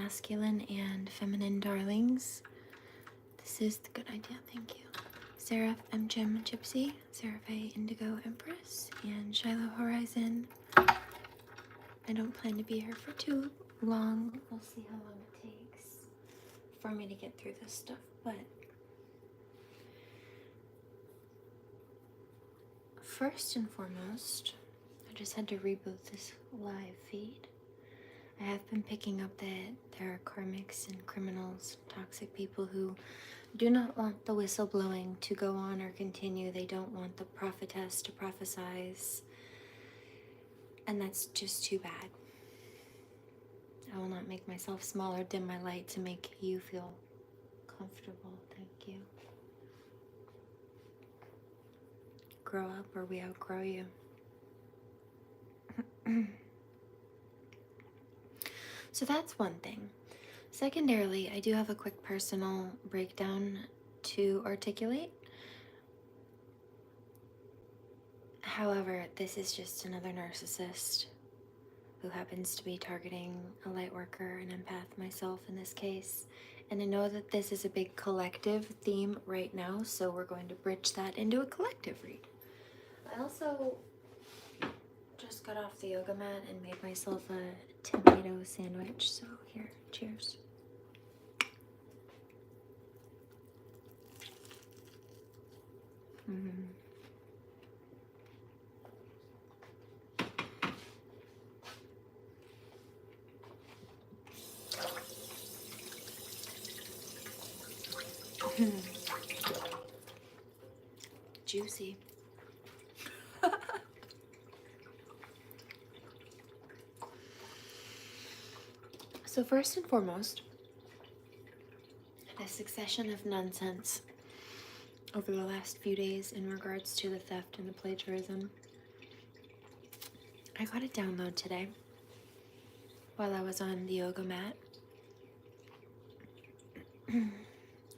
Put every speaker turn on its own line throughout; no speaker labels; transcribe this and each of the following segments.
masculine and feminine darlings. This is the good idea, thank you. Seraph M. Gem Gypsy, Seraphe Indigo Empress, and Shiloh Horizon. I don't plan to be here for too long. We'll see how long it takes for me to get through this stuff, but first and foremost, I just had to reboot this live feed. I have been picking up that there are karmics and criminals, toxic people who do not want the whistleblowing to go on or continue. They don't want the prophetess to prophesize. And that's just too bad. I will not make myself small or dim my light to make you feel comfortable. Thank you. Grow up or we outgrow you. So that's one thing. Secondarily, I do have a quick personal breakdown to articulate. However, this is just another narcissist who happens to be targeting a light worker, an empath, myself in this case. And I know that this is a big collective theme right now, so we're going to bridge that into a collective read. I also just got off the yoga mat and made myself a tomato sandwich, so here, cheers. Juicy. So first and foremost, the succession of nonsense over the last few days in regards to the theft and the plagiarism. I got a download today while I was on the yoga mat.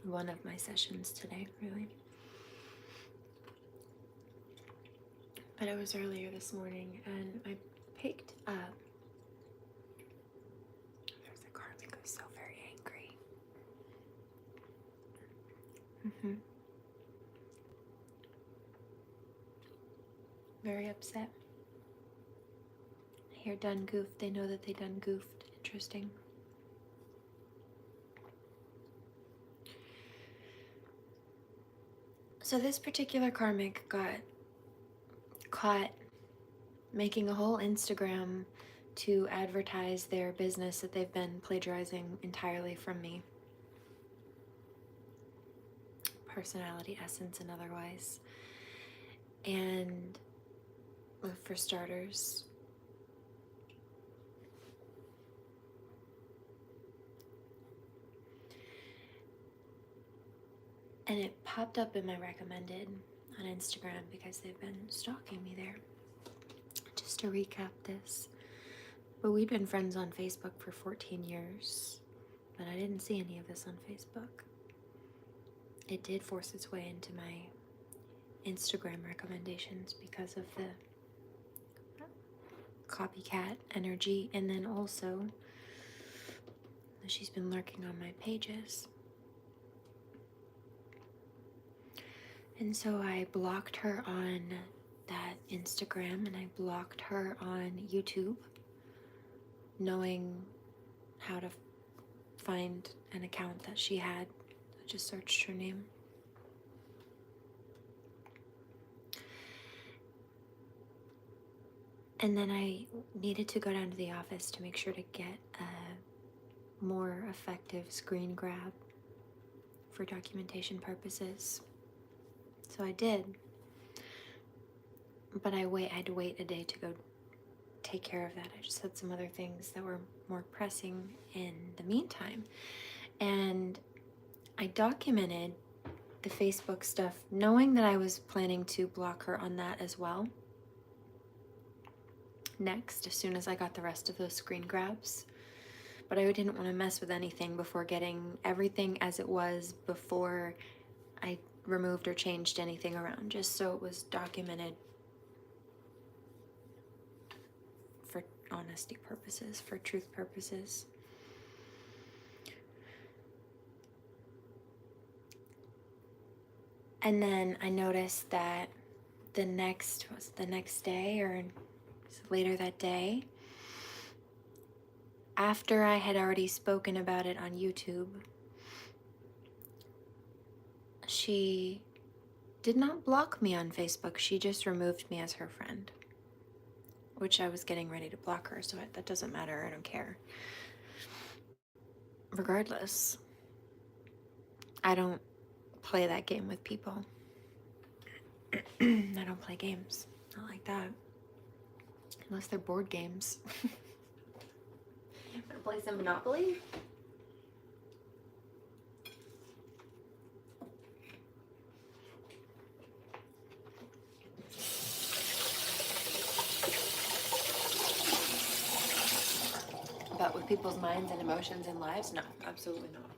One of my sessions today, really. But it was earlier this morning, and I picked up. There's a karmic who's so very angry. Very upset. I hear done goofed. They know that they done goofed. Interesting. So this particular karmic got caught making a whole Instagram to advertise their business that they've been plagiarizing entirely from me. Personality, essence, and otherwise. And well, for starters, and it popped up in my recommended on Instagram because they've been stalking me there. Just to recap this, but we'd been friends on Facebook for 14 years, but I didn't see any of this on Facebook. It did force its way into my Instagram recommendations because of the copycat energy, and then also she's been lurking on my pages. And so I blocked her on that Instagram and I blocked her on YouTube, knowing how to find an account that she had. I just searched her name. And then I needed to go down to the office to make sure to get a more effective screen grab for documentation purposes. So I did, but I had to wait a day to go take care of that. I just had some other things that were more pressing in the meantime. And I documented the Facebook stuff, knowing that I was planning to block her on that as well. Next, as soon as I got the rest of those screen grabs. But I didn't want to mess with anything before getting everything as it was before I removed or changed anything around, just so it was documented for honesty purposes, for truth purposes. And then I noticed that the next day or later that day, after I had already spoken about it on YouTube, she did not block me on Facebook. She just removed me as her friend, which I was getting ready to block her, so that doesn't matter. I don't care. Regardless, I don't play that game with people. I don't play games. Not like that. Unless they're board games. Wanna play some Monopoly? But with people's minds and emotions and lives? No, absolutely not.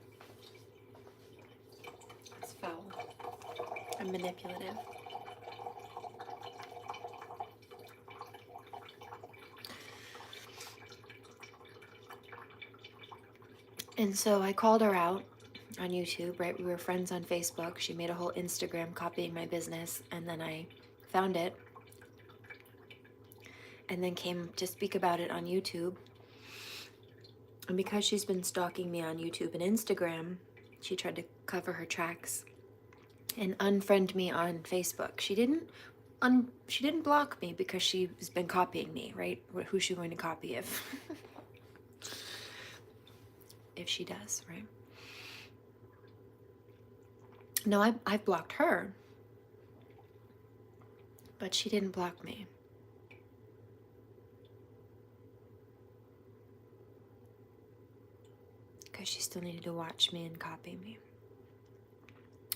It's foul and manipulative. And so I called her out on YouTube, right? We were friends on Facebook. She made a whole Instagram copying my business, and then I found it and then came to speak about it on YouTube. And because she's been stalking me on YouTube and Instagram, she tried to cover her tracks and unfriend me on Facebook. She didn't block me because she's been copying me, right? Who's she going to copy if if she does, right? No, I've blocked her, but she didn't block me. Because she still needed to watch me and copy me.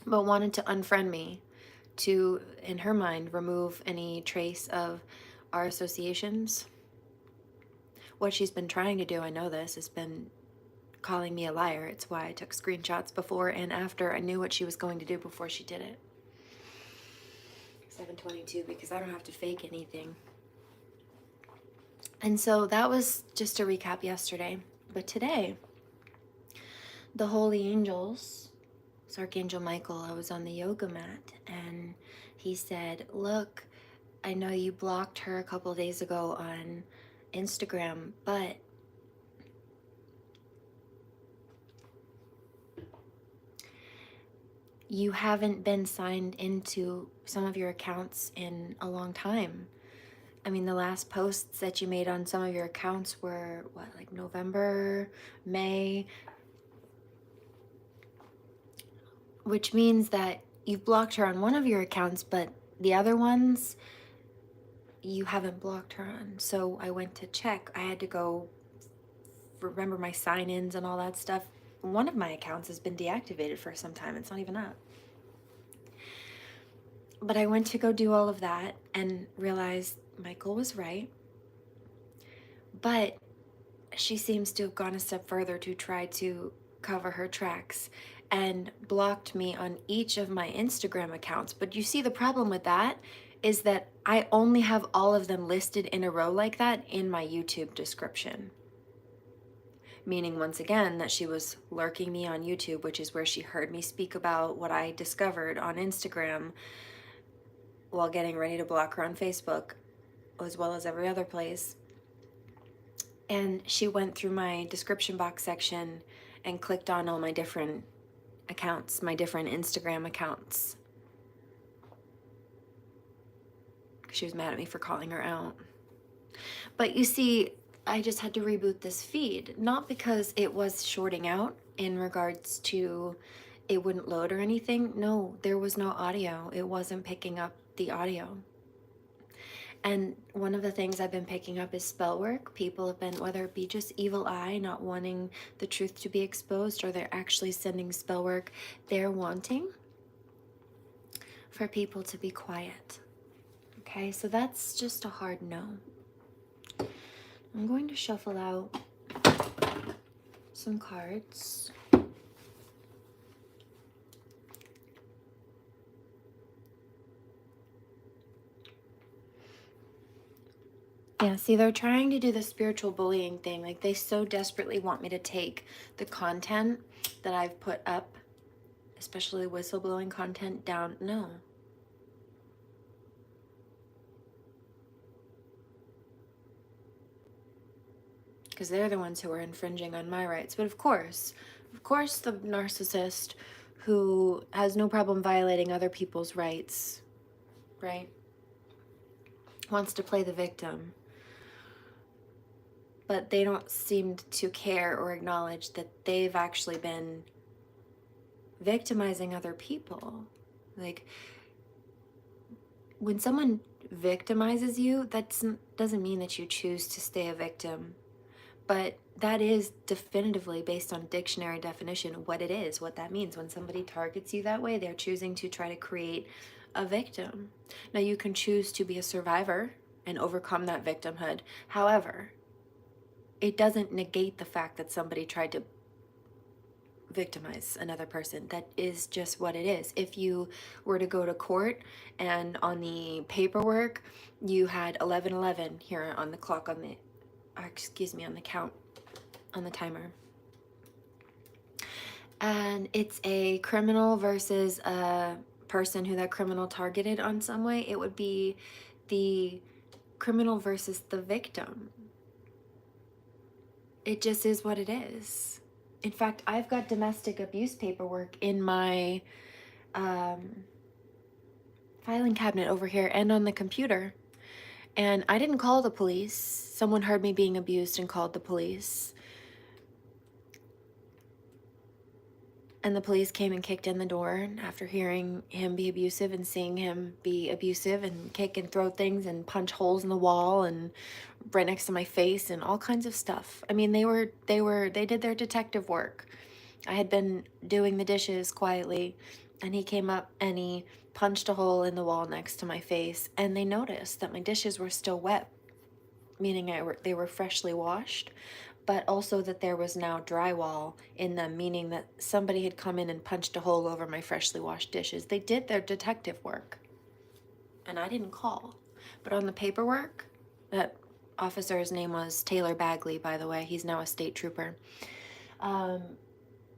But wanted to unfriend me to, in her mind, remove any trace of our associations. What she's been trying to do, I know this, has been calling me a liar. It's why I took screenshots before and after. I knew what she was going to do before she did it. 722, because I don't have to fake anything. And so that was just a recap yesterday. But today, the holy angels, Archangel Michael, I was on the yoga mat, and he said, look, I know you blocked her a couple of days ago on Instagram, but you haven't been signed into some of your accounts in a long time. I mean, the last posts that you made on some of your accounts were, what, like November, May? Which means that you've blocked her on one of your accounts, but the other ones, you haven't blocked her on. So I went to check. I had to go remember my sign-ins and all that stuff. One of my accounts has been deactivated for some time. It's not even up. But I went to go do all of that and realized Michael was right. But she seems to have gone a step further to try to cover her tracks and blocked me on each of my Instagram accounts. But you see, the problem with that is that I only have all of them listed in a row like that in my YouTube description. Meaning, once again, that she was lurking me on YouTube, which is where she heard me speak about what I discovered on Instagram while getting ready to block her on Facebook, as well as every other place. And she went through my description box section and clicked on all my different accounts, my different Instagram accounts. She was mad at me for calling her out. But you see, I just had to reboot this feed, not because it was shorting out in regards to it wouldn't load or anything. No, there was no audio. It wasn't picking up the audio. And one of the things I've been picking up is spell work. People have been, whether it be just evil eye, not wanting the truth to be exposed, or they're actually sending spell work, they're wanting for people to be quiet. Okay, so that's just a hard no. I'm going to shuffle out some cards. Yeah, see, they're trying to do the spiritual bullying thing. Like, they so desperately want me to take the content that I've put up especially whistleblowing content, down. No. Because they're the ones who are infringing on my rights. But of course, the narcissist who has no problem violating other people's rights, right, wants to play the victim. But they don't seem to care or acknowledge that they've actually been victimizing other people. Like, when someone victimizes you, that doesn't mean that you choose to stay a victim. But that is definitively, based on dictionary definition, what it is, what that means. When somebody targets you that way, they're choosing to try to create a victim. Now, you can choose to be a survivor and overcome that victimhood. However, it doesn't negate the fact that somebody tried to victimize another person. That is just what it is. If you were to go to court and on the paperwork you had 11:11 here on the clock, on the on the count, on the timer, and it's a criminal versus a person who that criminal targeted on some way, it would be the criminal versus the victim. It just is what it is. In fact, I've got domestic abuse paperwork in my filing cabinet over here and on the computer. And I didn't call the police. Someone heard me being abused and called the police. And the police came and kicked in the door after hearing him be abusive and seeing him be abusive and kick and throw things and punch holes in the wall and right next to my face and all kinds of stuff. I mean, they did their detective work. I had been doing the dishes quietly, and he came up and he punched a hole in the wall next to my face, and they noticed that my dishes were still wet, meaning they were freshly washed, but also that there was now drywall in them, meaning that somebody had come in and punched a hole over my freshly washed dishes. They did their detective work, and I didn't call. But on the paperwork, that officer's name was Taylor Bagley, by the way. He's now a state trooper.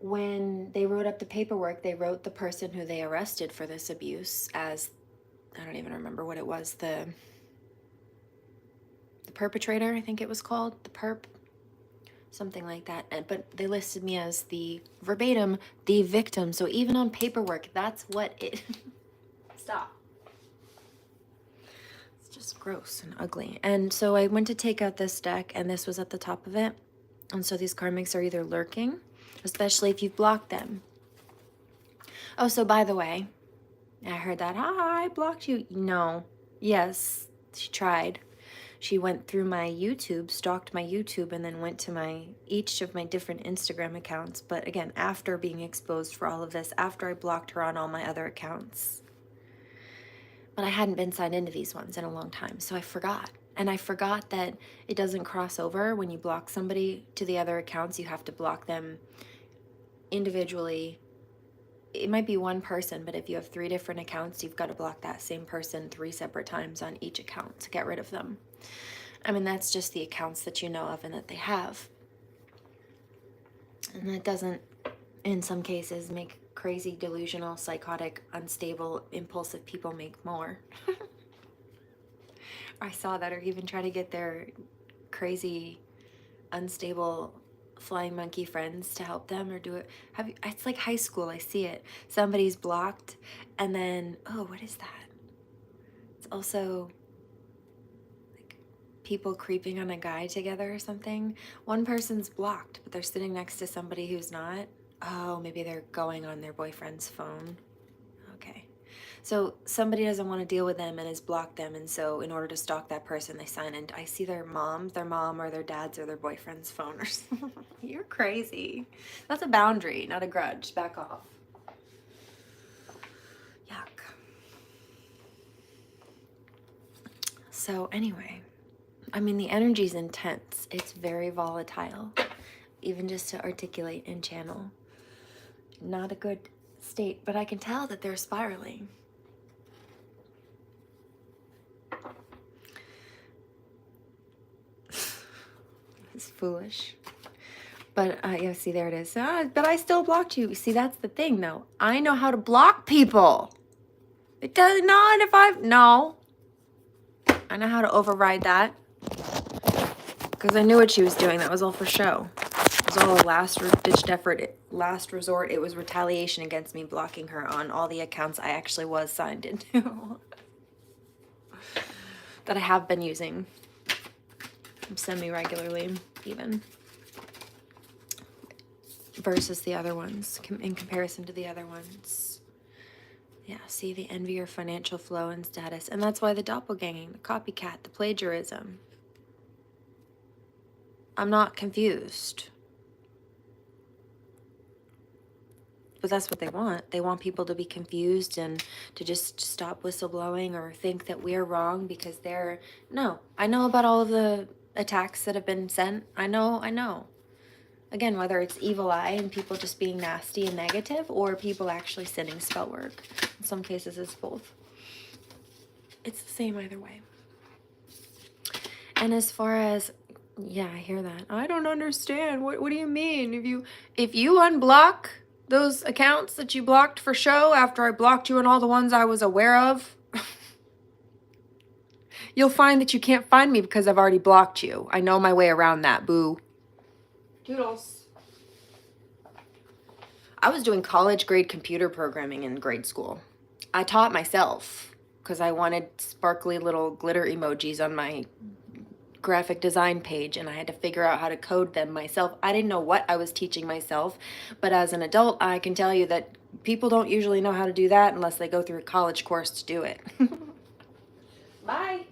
When they wrote up the paperwork, they wrote the person who they arrested for this abuse as, I don't even remember what it was, the perpetrator, I think it was called, the perp, something like that. But they listed me as the verbatim, the victim. So even on paperwork, that's what it, stop. It's just gross and ugly. And so I went to take out this deck, and this was at the top of it. And so these karmics are either lurking, especially if you've blocked them. Oh, so by the way, I heard that, I blocked you. No. Yes, she tried. She went through my YouTube, stalked my YouTube, and then went to each of my different Instagram accounts. But again, after being exposed for all of this, after I blocked her on all my other accounts. But I hadn't been signed into these ones in a long time, so I forgot. And I forgot that it doesn't cross over when you block somebody to the other accounts. You have to block them individually. It might be one person, but if you have 3 different accounts, you've got to block that same person 3 separate times on each account to get rid of them. I mean, that's just the accounts that you know of and that they have. And that doesn't, in some cases, make crazy, delusional, psychotic, unstable, impulsive people make more. I saw that, or even try to get their crazy, unstable flying monkey friends to help them or do it. It's like high school. I see it. Somebody's blocked, and then, oh, what is that? It's also like people creeping on a guy together or something. One person's blocked, but they're sitting next to somebody who's not. Oh, maybe they're going on their boyfriend's phone. Okay. So somebody doesn't want to deal with them and has blocked them, and so in order to stalk that person, they sign in. I see their mom or their dad's or their boyfriend's phone or something. You're crazy. That's a boundary, not a grudge. Back off. Yuck. So anyway, I mean, the energy's intense. It's very volatile, even just to articulate and channel. Not a good state, but I can tell that they're spiraling. It's foolish. But yeah, see, there it is. But I still blocked you. See, that's the thing, though. I know how to block people. It does not if I've... No. I know how to override that. Because I knew what she was doing. That was all for show. It was all a last-ditched effort, last resort. It was retaliation against me blocking her on all the accounts I actually was signed into. That I have been using semi-regularly, even. Versus the other ones, in comparison to the other ones. Yeah, see, the envy your financial flow and status. And that's why the doppelganging, the copycat, the plagiarism. I'm not confused. But that's what they want. They want people to be confused and to just stop whistleblowing or think that we're wrong because they're... No, I know about all of the attacks that have been sent. I know. Again, whether it's evil eye and people just being nasty and negative or people actually sending spell work. In some cases, it's both. It's the same either way. And as far as... Yeah, I hear that. I don't understand. What do you mean? If you unblock those accounts that you blocked for show after I blocked you on all the ones I was aware of, you'll find that you can't find me because I've already blocked you. I know my way around that, boo. Doodles. I was doing college grade computer programming in grade school. I taught myself because I wanted sparkly little glitter emojis on my graphic design page and I had to figure out how to code them myself. I didn't know what I was teaching myself, but as an adult, I can tell you that people don't usually know how to do that unless they go through a college course to do it. Bye.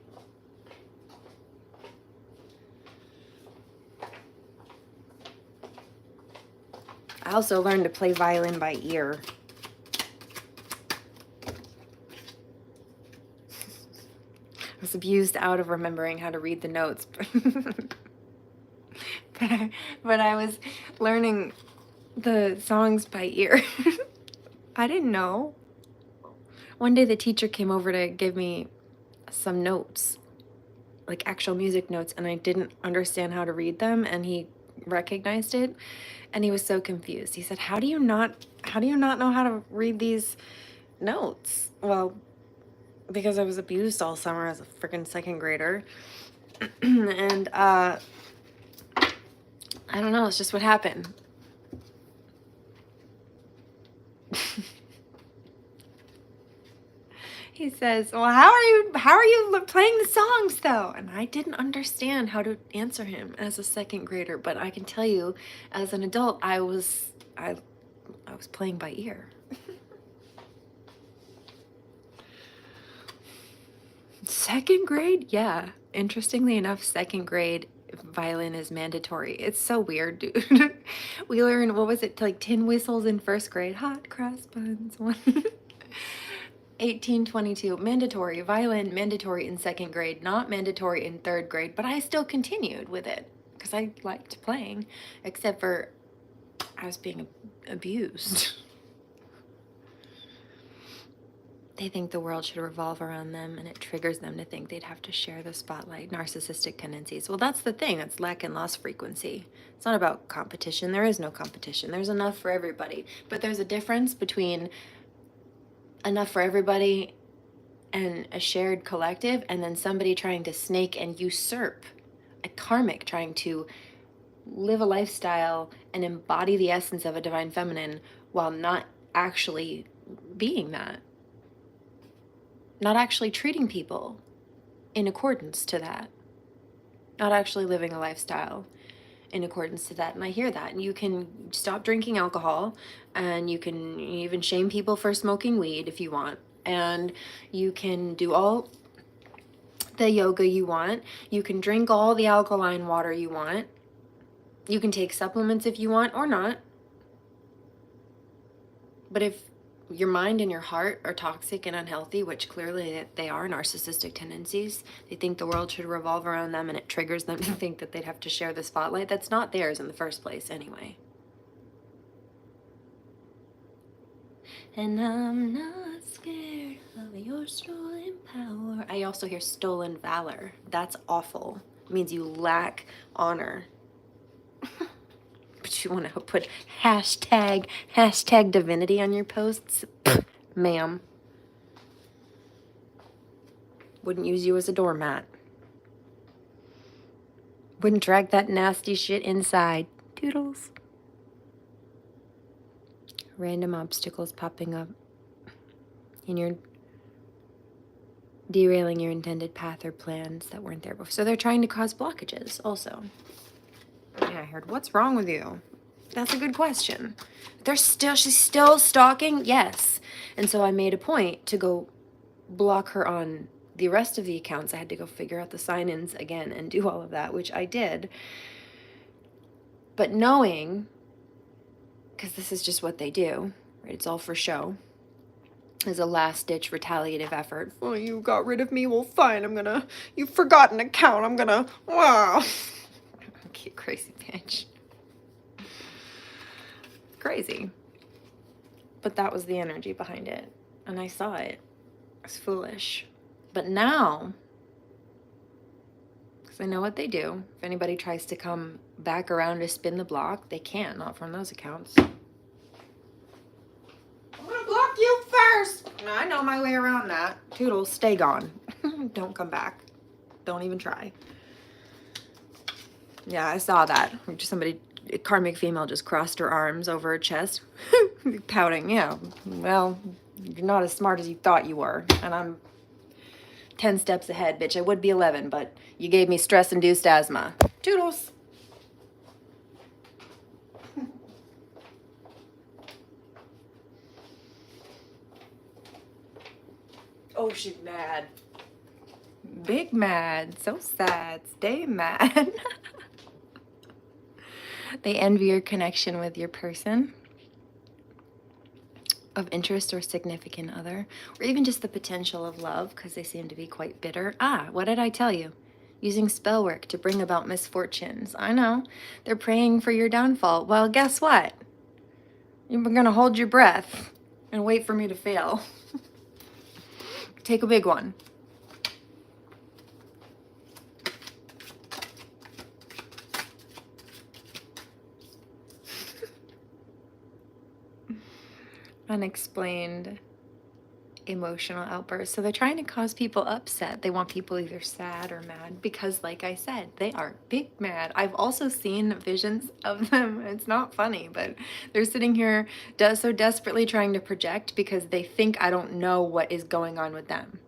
I also learned to play violin by ear. I was abused out of remembering how to read the notes. but I was learning the songs by ear. I didn't know. One day the teacher came over to give me some notes, like actual music notes, and I didn't understand how to read them, and he recognized it, and he was so confused. He said, how do you not know how to read these notes? Well, because I was abused all summer as a freaking second grader. And I don't know, it's just what happened. He says, well, how are you playing the songs though? And I didn't understand how to answer him as a second grader, but I can tell you as an adult, I was playing by ear. Second grade? Yeah. Interestingly enough, second grade violin is mandatory. It's so weird, dude. We learned, what was it, like 10 whistles in first grade. Hot cross buns. 1822, mandatory. Violin, mandatory in second grade, not mandatory in third grade, but I still continued with it because I liked playing, except for I was being abused. They think the world should revolve around them, and it triggers them to think they'd have to share the spotlight. Narcissistic tendencies. Well, that's the thing. It's lack and loss frequency. It's not about competition. There is no competition. There's enough for everybody. But there's a difference between enough for everybody and a shared collective, and then somebody trying to snake and usurp, a karmic trying to live a lifestyle and embody the essence of a divine feminine while not actually being that. Not actually treating people in accordance to that. Not actually living a lifestyle in accordance to that. And I hear that. And you can stop drinking alcohol, and you can even shame people for smoking weed if you want. And you can do all the yoga you want. You can drink all the alkaline water you want. You can take supplements if you want or not. But if your mind and your heart are toxic and unhealthy, which clearly they are, narcissistic tendencies, they think the world should revolve around them, and it triggers them to think that they'd have to share the spotlight. That's not theirs in the first place anyway. And I'm not scared of your stolen power. I also hear stolen valor. That's awful. It means you lack honor. you want to put hashtag divinity on your posts, ma'am. Wouldn't use you as a doormat. Wouldn't drag that nasty shit inside. Toodles. Random obstacles popping up. And you're derailing your intended path or plans that weren't there before. So they're trying to cause blockages also. Yeah, I heard, what's wrong with you? That's a good question. She's still stalking? Yes. And so I made a point to go block her on the rest of the accounts. I had to go figure out the sign-ins again and do all of that, which I did. But knowing, because this is just what they do, right? It's all for show. As a last-ditch retaliative effort. Oh, you got rid of me? Well, fine. You forgot an account. Wow. Crazy bitch. Crazy. But that was the energy behind it. And I saw it. It's foolish. But now, because I know what they do, if anybody tries to come back around to spin the block, they can't, not from those accounts. I'm gonna block you first. I know my way around that. Toodles, stay gone. Don't come back. Don't even try. Yeah, I saw that. Somebody, a karmic female, just crossed her arms over her chest, pouting. Yeah, well, you're not as smart as you thought you were, and I'm 10 steps ahead, bitch. I would be 11, but you gave me stress-induced asthma. Toodles. Oh, she's mad. Big mad. So sad. Stay mad. They envy your connection with your person of interest or significant other, or even just the potential of love, because they seem to be quite bitter. Ah, what did I tell you? Using spell work to bring about misfortunes. I know. They're praying for your downfall. Well, guess what? You're going to hold your breath and wait for me to fail. Take a big one. Unexplained emotional outbursts. So they're trying to cause people upset. They want people either sad or mad because, like I said, they are big mad. I've also seen visions of them. It's not funny, but they're sitting here so desperately trying to project because they think I don't know what is going on with them.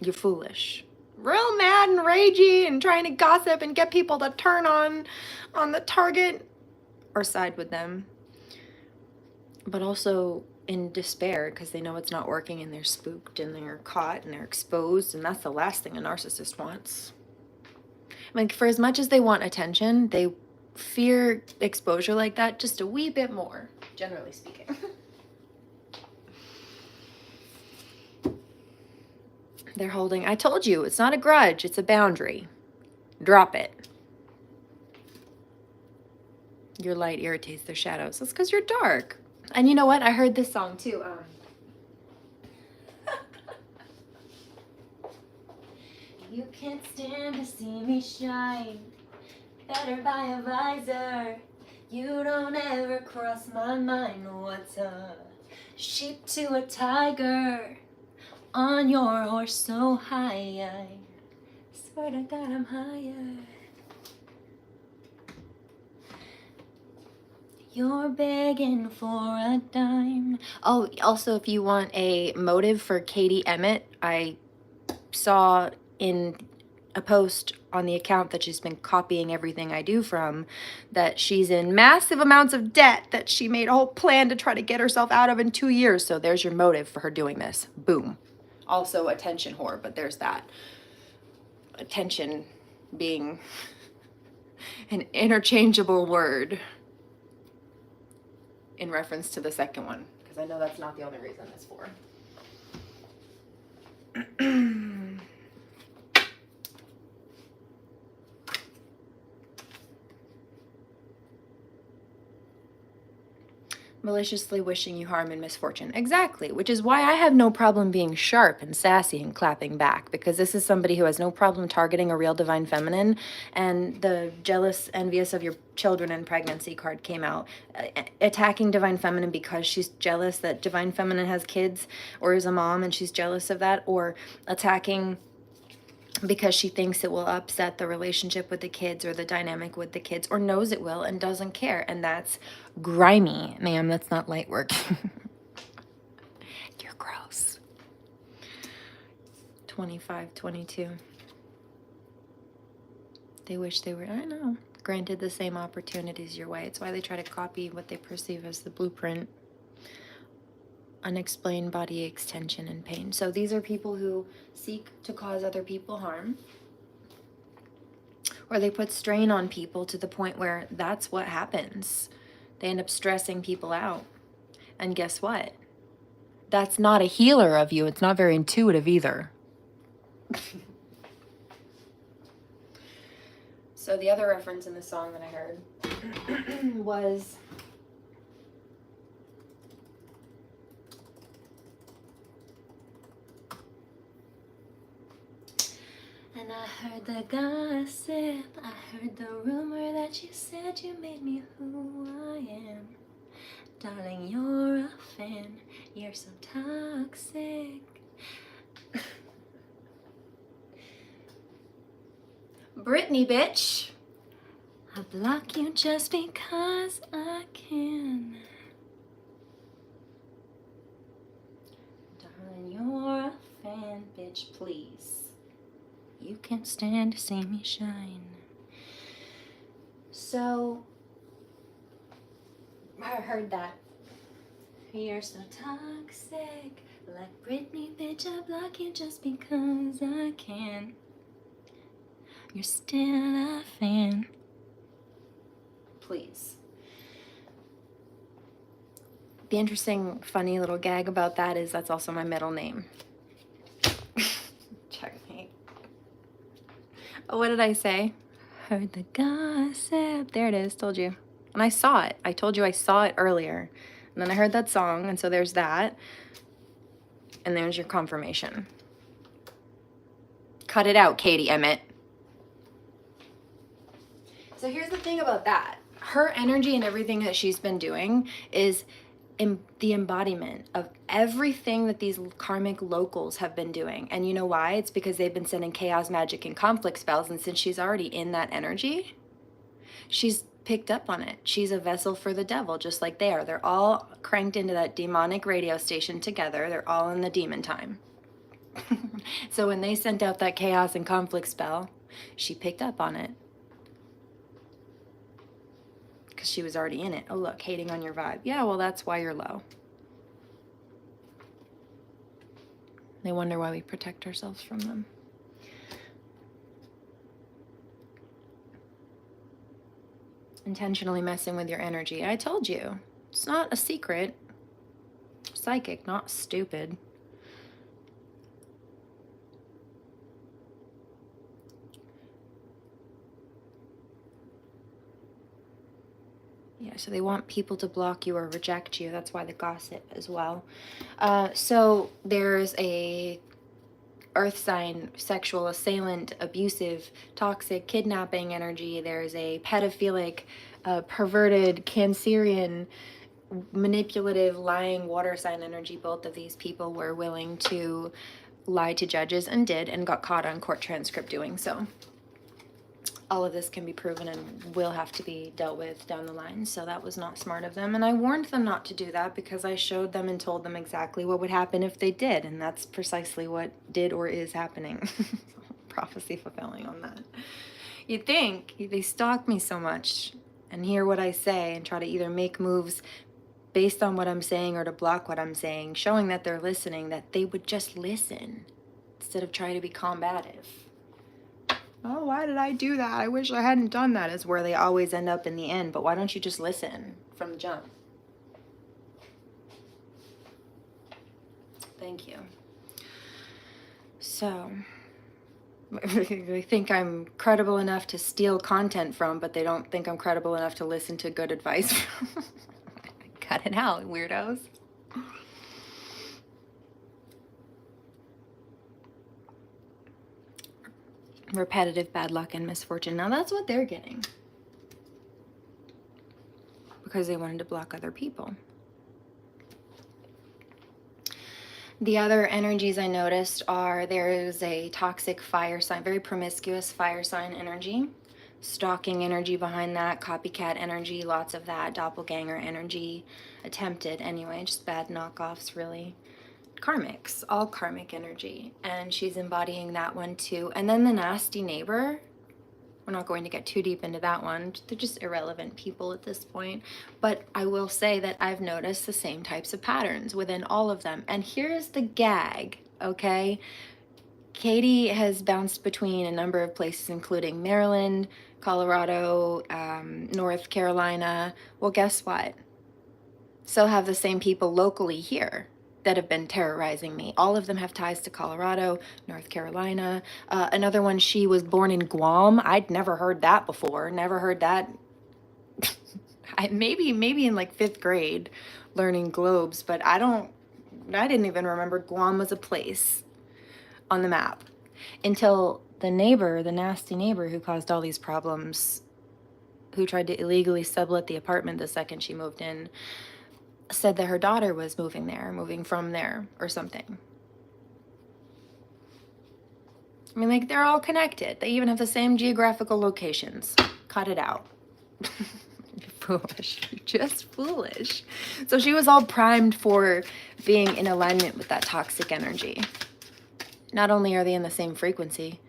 You're foolish. Real mad and ragey and trying to gossip and get people to turn on the target or side with them. But also in despair because they know it's not working and they're spooked and they're caught and they're exposed, and that's the last thing a narcissist wants. Like, for as much as they want attention, they fear exposure like that just a wee bit more, generally speaking. They're holding, I told you, it's not a grudge, it's a boundary. Drop it. Your light irritates their shadows. That's because you're dark. And you know what? I heard this song too. You can't stand to see me shine. Better buy a visor. You don't ever cross my mind. What's a sheep to a tiger? On your horse so high, I swear to God I'm higher. You're begging for a dime. Oh, also, if you want a motive for Katie Emmitt, I saw in a post on the account that she's been copying everything I do from, that she's in massive amounts of debt that she made a whole plan to try to get herself out of in 2 years. So there's your motive for her doing this. Boom. Also attention whore, but there's that. Attention being an interchangeable word in reference to the second one, because I know that's not the only reason it's for.
Maliciously wishing you harm and misfortune. Exactly, which is why I have no problem being sharp and sassy and clapping back, because this is somebody who has no problem targeting a real divine feminine, and the jealous, envious of your children and pregnancy card came out. Attacking divine feminine because she's jealous that divine feminine has kids or is a mom and she's jealous of that, or attacking because she thinks it will upset the relationship with the kids or the dynamic with the kids, or knows it will and doesn't care. And that's grimy, ma'am. That's not light work. You're gross. 25, 22. They wish they were, I know, granted the same opportunities your way. It's why they try to copy what they perceive as the blueprint. Unexplained body extension and pain. So these are people who seek to cause other people harm, or they put strain on people to the point where that's what happens. They end up stressing people out. And guess what? That's not a healer of you. It's not very intuitive either. So the other reference in the song that I heard was and I heard the gossip, I heard the rumor that you said you made me who I am. Darling, you're a fan, you're so toxic. Britney, bitch. I block you just because I can. Darling, you're a fan, bitch, please. You can't stand to see me shine. So, I heard that. You're so toxic, like Britney, bitch, I block you just because I can. You're still a fan. Please. The interesting, funny little gag about that is that's also my middle name. Checkmate. Oh, what did I say? Heard the gossip. There it is, told you. And I saw it. I told you I saw it earlier. And then I heard that song, and so there's that. And there's your confirmation. Cut it out, Katie Emmitt. So here's the thing about that. Her energy and everything that she's been doing is the embodiment of everything that these karmic locals have been doing. And you know why? It's because they've been sending chaos, magic, and conflict spells. And since she's already in that energy, she's picked up on it. She's a vessel for the devil, just like they are. They're all cranked into that demonic radio station together. They're all in the demon time. So when they sent out that chaos and conflict spell, she picked up on it. Because she was already in it. Oh, look, hating on your vibe. Yeah, well, that's why you're low. They wonder why we protect ourselves from them. Intentionally messing with your energy. I told you. It's not a secret. Psychic, not stupid. Yeah, so they want people to block you or reject you. That's why the gossip as well. So there's a earth sign, sexual assailant, abusive, toxic, kidnapping energy. There's a pedophilic, perverted, Cancerian, manipulative, lying water sign energy. Both of these people were willing to lie to judges and did, and got caught on court transcript doing so. All of this can be proven and will have to be dealt with down the line. So that was not smart of them. And I warned them not to do that because I showed them and told them exactly what would happen if they did. And that's precisely what did or is happening. Prophecy fulfilling on that. You'd think they stalk me so much and hear what I say and try to either make moves based on what I'm saying or to block what I'm saying, showing that they're listening, that they would just listen instead of try to be combative. Oh, why did I do that? I wish I hadn't done that, is where they always end up in the end. But why don't you just listen from the jump? Thank you. So, they think I'm credible enough to steal content from, but they don't think I'm credible enough to listen to good advice from. Cut Cut it out, weirdos. Repetitive bad luck and misfortune. Now that's what they're getting. Because they wanted to block other people. The other energies I noticed are there is a toxic fire sign, very promiscuous fire sign energy. Stalking energy behind that, copycat energy, lots of that, doppelganger energy, attempted anyway, just bad knockoffs really. Karmics, all karmic energy, and she's embodying that one too. And then the nasty neighbor, we're not going to get too deep into that one. They're just irrelevant people at this point. But I will say that I've noticed the same types of patterns within all of them. And here's the gag, okay? Katie has bounced between a number of places, including Maryland, Colorado, North Carolina. Well, guess what? So have the same people locally here that have been terrorizing me. All of them have ties to Colorado, North Carolina. Another one, she was born in Guam. I'd never heard that before. Never heard that. Maybe in like 5th grade learning globes, but I didn't even remember Guam was a place on the map until the neighbor, the nasty neighbor who caused all these problems, who tried to illegally sublet the apartment the second she moved in, said that her daughter was moving from there or something. I mean, like, they're all connected. They even have the same geographical locations. Cut it out. You're foolish. You're just foolish. So she was all primed for being in alignment with that toxic energy. Not only are they in the same frequency,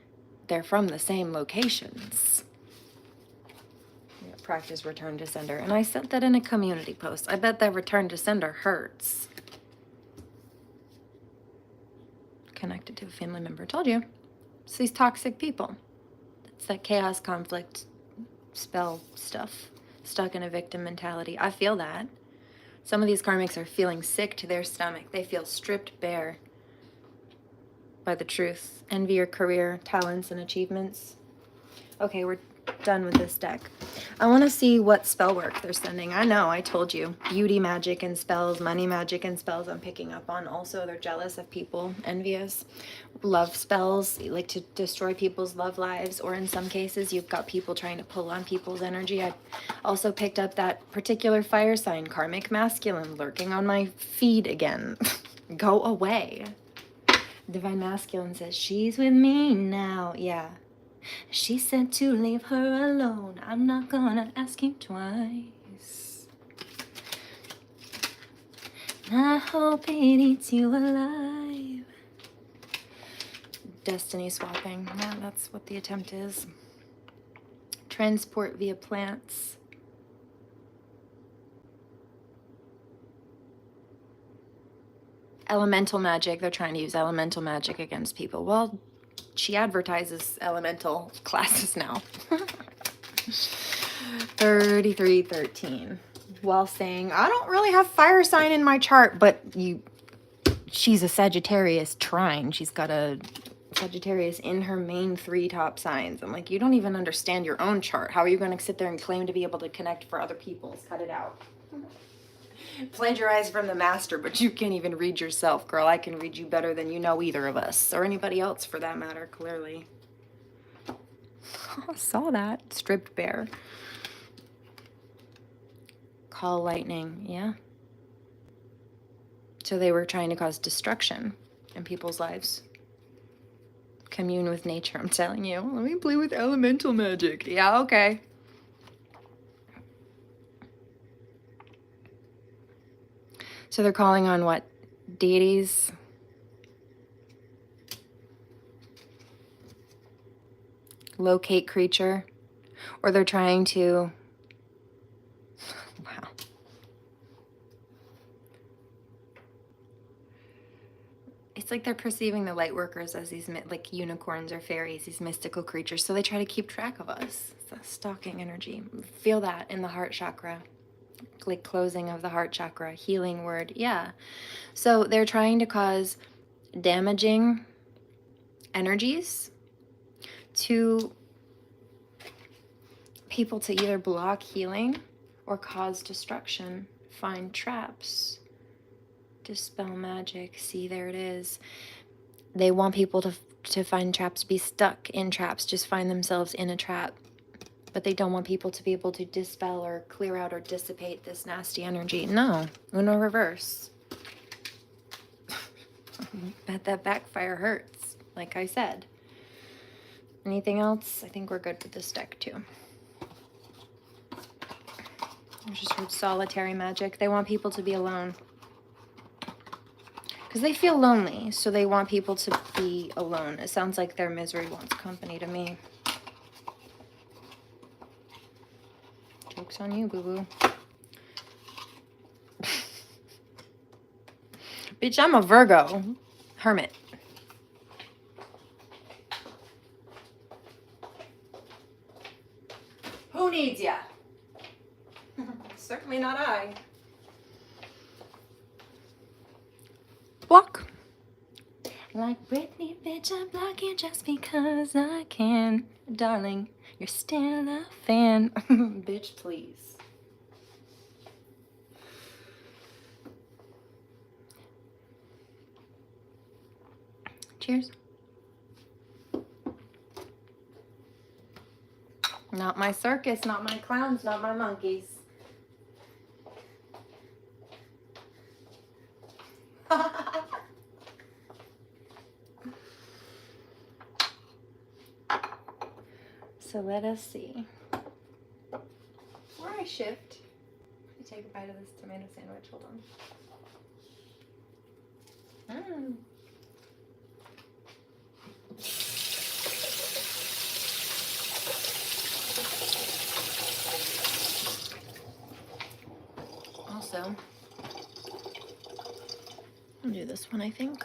they're from the same locations. Practice return to sender. And I said that in a community post. I bet that return to sender hurts. Connected to a family member. Told you. It's these toxic people. It's that chaos, conflict, spell stuff. Stuck in a victim mentality. I feel that. Some of these karmics are feeling sick to their stomach. They feel stripped bare by the truth. Envy your career, talents, and achievements. Okay, we're done with this deck. I want to see what spell work they're sending. I know, I told you. Beauty magic and spells, money magic and spells I'm picking up on. Also, they're jealous of people, envious. Love spells, like to destroy people's love lives, or in some cases, you've got people trying to pull on people's energy. I also picked up that particular fire sign, karmic masculine, lurking on my feed again. Go away. Divine masculine says, she's with me now. Yeah. She said to leave her alone. I'm not gonna ask you twice. I hope it eats you alive. Destiny swapping. Yeah, that's what the attempt is. Transport via plants. Elemental magic. They're trying to use elemental magic against people. Well, she advertises elemental classes now. 3313. While saying, I don't really have fire sign in my chart, but she's a Sagittarius trine. She's got a Sagittarius in her main 3 top signs. I'm like, you don't even understand your own chart. How are you going to sit there and claim to be able to connect for other people's? Cut it out. Plagiarize from the master, but you can't even read yourself, girl. I can read you better than you know either of us, or anybody else for that matter, clearly. I saw that. Stripped bare. Call lightning, yeah. So they were trying to cause destruction in people's lives. Commune with nature, I'm telling you. Let me play with elemental magic. Yeah, okay. So they're calling on what? Deities? Locate creature? Or they're trying to... Wow. It's like they're perceiving the light workers as these like unicorns or fairies, these mystical creatures. So they try to keep track of us. It's a stalking energy. Feel that in the heart chakra. Like closing of the heart chakra, healing word. Yeah. So they're trying to cause damaging energies to people to either block healing or cause destruction, find traps, dispel magic. See, there it is. They want people to find traps, be stuck in traps, just find themselves in a trap. But they don't want people to be able to dispel or clear out or dissipate this nasty energy. No, Uno reverse. Bet that backfire hurts, like I said. Anything else? I think we're good with this deck too. I just heard solitary magic. They want people to be alone. Because they feel lonely, so they want people to be alone. It sounds like their misery wants company to me. Joke's on you, boo-boo. Bitch, I'm a Virgo. Hermit. Who needs ya? Certainly not I. Block. Like Britney, bitch, I block you just because I can. Darling, you're still a fan. Bitch, please. Cheers. Not my circus, not my clowns, not my monkeys. So let us see. Before I shift, let me take a bite of this tomato sandwich. Hold on. Also, I'll do this one, I think.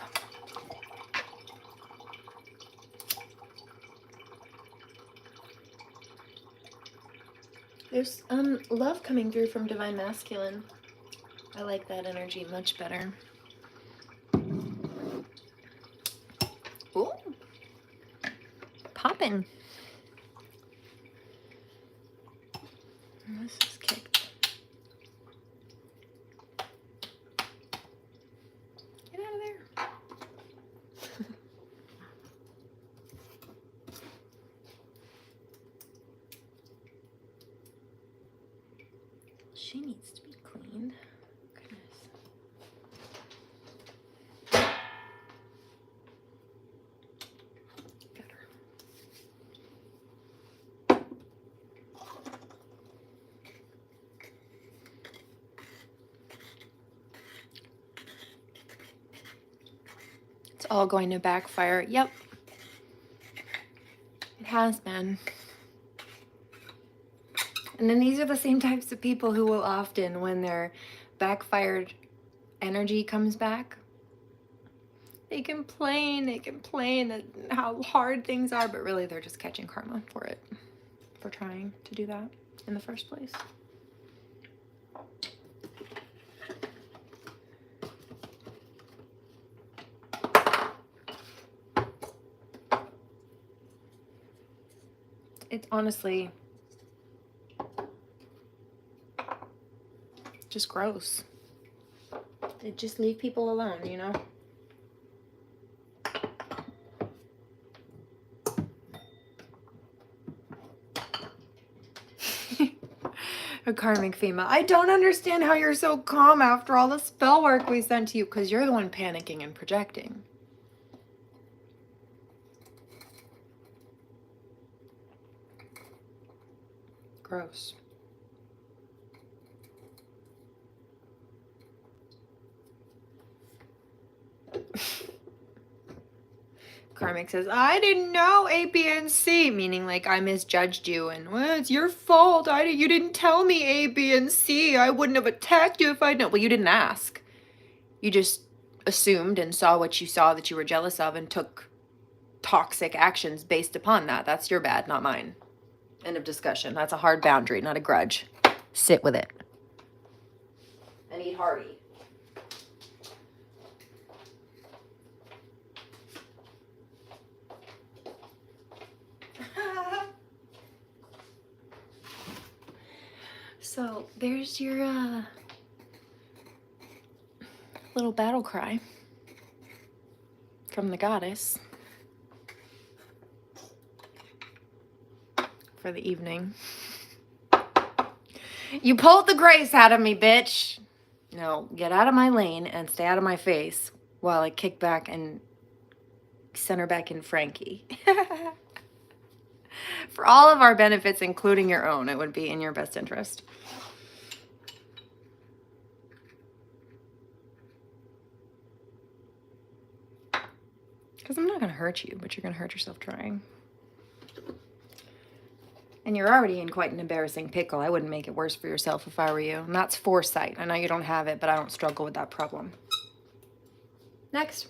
There's love coming through from Divine Masculine. I like that energy much better. Ooh. Poppin'. This is kicked. Get out of there. She needs to be cleaned. Goodness. Got her. It's all going to backfire. Yep. It has been. And then these are the same types of people who will often, when their backfired energy comes back, they complain that how hard things are, but really they're just catching karma for it, for trying to do that in the first place. It's honestly just gross. They just leave people alone, you know? A karmic female. I don't understand how you're so calm after all the spell work we sent to you, because you're the one panicking and projecting. Gross. Karmic says, I didn't know A, B, and C, meaning like I misjudged you and well, it's your fault. You didn't tell me A, B, and C. I wouldn't have attacked you if I'd known. Well, you didn't ask. You just assumed and saw what you saw that you were jealous of and took toxic actions based upon that. That's your bad, not mine. End of discussion. That's a hard boundary, not a grudge. Sit with it. And eat hearty. So there's your little battle cry from the goddess for the evening. You pulled the grace out of me, bitch. No, get out of my lane and stay out of my face while I kick back and center back in Frankie. For all of our benefits, including your own, it would be in your best interest. Because I'm not going to hurt you, but you're going to hurt yourself trying. And you're already in quite an embarrassing pickle. I wouldn't make it worse for yourself if I were you. And that's foresight. I know you don't have it, but I don't struggle with that problem. Next.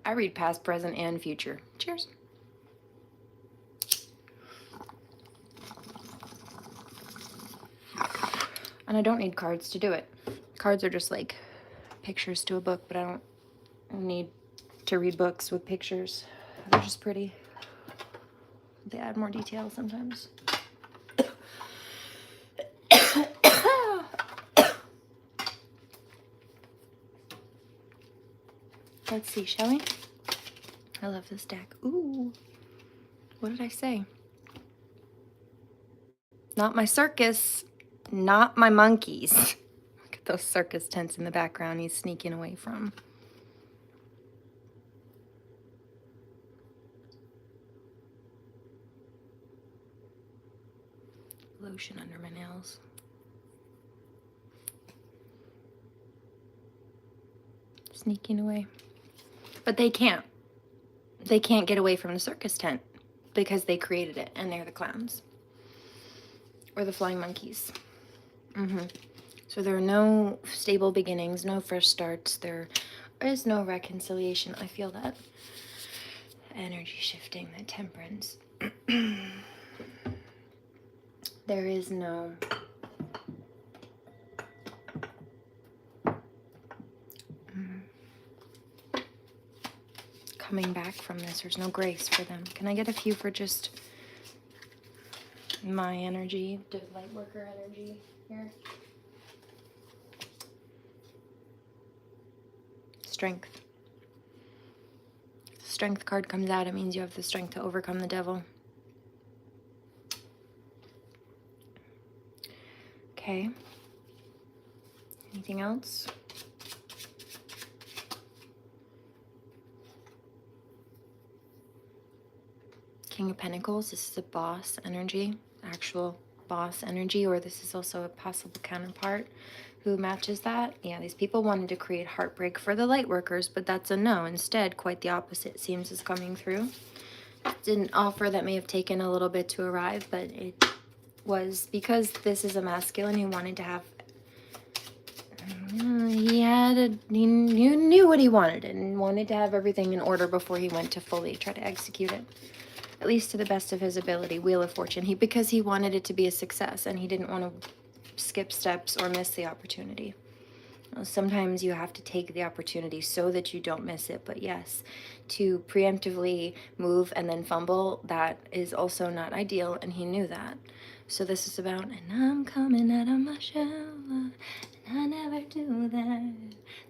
I read past, present, and future. Cheers. And I don't need cards to do it. Cards are just like pictures to a book, but I don't need to read books with pictures. They're just pretty. They add more detail sometimes. Let's see, shall we? I love this deck. Ooh. What did I say? Not my circus. Not my monkeys. Look at those circus tents in the background he's sneaking away from. Lotion under my nails. Sneaking away. But they can't. They can't get away from the circus tent because they created it and they're the clowns. Or the flying monkeys. So there are no stable beginnings, no fresh starts. There is no reconciliation. I feel that energy shifting, that temperance. There is no coming back from this. There's no grace for them. Can I get a few for just my energy, the light worker energy here? Strength. Strength card comes out, it means you have the strength to overcome the devil. Okay. Anything else? King of Pentacles, this is a boss energy, actual boss energy, or this is also a possible counterpart who matches that. Yeah, these people wanted to create heartbreak for the light workers, but that's a no. Instead, quite the opposite seems is coming through. It's an offer that may have taken a little bit to arrive, but it was because this is a masculine who wanted to have he knew what he wanted and wanted to have everything in order before he went to fully try to execute it, at least to the best of his ability. Wheel of Fortune, because he wanted it to be a success and he didn't want to skip steps or miss the opportunity. Sometimes you have to take the opportunity so that you don't miss it, but yes, to preemptively move and then fumble, that is also not ideal, and he knew that. So this is about, and I'm coming out of my shell, and I never do that.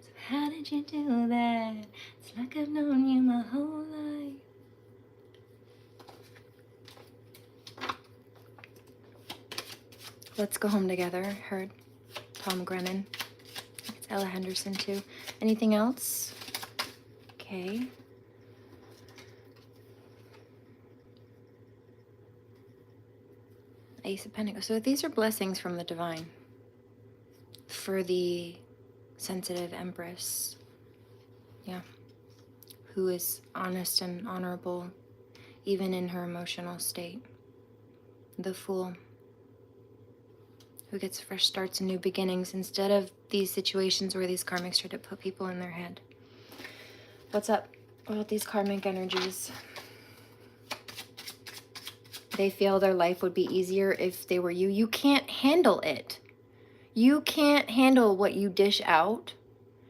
So how did you do that? It's like I've known you my whole life. Let's Go Home Together, heard Tom Grennan. It's Ella Henderson too. Anything else? Okay. Ace of Pentacles. So these are blessings from the divine for the sensitive Empress. Yeah. Who is honest and honorable even in her emotional state. The Fool. Who gets fresh starts and new beginnings instead of these situations where these karmics try to put people in their head. What's up? What about these karmic energies? They feel their life would be easier if they were you. You can't handle it. You can't handle what you dish out.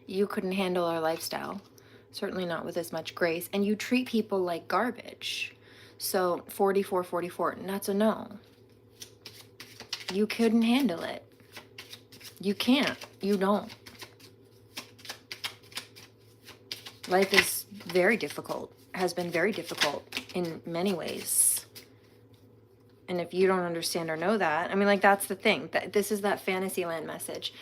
You couldn't handle our lifestyle. Certainly not with as much grace. And you treat people like garbage. So 44, 44, and that's a no. You couldn't handle it. You can't. You don't. Life is very difficult, has been very difficult in many ways. And if you don't understand or know that, I mean, like, that's the thing. This is that Fantasyland message.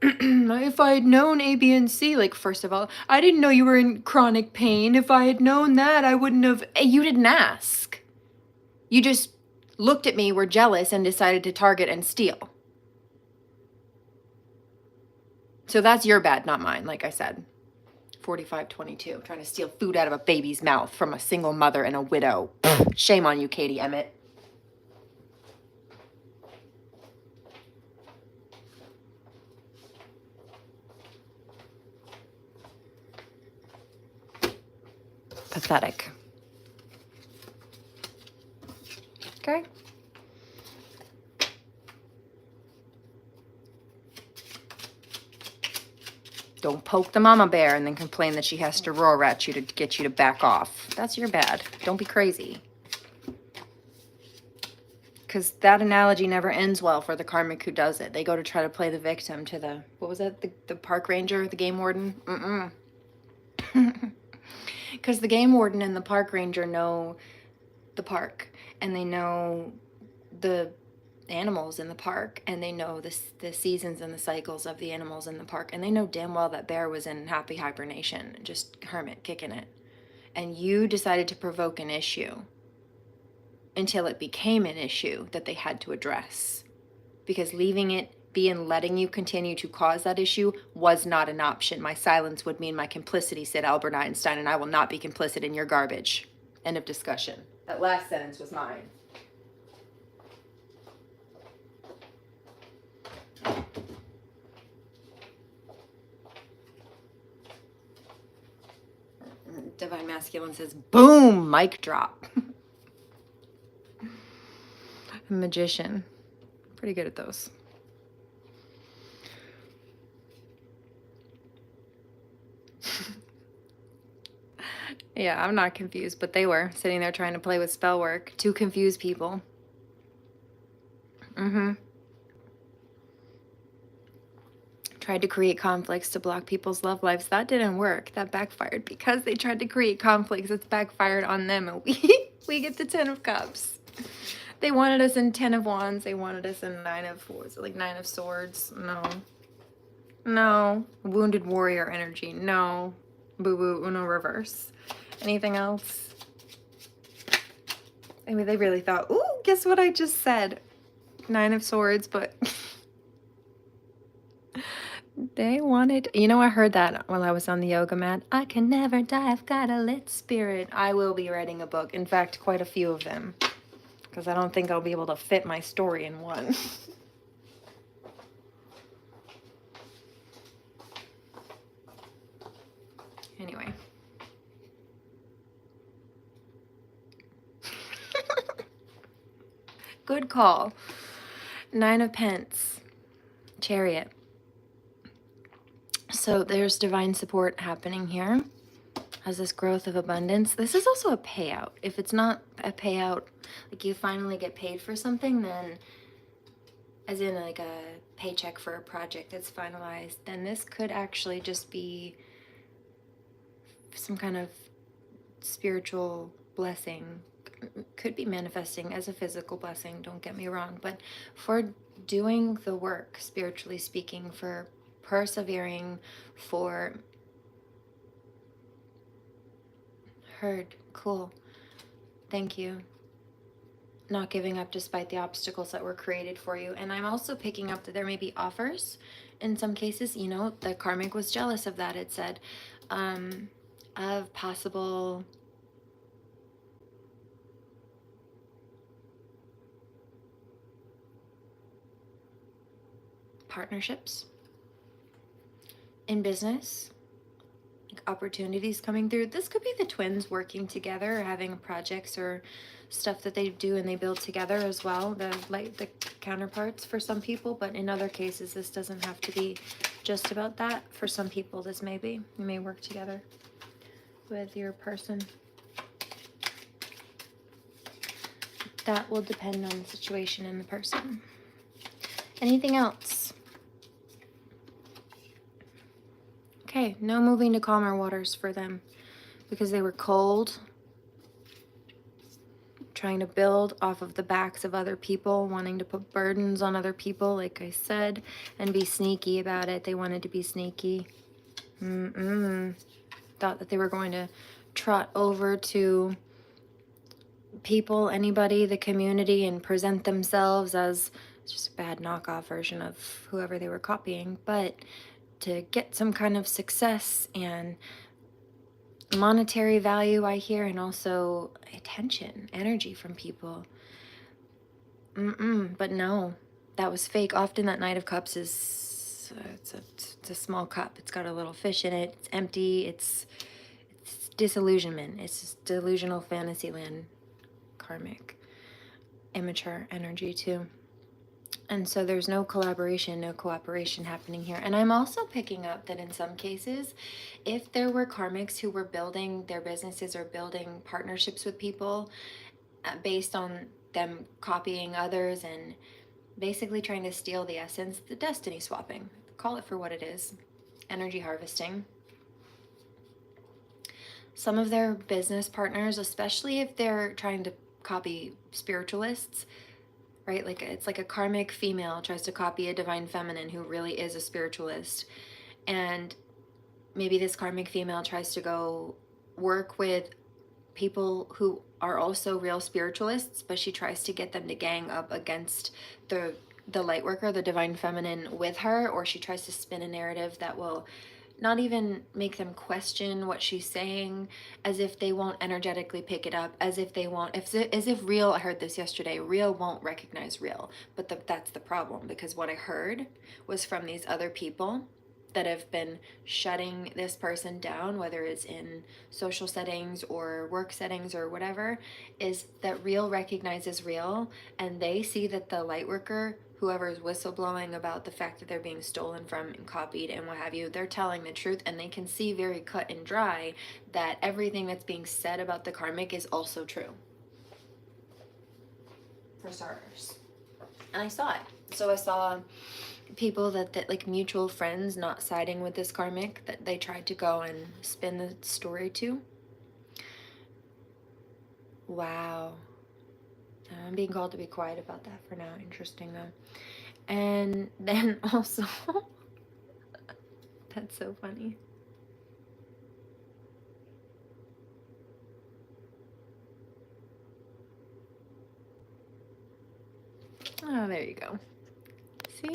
If I had known A, B, and C, like, first of all, I didn't know you were in chronic pain. If I had known that, I wouldn't have. You didn't ask. You just looked at me, were jealous, and decided to target and steal. So that's your bad, not mine, like I said. 4522, trying to steal food out of a baby's mouth from a single mother and a widow. Shame on you, Katie Emmitt. Pathetic. Okay. Don't poke the mama bear and then complain that she has to roar at you to get you to back off. That's your bad. Don't be crazy. Because that analogy never ends well for the karmic who does it. They go to try to play the victim to the, what was that? The park ranger, the game warden? Because the game warden and the park ranger know the park, and they know the animals in the park, and they know the seasons and the cycles of the animals in the park, and they know damn well that bear was in happy hibernation, just hermit kicking it. And you decided to provoke an issue until it became an issue that they had to address, because leaving it be and letting you continue to cause that issue was not an option. My silence would mean my complicity, said Albert Einstein, and I will not be complicit in your garbage. End of discussion. That last sentence was mine. Divine Masculine says, boom, mic drop. Magician. Pretty good at those. Yeah, I'm not confused, but they were sitting there trying to play with spell work to confuse people. Tried to create conflicts to block people's love lives. That didn't work. That backfired because they tried to create conflicts. It's backfired on them, and we get the 10 of Cups. They wanted us in 10 of Wands. They wanted us in 9 of, what was it, like 9 of Swords. No. Wounded warrior energy. No. Boo boo, Uno reverse. Anything else? I mean, they really thought, ooh, guess what I just said? 9 of Swords, but they wanted, you know, I heard that while I was on the yoga mat. I can never die, I've got a lit spirit. I will be writing a book. In fact, quite a few of them, because I don't think I'll be able to fit my story in one. Anyway. Good call. 9 of Pence. Chariot. So there's divine support happening here as this growth of abundance. This is also a payout. If it's not a payout, like you finally get paid for something, then as in like a paycheck for a project that's finalized, then this could actually just be some kind of spiritual blessing. Could be manifesting as a physical blessing, don't get me wrong, but for doing the work, spiritually speaking, for persevering, for heard, cool, thank you, not giving up despite the obstacles that were created for you. And I'm also picking up that there may be offers in some cases. You know, the karmic was jealous of that. It said of possible partnerships in business, like opportunities coming through. This could be the twins working together, or having projects or stuff that they do and they build together as well, the counterparts for some people. But in other cases, this doesn't have to be just about that. For some people, this may be. You may work together with your person. that will depend on the situation and the person. Anything else? Okay, no moving to calmer waters for them because they were cold, trying to build off of the backs of other people, wanting to put burdens on other people, like I said, and be sneaky about it. They wanted to be sneaky. Thought that they were going to trot over to people, anybody, the community, and present themselves as just a bad knockoff version of whoever they were copying, but to get some kind of success and monetary value, I hear, and also attention, energy from people. But no, that was fake. Often that Knight of Cups is it's a small cup. It's got a little fish in it. It's empty. It's disillusionment. It's just delusional fantasy land, karmic, immature energy too. And so there's no collaboration, no cooperation happening here. And I'm also picking up that in some cases, if there were karmics who were building their businesses or building partnerships with people based on them copying others and basically trying to steal the essence, the destiny swapping, call it for what it is, energy harvesting. Some of their business partners, especially if they're trying to copy spiritualists, right? Like it's like a karmic female tries to copy a divine feminine who really is a spiritualist. And maybe this karmic female tries to go work with people who are also real spiritualists, but she tries to get them to gang up against the light worker, the divine feminine, with her, or she tries to spin a narrative that will not even make them question what she's saying, as if they won't energetically pick it up, as if they won't, as if real, I heard this yesterday, real won't recognize real. But that's the problem, because what I heard was from these other people that have been shutting this person down, whether it's in social settings or work settings or whatever, is that real recognizes real, and they see that the light worker, whoever is whistleblowing about the fact that they're being stolen from and copied and what have you, they're telling the truth, and they can see very cut and dry that everything that's being said about the karmic is also true. For starters. And I saw it. So I saw people that like mutual friends not siding with this karmic that they tried to go and spin the story to. Wow. I'm being called to be quiet about that for now. Interesting though. And then also, that's so funny. Oh, there you go. See?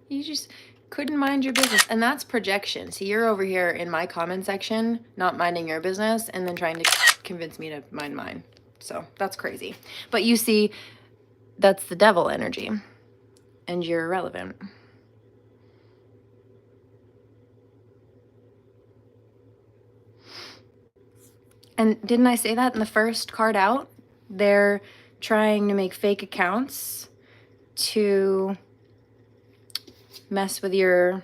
You just couldn't mind your business. And that's projection. See, you're over here in my comment section, not minding your business, and then trying to convince me to mind mine. So that's crazy. But you see, that's the devil energy. And you're irrelevant. And didn't I say that in the first card out? They're trying to make fake accounts to mess with your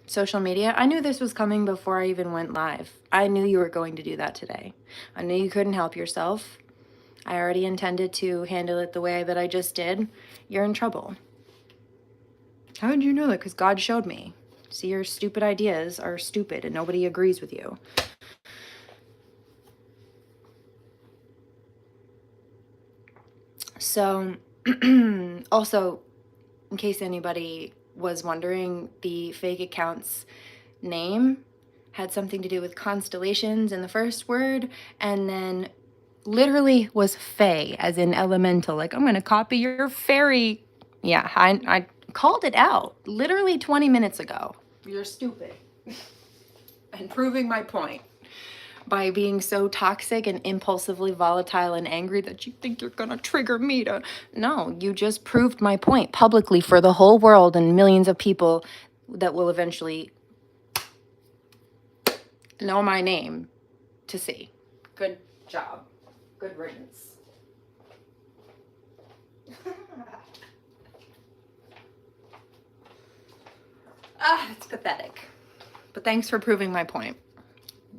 social media. I knew this was coming before I even went live. I knew you were going to do that today. I knew you couldn't help yourself. I already intended to handle it the way that I just did. You're in trouble. How did you know that? Because God showed me. See, your stupid ideas are stupid and nobody agrees with you. So, also, in case anybody was wondering, the fake account's name had something to do with constellations in the first word, and then literally was fae, as in elemental. Like, I'm going to copy your fairy. Yeah, I called it out literally 20 minutes ago. You're stupid. And proving my point by being so toxic and impulsively volatile and angry that you think you're gonna trigger me to... No, you just proved my point publicly for the whole world and millions of people that will eventually know my name to see. Good job. Good riddance. It's pathetic. But thanks for proving my point.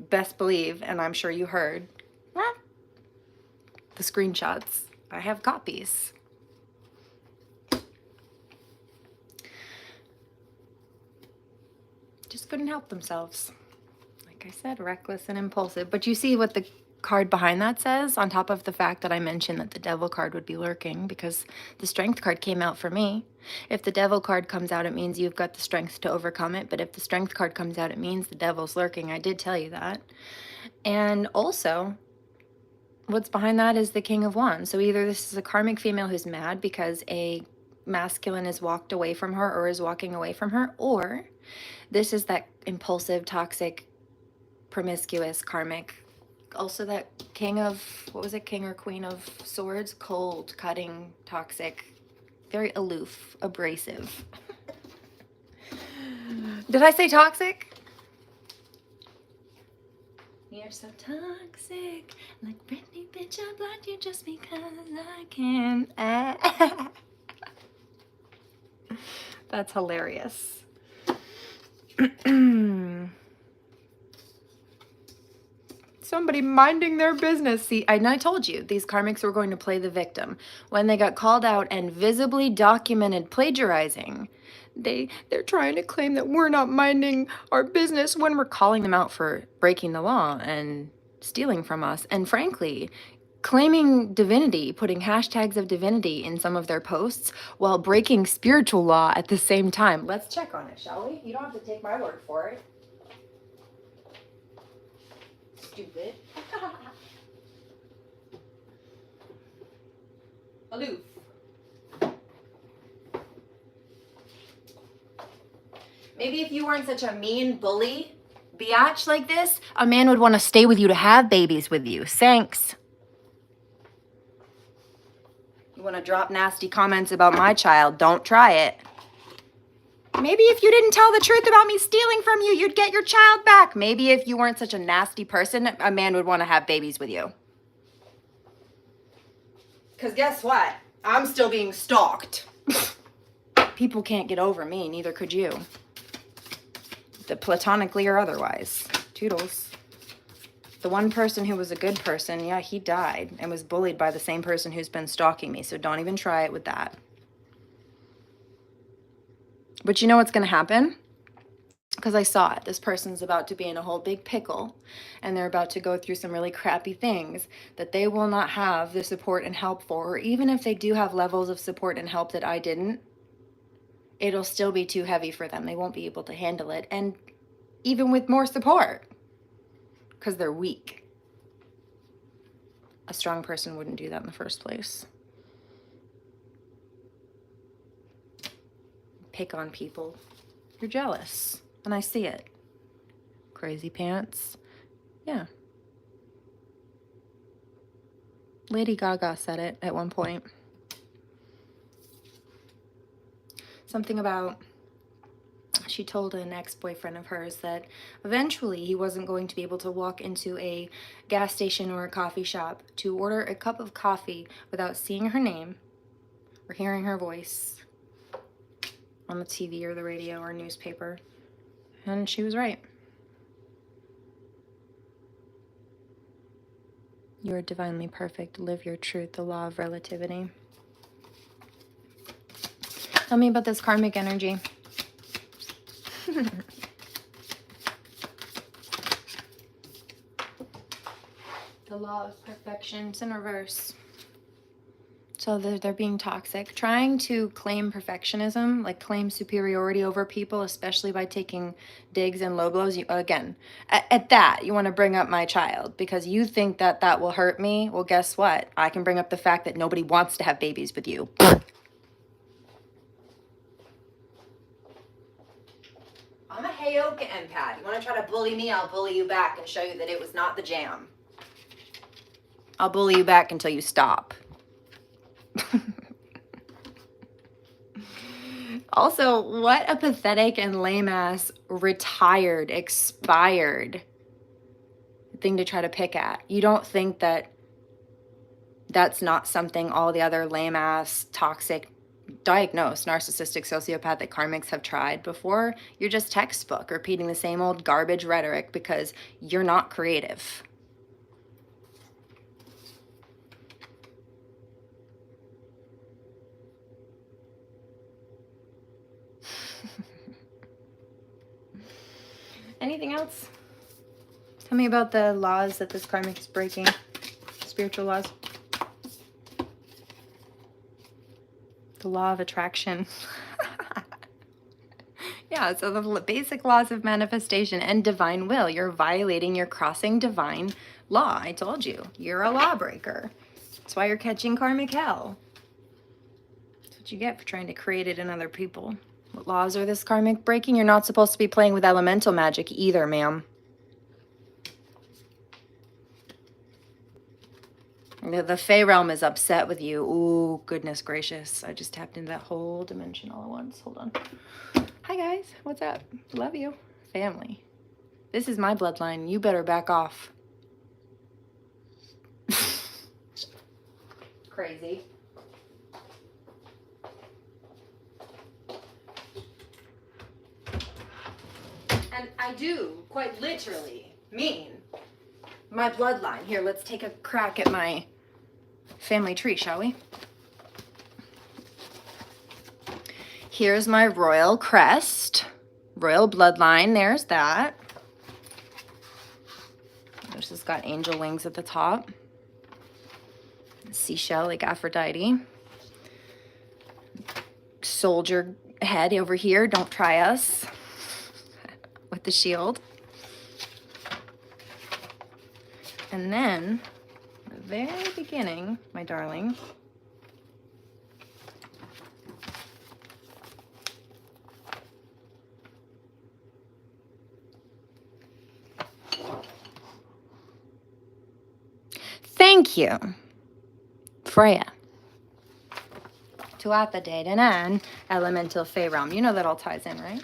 Best believe, and I'm sure you heard, the screenshots. I have copies. Just couldn't help themselves. Like I said, reckless and impulsive. But you see what the card behind that says, on top of the fact that I mentioned that the devil card would be lurking, because the strength card came out for me. If the devil card comes out, it means you've got the strength to overcome it. But if the strength card comes out, it means the devil's lurking. I did tell you that. And also, what's behind that is the King of Wands. So either this is a karmic female who's mad because a masculine has walked away from her or is walking away from her, or this is that impulsive, toxic, promiscuous, karmic. Also that king of, what was it, king or queen of swords? Cold, cutting, toxic, very aloof, abrasive. Did I say toxic? You're so toxic, like Britney, bitch, I blocked you just because I can. That's hilarious. Somebody minding their business. See, and I told you, these karmics were going to play the victim. When they got called out and visibly documented plagiarizing, they're trying to claim that we're not minding our business when we're calling them out for breaking the law and stealing from us. And frankly, claiming divinity, putting hashtags of divinity in some of their posts while breaking spiritual law at the same time. Let's check on it, shall we? You don't have to take my word for it. Stupid. Aloof. Maybe if you weren't such a mean bully biatch like this, a man would want to stay with you to have babies with you. Thanks. You want to drop nasty comments about my child, don't try it. Maybe if you didn't tell the truth about me stealing from you, you'd get your child back. Maybe if you weren't such a nasty person, a man would want to have babies with you. Because guess what? I'm still being stalked. People can't get over me, neither could you. Platonically or otherwise. Toodles. The one person who was a good person, yeah, he died and was bullied by the same person who's been stalking me, so don't even try it with that. But you know what's going to happen? Because I saw it. This person's about to be in a whole big pickle, and they're about to go through some really crappy things that they will not have the support and help for. Or even if they do have levels of support and help that I didn't, it'll still be too heavy for them. They won't be able to handle it. And even with more support, because they're weak. A strong person wouldn't do that in the first place. Pick on people. You're jealous. And I see it. Crazy pants. Yeah. Lady Gaga said it at one point. Something about, she told an ex-boyfriend of hers that eventually he wasn't going to be able to walk into a gas station or a coffee shop to order a cup of coffee without seeing her name or hearing her voice on the TV or the radio or newspaper. And she was right. You are divinely perfect. Live your truth, the law of relativity. Tell me about this karmic energy. The law of perfection. It's in reverse. So they're being toxic, trying to claim perfectionism, like claim superiority over people, especially by taking digs and low blows. Again, at that, you want to bring up my child because you think that that will hurt me. Well, guess what? I can bring up the fact that nobody wants to have babies with you. I'm a Heyoka empath. You want to try to bully me? I'll bully you back and show you that it was not the jam. I'll bully you back until you stop. Also, what a pathetic and lame-ass retired, expired thing to try to pick at. You don't think that that's not something all the other lame-ass, toxic, diagnosed, narcissistic, sociopathic karmics have tried before? You're just textbook repeating the same old garbage rhetoric because you're not creative. Anything else? Tell me about the laws that this karmic is breaking. Spiritual laws. The law of attraction. Yeah, so the basic laws of manifestation and divine will. You're violating, you're crossing divine law. I told you. You're a lawbreaker. That's why you're catching karmic hell. That's what you get for trying to create it in other people. What laws are this karmic breaking? You're not supposed to be playing with elemental magic either, ma'am. The Fey realm is upset with you. Ooh, goodness gracious. I just tapped into that whole dimension all at once. Hold on. Hi, guys. What's up? Love you. Family. This is my bloodline. You better back off. Crazy. And I do, quite literally, mean my bloodline. Here, let's take a crack at my family tree, shall we? Here's my royal crest. Royal bloodline, there's that. This has got angel wings at the top. Seashell like Aphrodite. Soldier head over here, don't try us. With the shield. And then, the very beginning, my darling, thank you, Freya. Tuatha De Danann, Elemental Fey Realm. You know that all ties in, right?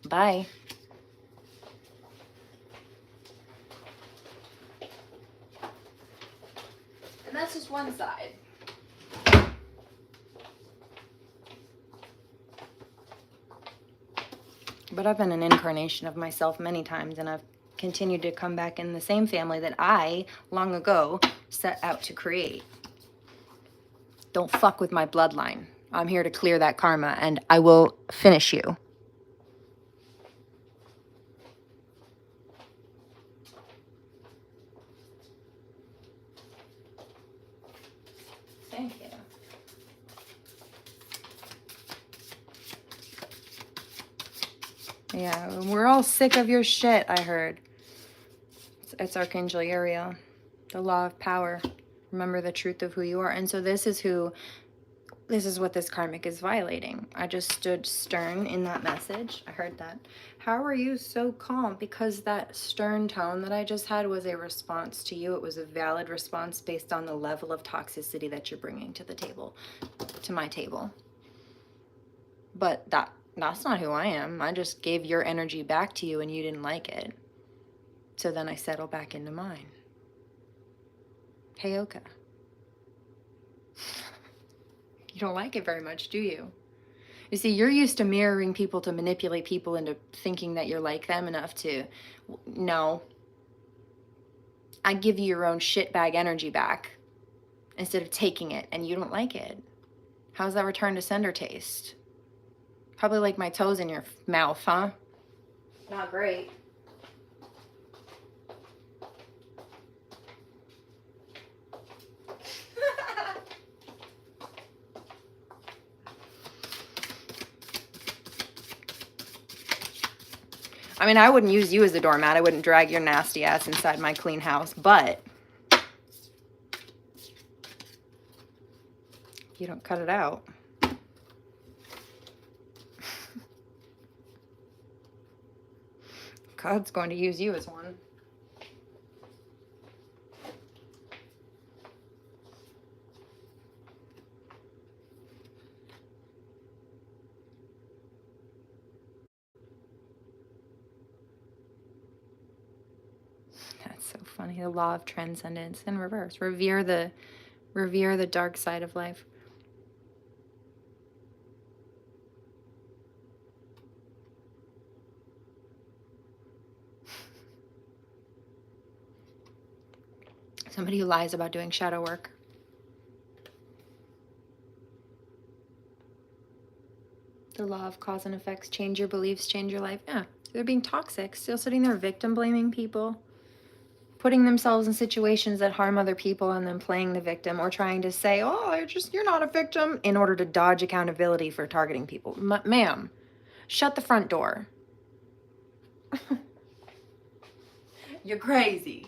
Bye. And that's just one side. But I've been an incarnation of myself many times, and I've continued to come back in the same family that I, long ago, set out to create. Don't fuck with my bloodline. I'm here to clear that karma, and I will finish you. Thank you. Yeah, we're all sick of your shit, I heard. It's Archangel Uriel. The law of power. Remember the truth of who you are. And so this is what this karmic is violating. I just stood stern in that message. I heard that. How are you so calm? Because that stern tone that I just had was a response to you. It was a valid response based on the level of toxicity that you're bringing to the table, to my table. But that's not who I am. I just gave your energy back to you and you didn't like it. So then I settle back into mine. Hey, Oka. You don't like it very much, do you? You see, you're used to mirroring people to manipulate people into thinking that you're like them enough to... No. I give you your own shitbag energy back instead of taking it, and you don't like it. How's that return to sender taste? Probably like my toes in your mouth, huh? Not great. I mean, I wouldn't use you as a doormat. I wouldn't drag your nasty ass inside my clean house, but you don't cut it out. God's going to use you as one. That's so funny. The law of transcendence in reverse. Revere the dark side of life. Somebody who lies about doing shadow work. The law of cause and effects. Change your beliefs, change your life. Yeah, They're being toxic, still sitting there victim blaming people, putting themselves in situations that harm other people and then playing the victim, or trying to say, oh, you're not a victim, in order to dodge accountability for targeting people. Ma'am, shut the front door. You're crazy.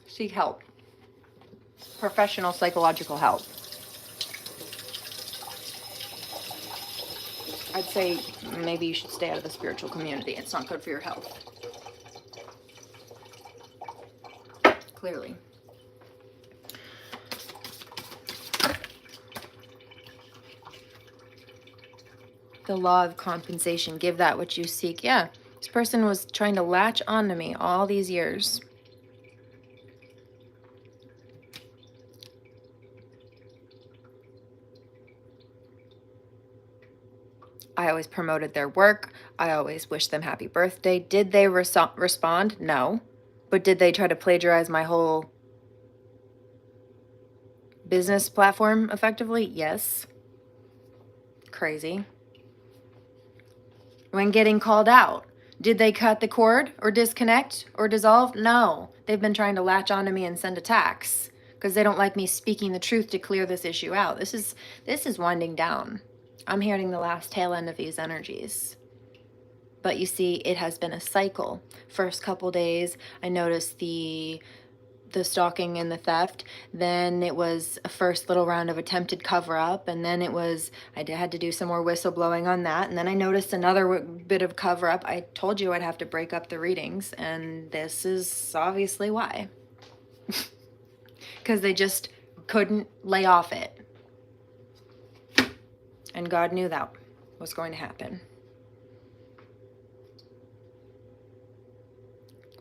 Seek help. Professional psychological help. I'd say maybe you should stay out of the spiritual community. It's not good for your health. Clearly. The law of compensation. Give that what you seek. Yeah. This person was trying to latch onto me all these years. I always promoted their work. I always wished them happy birthday. Did they respond? No. But did they try to plagiarize my whole business platform effectively? Yes. Crazy. When getting called out, did they cut the cord or disconnect or dissolve? No. They've been trying to latch onto me and send attacks because they don't like me speaking the truth to clear this issue out. This is winding down. I'm hearing the last tail end of these energies. But you see, it has been a cycle. First couple days, I noticed the stalking and the theft. Then it was a first little round of attempted cover-up, and then it was, I had to do some more whistleblowing on that, and then I noticed another bit of cover-up. I told you I'd have to break up the readings, and this is obviously why. Because they just couldn't lay off it. And God knew that was going to happen.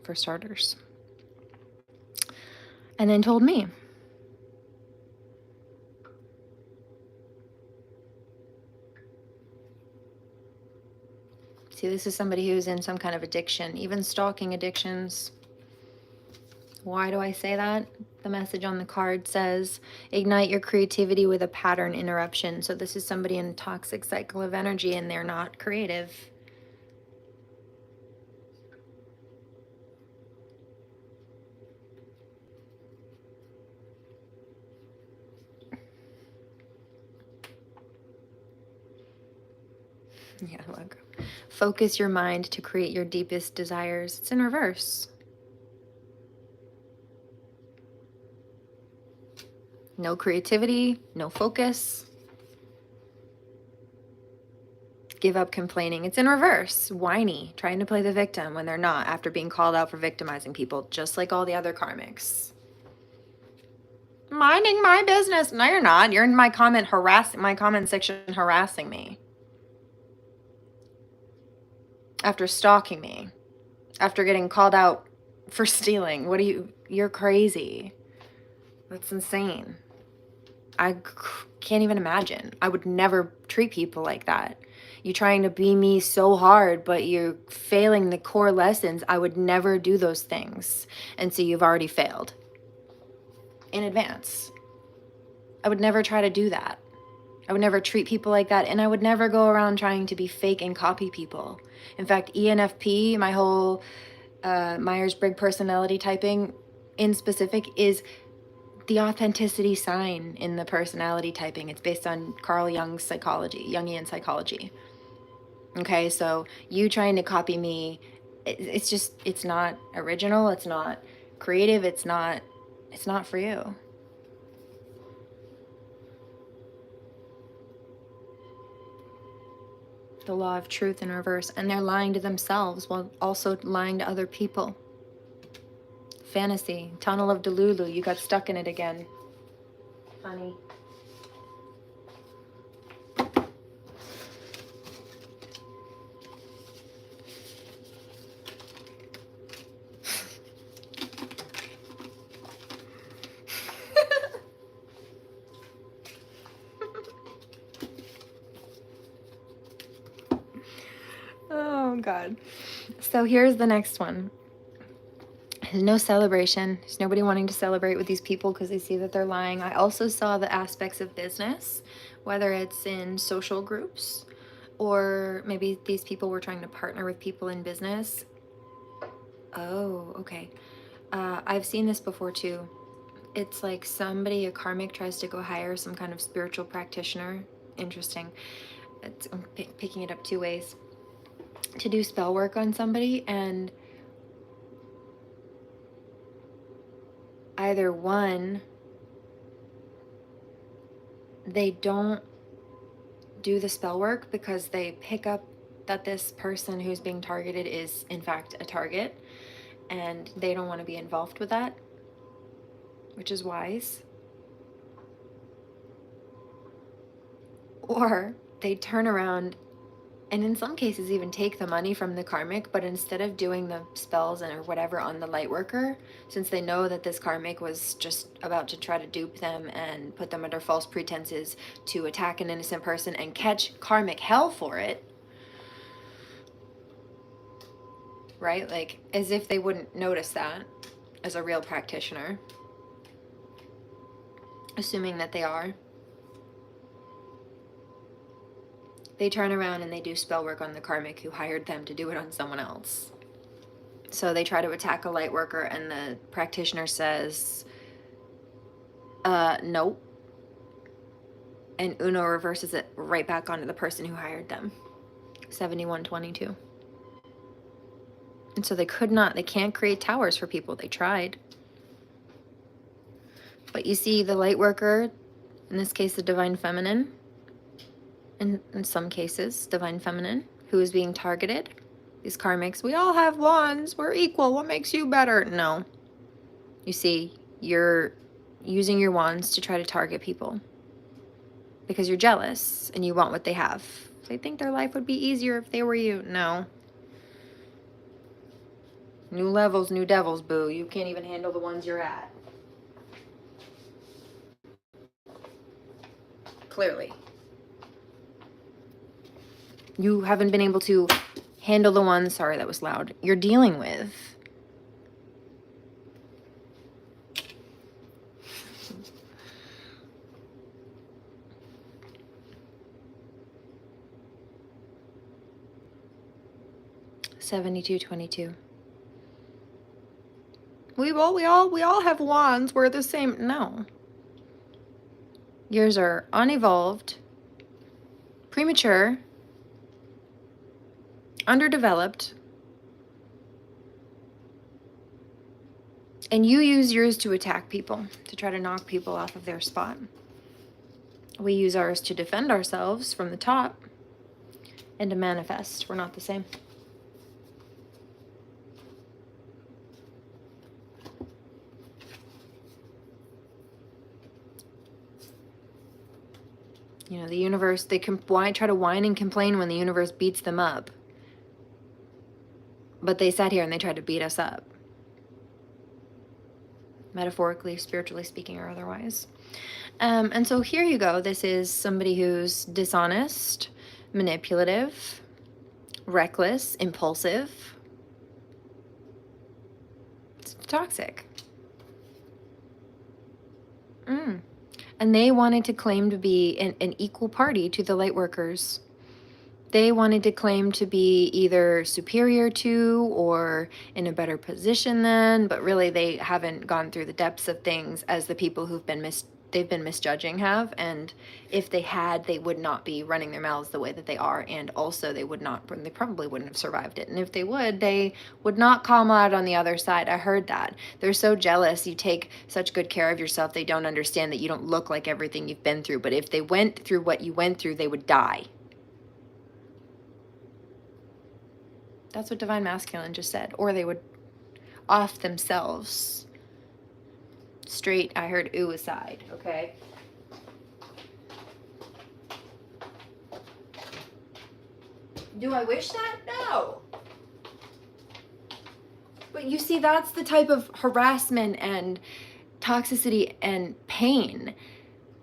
For starters. And then told me. See, this is somebody who's in some kind of addiction, even stalking addictions. Why do I say that? The message on the card says, ignite your creativity with a pattern interruption. So this is somebody in a toxic cycle of energy and they're not creative. Yeah, look. Focus your mind to create your deepest desires. It's in reverse. No creativity, no focus. Give up complaining. It's in reverse. Whiny, trying to play the victim when they're not, after being called out for victimizing people, just like all the other karmics. Minding my business. No, you're not. You're in my comment section harassing me. After stalking me. After getting called out for stealing. You're crazy. That's insane. I can't even imagine. I would never treat people like that. You're trying to be me so hard, but you're failing the core lessons. I would never do those things. And so you've already failed. In advance. I would never try to do that. I would never treat people like that. And I would never go around trying to be fake and copy people. In fact, ENFP, my whole Myers-Briggs personality typing in specific, is the authenticity sign in the personality typing. It's based on Carl Jung's psychology, Jungian psychology. Okay, so you trying to copy me, it's not original, it's not creative, it's not for you. The law of truth in reverse, and they're lying to themselves while also lying to other people. Fantasy, tunnel of Delulu, you got stuck in it again, honey. Oh, God. So here's the next one. There's no celebration. There's nobody wanting to celebrate with these people because they see that they're lying. I also saw the aspects of business, whether it's in social groups Or maybe these people were trying to partner with people in business. Oh, okay. I've seen this before too. It's like somebody, a karmic, tries to go hire some kind of spiritual practitioner. Interesting. I'm picking it up two ways. To do spell work on somebody, and either one, they don't do the spell work because they pick up that this person who's being targeted is in fact a target, and they don't want to be involved with that, which is wise. Or they turn around and in some cases even take the money from the karmic, but instead of doing the spells and or whatever on the light worker, since they know that this karmic was just about to try to dupe them and put them under false pretenses to attack an innocent person and catch karmic hell for it, right? Like, as if they wouldn't notice that as a real practitioner, assuming that they are. They turn around and they do spell work on the karmic who hired them to do it on someone else. So they try to attack a light worker and the practitioner says, nope. And Uno reverses it right back onto the person who hired them. 7122. And so they can't create towers for people. They tried. But you see the light worker, in this case the divine feminine, in some cases, divine feminine, who is being targeted. These karmics, we all have wands, we're equal, what makes you better? No. You see, you're using your wands to try to target people because you're jealous and you want what they have. They think their life would be easier if they were you. No. New levels, new devils, boo. You can't even handle the ones you're at. Clearly. You haven't been able to handle the ones, sorry, that was loud, you're dealing with. $72.22. We all have wands. We're the same. No. Yours are unevolved, premature, underdeveloped, and you use yours to attack people, to try to knock people off of their spot. We use ours to defend ourselves from the top and to manifest. We're not the same. You know, the universe, they try to whine and complain when the universe beats them up. But they sat here and they tried to beat us up. Metaphorically, spiritually speaking, or otherwise. And so here you go. This is somebody who's dishonest, manipulative, reckless, impulsive. It's toxic. And they wanted to claim to be an equal party to the light workers. They wanted to claim to be either superior to or in a better position than, but really they haven't gone through the depths of things as the people who've been they've been misjudging have. And if they had, they would not be running their mouths the way that they are. And also they probably wouldn't have survived it. And if they would not come out on the other side. I heard that. They're so jealous. You take such good care of yourself. They don't understand that you don't look like everything you've been through. But if they went through what you went through, they would die. That's what Divine Masculine just said. Or they would off themselves. Straight, I heard ooh aside, okay? Do I wish that? No. But you see, that's the type of harassment and toxicity and pain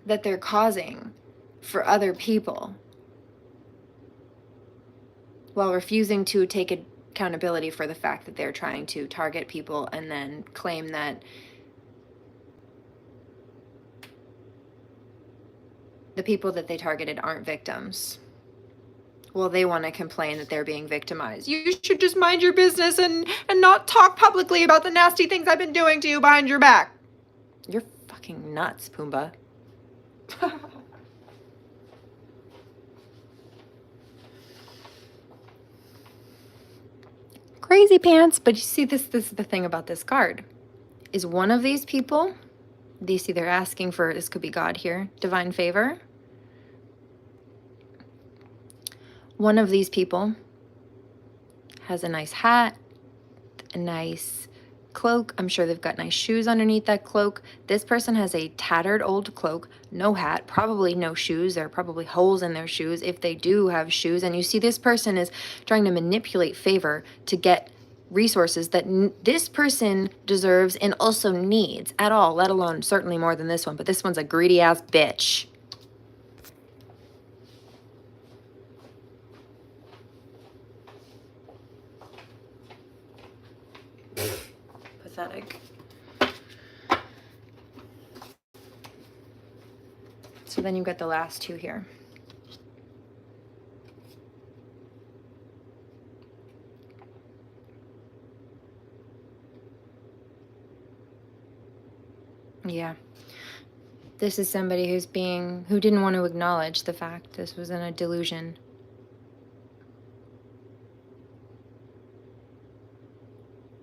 that they're causing for other people while refusing to take accountability for the fact that they're trying to target people and then claim that the people that they targeted aren't victims Well, they want to complain that they're being victimized. You should just mind your business and not talk publicly about the nasty things I've been doing to you behind your back. You're fucking nuts, Pumbaa. Crazy pants. But you see, this is the thing about this card. Is one of these people, do you see they're asking for, this could be God here, divine favor. One of these people has a nice hat, a nice cloak. I'm sure they've got nice shoes underneath that cloak. This person has a tattered old cloak, no hat, probably no shoes. There are probably holes in their shoes if they do have shoes. And you see this person is trying to manipulate favor to get resources that this person deserves and also needs at all, let alone certainly more than this one. But this one's a greedy ass bitch. Pathetic. So then you get the last two here. Yeah. This is somebody who didn't want to acknowledge the fact this was in a delusion.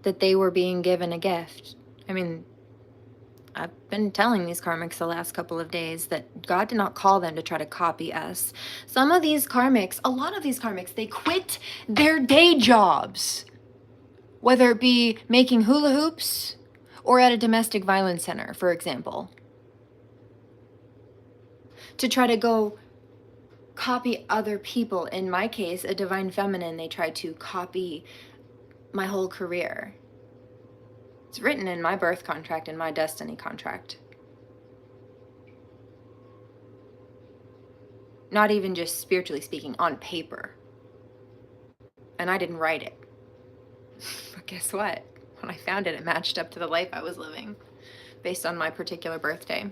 That they were being given a gift. I mean, I've been telling these karmics the last couple of days that God did not call them to try to copy us. Some of these karmics, a lot of these karmics, they quit their day jobs. Whether it be making hula hoops or at a domestic violence center, for example. To try to go copy other people. In my case, a divine feminine, they tried to copy my whole career. It's written in my birth contract and my destiny contract. Not even just spiritually speaking, on paper. And I didn't write it. But guess what? When I found it, it matched up to the life I was living based on my particular birthday.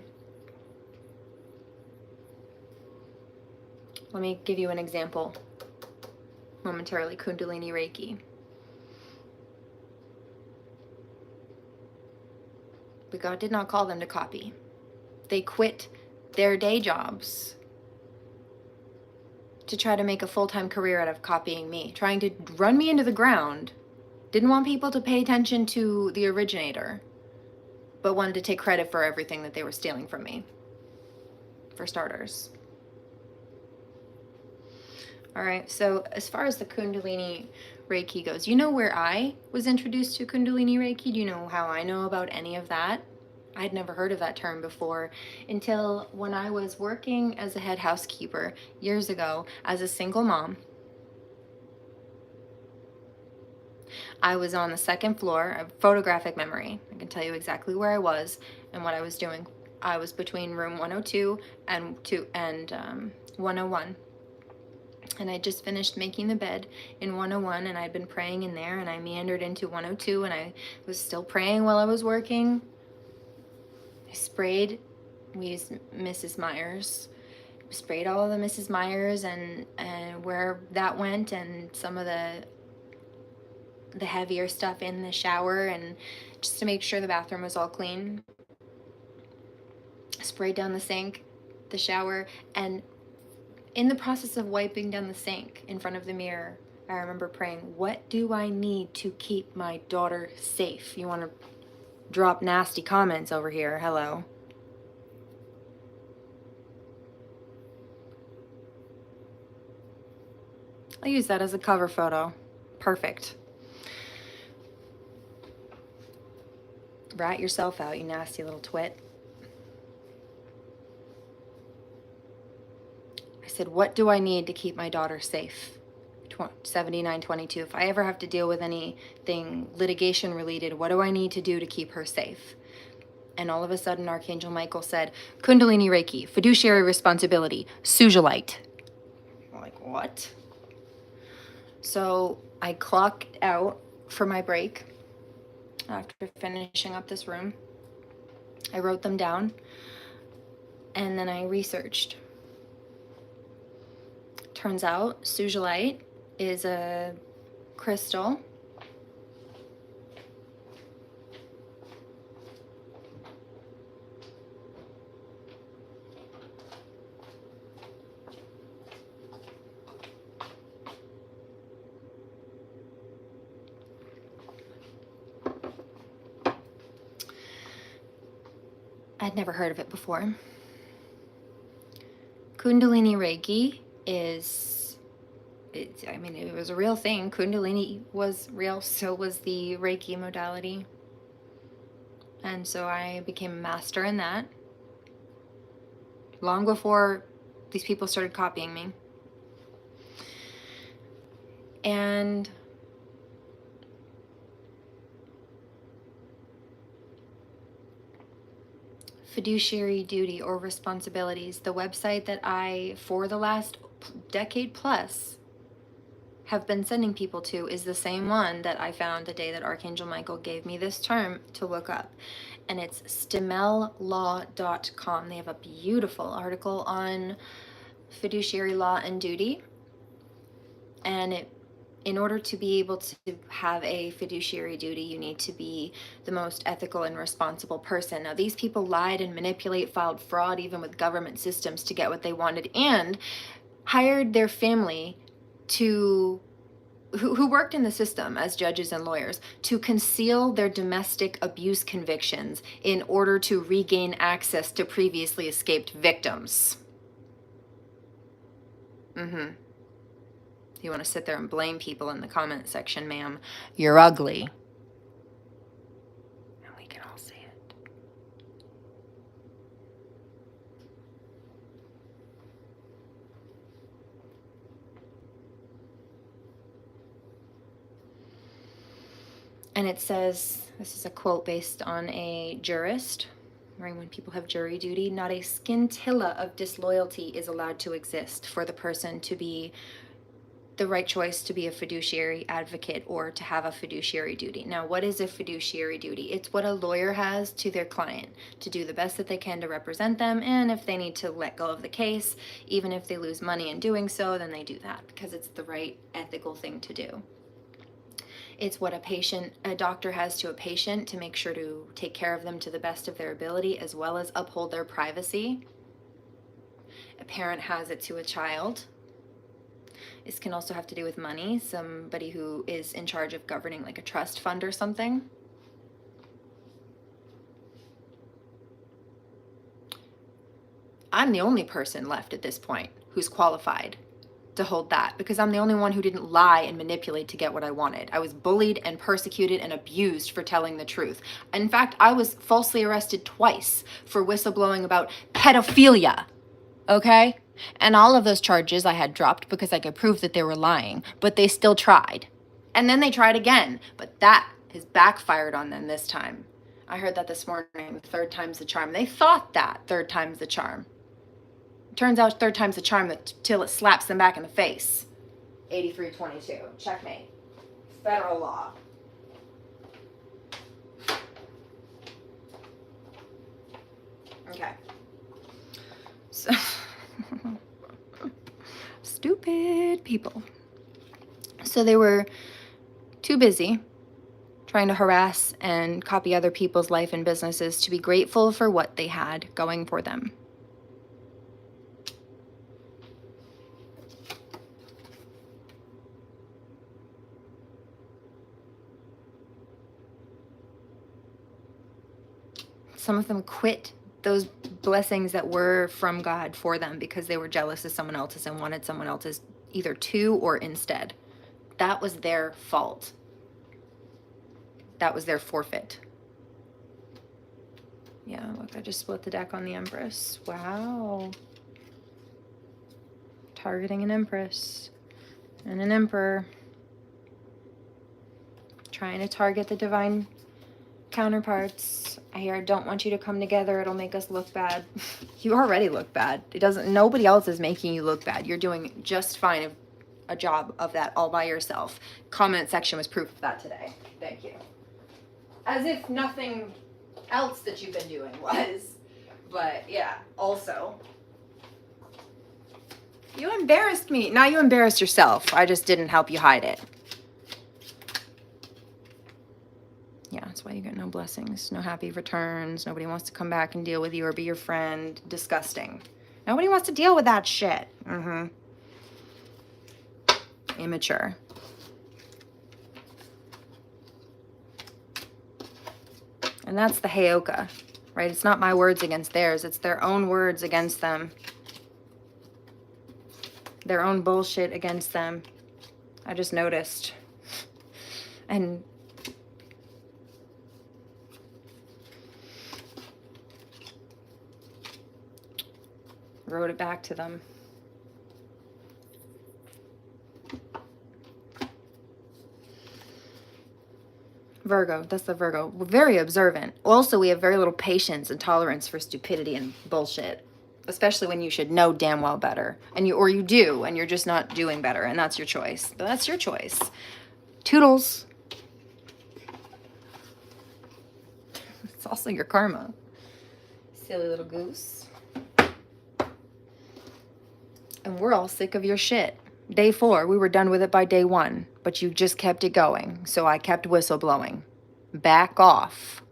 Let me give you an example. Momentarily, Kundalini Reiki. But God did not call them to copy. They quit their day jobs to try to make a full-time career out of copying me, trying to run me into the ground. Didn't want people to pay attention to the originator, but wanted to take credit for everything that they were stealing from me, for starters. All right, so as far as the Kundalini Reiki goes, you know where I was introduced to Kundalini Reiki? Do you know how I know about any of that? I'd never heard of that term before until when I was working as a head housekeeper years ago as a single mom. I was on the second floor of photographic memory. I can tell you exactly where I was and what I was doing. I was between room 102 and 101. And I just finished making the bed in 101, and I'd been praying in there, and I meandered into 102, and I was still praying while I was working. I sprayed, we used Mrs. Myers, sprayed all of the Mrs. Myers and where that went, and some of the heavier stuff in the shower, and just to make sure the bathroom was all clean. Sprayed down the sink, the shower, and in the process of wiping down the sink in front of the mirror, I remember praying, what do I need to keep my daughter safe? You want to drop nasty comments over here, hello. I'll use that as a cover photo. Perfect. Rat yourself out, you nasty little twit. I said, what do I need to keep my daughter safe? 7922. If I ever have to deal with anything litigation related, what do I need to do to keep her safe? And all of a sudden, Archangel Michael said, Kundalini Reiki, fiduciary responsibility, Sujolite. I'm like, what? So I clocked out for my break after finishing up this room. I wrote them down, and then I researched. Turns out sugilite is a crystal I'd never heard of it before. Kundalini Reiki is, I mean, it was a real thing. Kundalini was real, so was the Reiki modality. And so I became a master in that long before these people started copying me. And fiduciary duty or responsibilities, the website that I, for the last decade plus, have been sending people to is the same one that I found the day that Archangel Michael gave me this term to look up. And it's stimellaw.com. They have a beautiful article on fiduciary law and duty. And in order to be able to have a fiduciary duty, you need to be the most ethical and responsible person. Now, these people lied and manipulate, filed fraud even with government systems to get what they wanted, and hired their family to who worked in the system as judges and lawyers to conceal their domestic abuse convictions in order to regain access to previously escaped victims. You want to sit there and blame people in the comment section, ma'am, you're ugly. And we can all see it. And it says, this is a quote based on a jurist, right? When people have jury duty, not a scintilla of disloyalty is allowed to exist for the person to be the right choice to be a fiduciary advocate or to have a fiduciary duty. Now, what is a fiduciary duty? It's what a lawyer has to their client to do the best that they can to represent them, and if they need to let go of the case, even if they lose money in doing so, then they do that because it's the right ethical thing to do. It's what a doctor has to a patient to make sure to take care of them to the best of their ability as well as uphold their privacy. A parent has it to a child. This can also have to do with money, somebody who is in charge of governing like a trust fund or something. I'm the only person left at this point who's qualified to hold that because I'm the only one who didn't lie and manipulate to get what I wanted. I was bullied and persecuted and abused for telling the truth. In fact, I was falsely arrested twice for whistleblowing about pedophilia, okay? And all of those charges I had dropped because I could prove that they were lying, but they still tried. And then they tried again, but that has backfired on them this time. I heard that this morning, third time's the charm. They thought that third time's the charm. Turns out third time's the charm till it slaps them back in the face. 8322, checkmate. Federal law. Okay. So... stupid people. So they were too busy trying to harass and copy other people's life and businesses to be grateful for what they had going for them. Some of them quit those blessings that were from God for them because they were jealous of someone else's and wanted someone else's either to or instead. That was their fault. That was their forfeit. Yeah, look, I just split the deck on the Empress. Wow. Targeting an Empress and an Emperor. Trying to target the divine counterparts. I hear, I don't want you to come together. It'll make us look bad. You already look bad. Nobody else is making you look bad. You're doing just fine of a job of that all by yourself. Comment section was proof of that today. Thank you. As if nothing else that you've been doing was. But yeah, also. You embarrassed me. Now you embarrassed yourself. I just didn't help you hide it. Yeah, that's why you get no blessings, no happy returns. Nobody wants to come back and deal with you or be your friend. Disgusting. Nobody wants to deal with that shit. Immature. And that's the Heyoka, right? It's not my words against theirs. It's their own words against them. Their own bullshit against them. I just noticed. And wrote it back to them. Virgo, that's the Virgo. We're very observant. Also, we have very little patience and tolerance for stupidity and bullshit, especially when you should know damn well better. And you do, and you're just not doing better, and that's your choice. But that's your choice. Toodles. It's also your karma. Silly little goose. And we're all sick of your shit. Day 4, we were done with it by day 1, but you just kept it going, so I kept whistleblowing. Back off.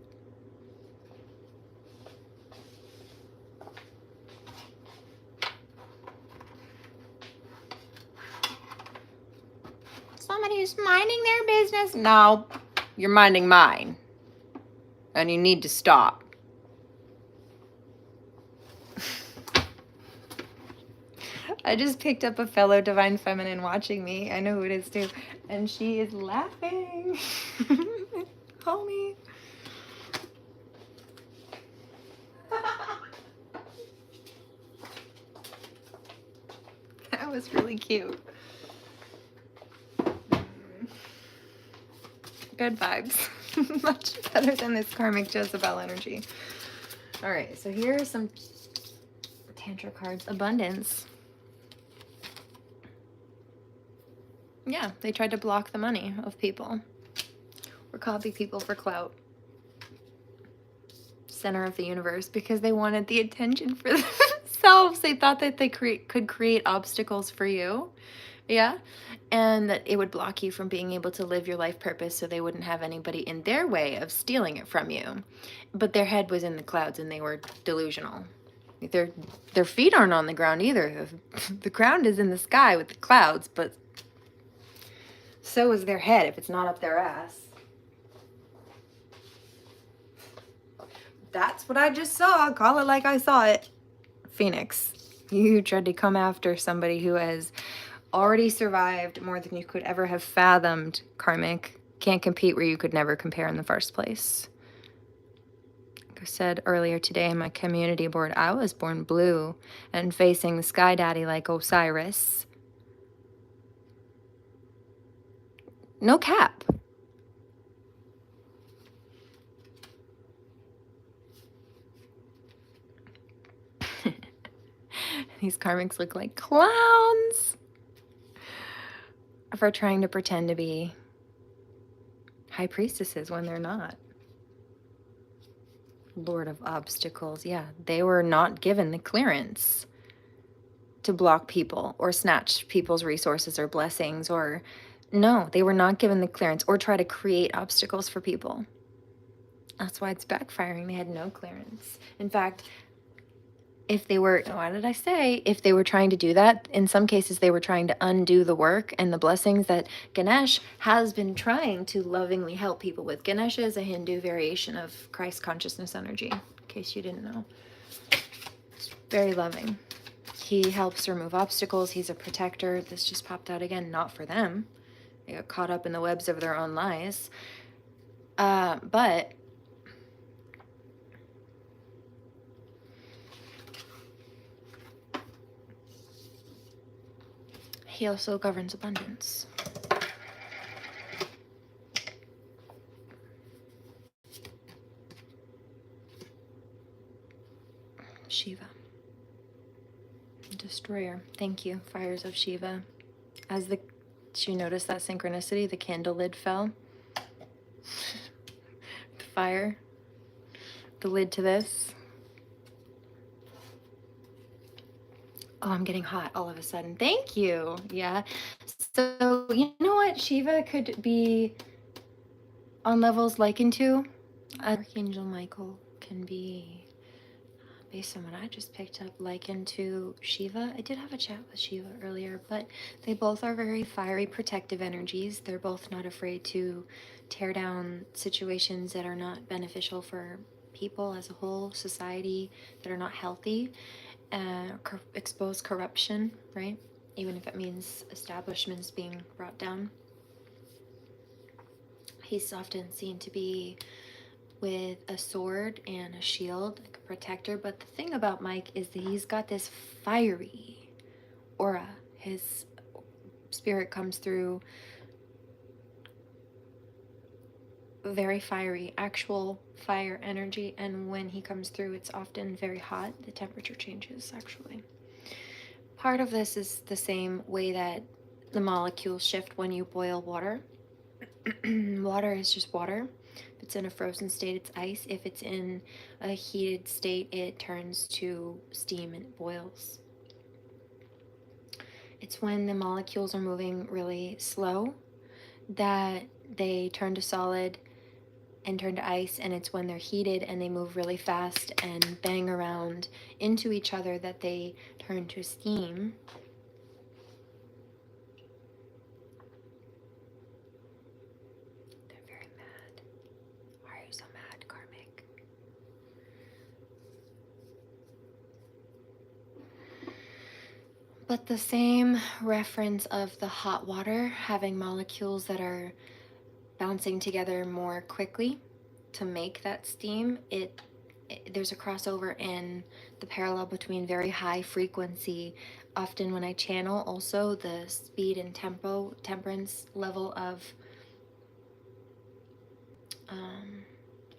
Somebody's minding their business. No, you're minding mine. And you need to stop. I just picked up a fellow divine feminine watching me. I know who it is too. And she is laughing. Homie. That was really cute. Good vibes. Much better than this karmic Jezebel energy. All right, so here are some Tantra cards. Abundance. Yeah, they tried to block the money of people. Or copy people for clout. Center of the universe, because they wanted the attention for themselves. They thought that they could create obstacles for you. Yeah. And that it would block you from being able to live your life purpose, so they wouldn't have anybody in their way of stealing it from you. But their head was in the clouds and they were delusional. Their feet aren't on the ground either. The ground is in the sky with the clouds, but so is their head if it's not up their ass. That's what I just saw. Call it like I saw it. Phoenix, you tried to come after somebody who has already survived more than you could ever have fathomed. Karmic. Can't compete where you could never compare in the first place. Like I said earlier today in my community board, I was born blue and facing the sky daddy like Osiris. No cap. These karmics look like clowns for trying to pretend to be high priestesses when they're not. Lord of obstacles. Yeah, they were not given the clearance to block people or snatch people's resources or blessings, or no, they were not given the clearance or try to create obstacles for people. That's why it's backfiring. They had no clearance. In fact, if they were, why did I say, if they were trying to do that, in some cases they were trying to undo the work and the blessings that Ganesh has been trying to lovingly help people with. Ganesha is a Hindu variation of Christ consciousness energy, in case you didn't know. It's very loving. He helps remove obstacles. He's a protector. This just popped out again, not for them. They got caught up in the webs of their own lies. But he also governs abundance. Shiva. Destroyer. Thank you, fires of Shiva. Did you notice that synchronicity? The candle lid fell. The fire. The lid to this. Oh, I'm getting hot all of a sudden. Thank you. Yeah. So, you know what? Shiva could be on levels likened to. Archangel Michael can be, based on what I just picked up, likened to Shiva. I did have a chat with Shiva earlier, but they both are very fiery, protective energies. They're both not afraid to tear down situations that are not beneficial for people as a whole, society, that are not healthy. Expose corruption, right? Even if it means establishments being brought down. He's often seen to be with a sword and a shield, like a protector. But the thing about Mike is that he's got this fiery aura. His spirit comes through very fiery, actual fire energy. And when he comes through, it's often very hot. The temperature changes, actually. Part of this is the same way that the molecules shift when you boil water. Water is just water. If it's in a frozen state, it's ice. If it's in a heated state, it turns to steam and it boils. It's when the molecules are moving really slow that they turn to solid and turn to ice, and it's when they're heated and they move really fast and bang around into each other that they turn to steam. They're very mad. Why are you so mad, karmic? But the same reference of the hot water having molecules that are bouncing together more quickly to make that steam, there's a crossover in the parallel between very high frequency. Often when I channel, also the speed and temperance level of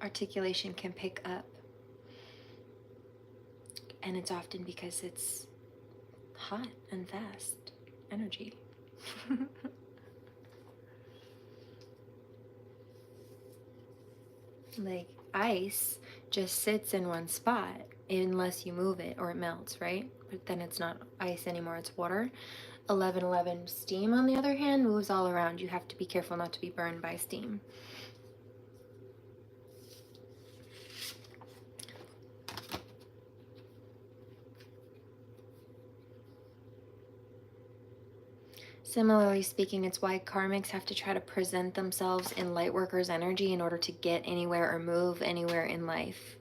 articulation can pick up. And it's often because it's hot and fast energy. Like ice just sits in one spot unless you move it or it melts, right? But then it's not ice anymore, it's water. 1111 steam, on the other hand, moves all around. You have to be careful not to be burned by steam. Similarly speaking, it's why karmics have to try to present themselves in lightworkers' energy in order to get anywhere or move anywhere in life,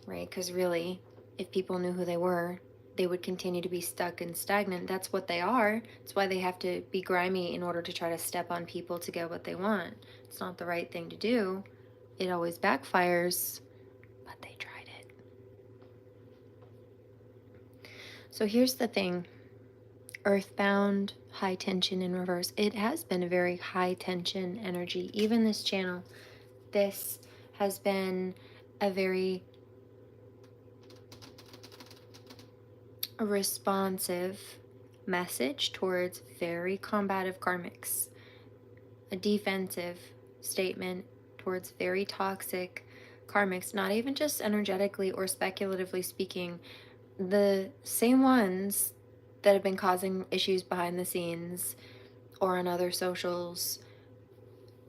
right? Because really, if people knew who they were, they would continue to be stuck and stagnant. That's what they are. It's why they have to be grimy in order to try to step on people to get what they want. It's not the right thing to do. It always backfires, but they tried it. So here's the thing. Earthbound, high tension in reverse. It has been a very high tension energy. Even this channel, this has been a very responsive message towards very combative karmics. A defensive statement towards very toxic karmics, not even just energetically or speculatively speaking, the same ones that have been causing issues behind the scenes or on other socials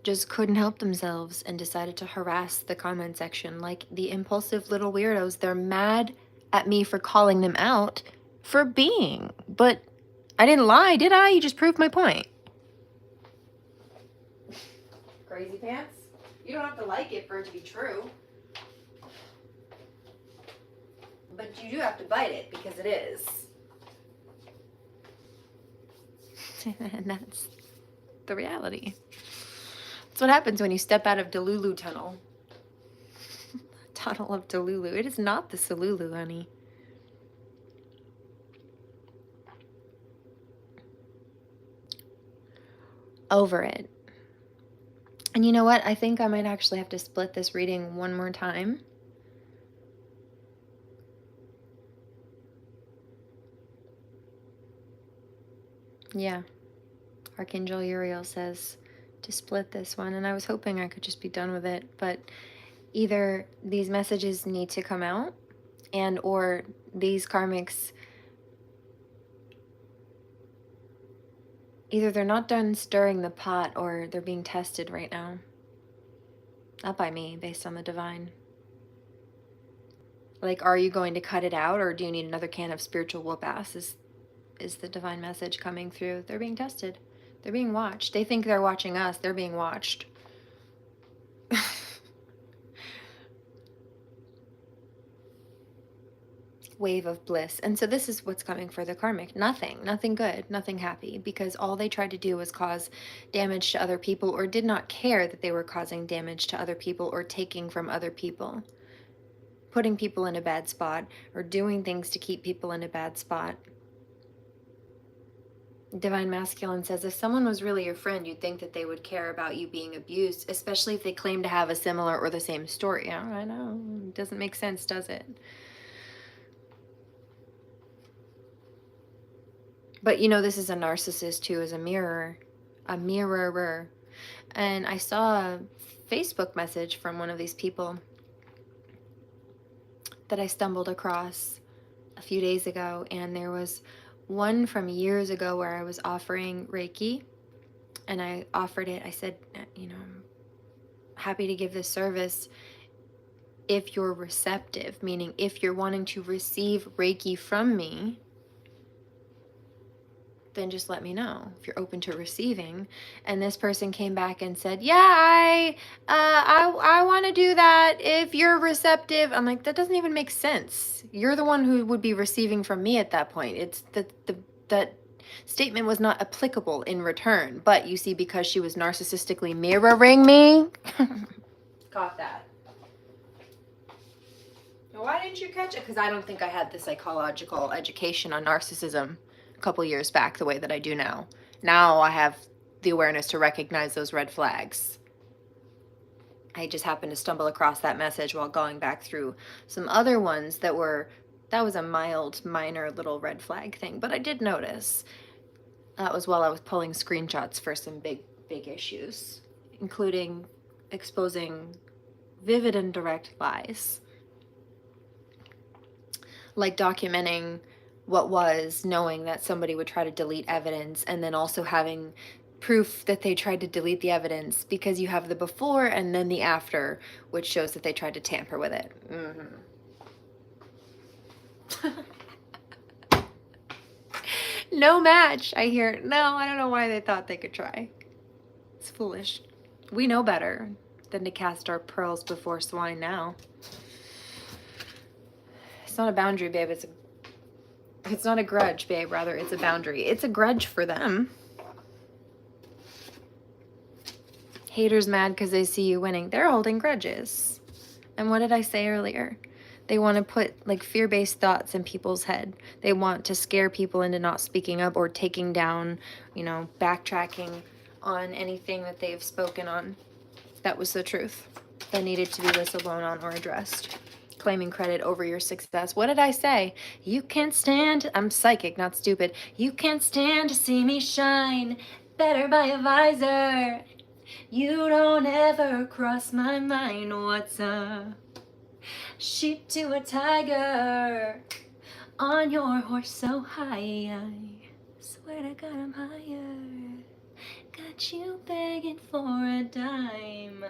just couldn't help themselves and decided to harass the comment section. Like the impulsive little weirdos, they're mad at me for calling them out for being. But I didn't lie, did I? You just proved my point. Crazy pants? You don't have to like it for it to be true. But you do have to bite it because it is. And that's the reality. That's what happens when you step out of Delulu tunnel. Tunnel of Delulu. It is not the Salulu, honey. Over it. And you know what? I think I might actually have to split this reading one more time. Yeah. Archangel Uriel says to split this one, and I was hoping I could just be done with it, but either these messages need to come out and or these karmics Either they're not done stirring the pot or they're being tested right now. Not by me, based on the divine. Like, are you going to cut it out, or do you need another can of spiritual whoop-ass? Is the divine message coming through? They're being tested. They're being watched. They think they're watching us. They're being watched. Wave of bliss. And so this is what's coming for the karmic. Nothing good, nothing happy, because all they tried to do was cause damage to other people, or did not care that they were causing damage to other people or taking from other people, putting people in a bad spot, or doing things to keep people in a bad spot. Divine Masculine says, if someone was really your friend, you'd think that they would care about you being abused, especially if they claim to have a similar or the same story. Yeah, I know. It doesn't make sense, does it? But you know, this is a narcissist who is a mirrorer. And I saw a Facebook message from one of these people that I stumbled across a few days ago. And there was one from years ago where I was offering Reiki. And I offered it. I said, you know, I'm happy to give this service if you're receptive, meaning if you're wanting to receive Reiki from me, then just let me know if you're open to receiving. And this person came back and said, yeah, I want to do that if you're receptive. I'm like, that doesn't even make sense. You're the one who would be receiving from me at that point. It's that statement was not applicable in return. But you see, because she was narcissistically mirroring me, got that. Why didn't you catch it? Because I don't think I had the psychological education on narcissism a couple years back the way that I do now. Now I have the awareness to recognize those red flags. I just happened to stumble across that message while going back through some other ones that was a mild, minor little red flag thing. But I did notice. That was while I was pulling screenshots for some big issues, including exposing vivid and direct lies. Like documenting what was, knowing that somebody would try to delete evidence, and then also having proof that they tried to delete the evidence, because you have the before and then the after, which shows that they tried to tamper with it. No match, I hear. No, I don't know why they thought they could try. It's foolish. We know better than to cast our pearls before swine now. It's not a boundary, babe. It's not a grudge, babe. Rather, it's a boundary. It's a grudge for them. Haters mad because they see you winning. They're holding grudges. And what did I say earlier? They want to put like fear-based thoughts in people's head. They want to scare people into not speaking up or taking down, you know, backtracking on anything that they've spoken on. That was the truth. That needed to be whistleblown on or addressed. Claiming credit over your success. What did I say? You can't stand, I'm psychic, not stupid. You can't stand to see me shine. Better buy a visor. You don't ever cross my mind. What's a sheep to a tiger? On your horse so high. I swear to God I'm higher. Got you begging for a dime.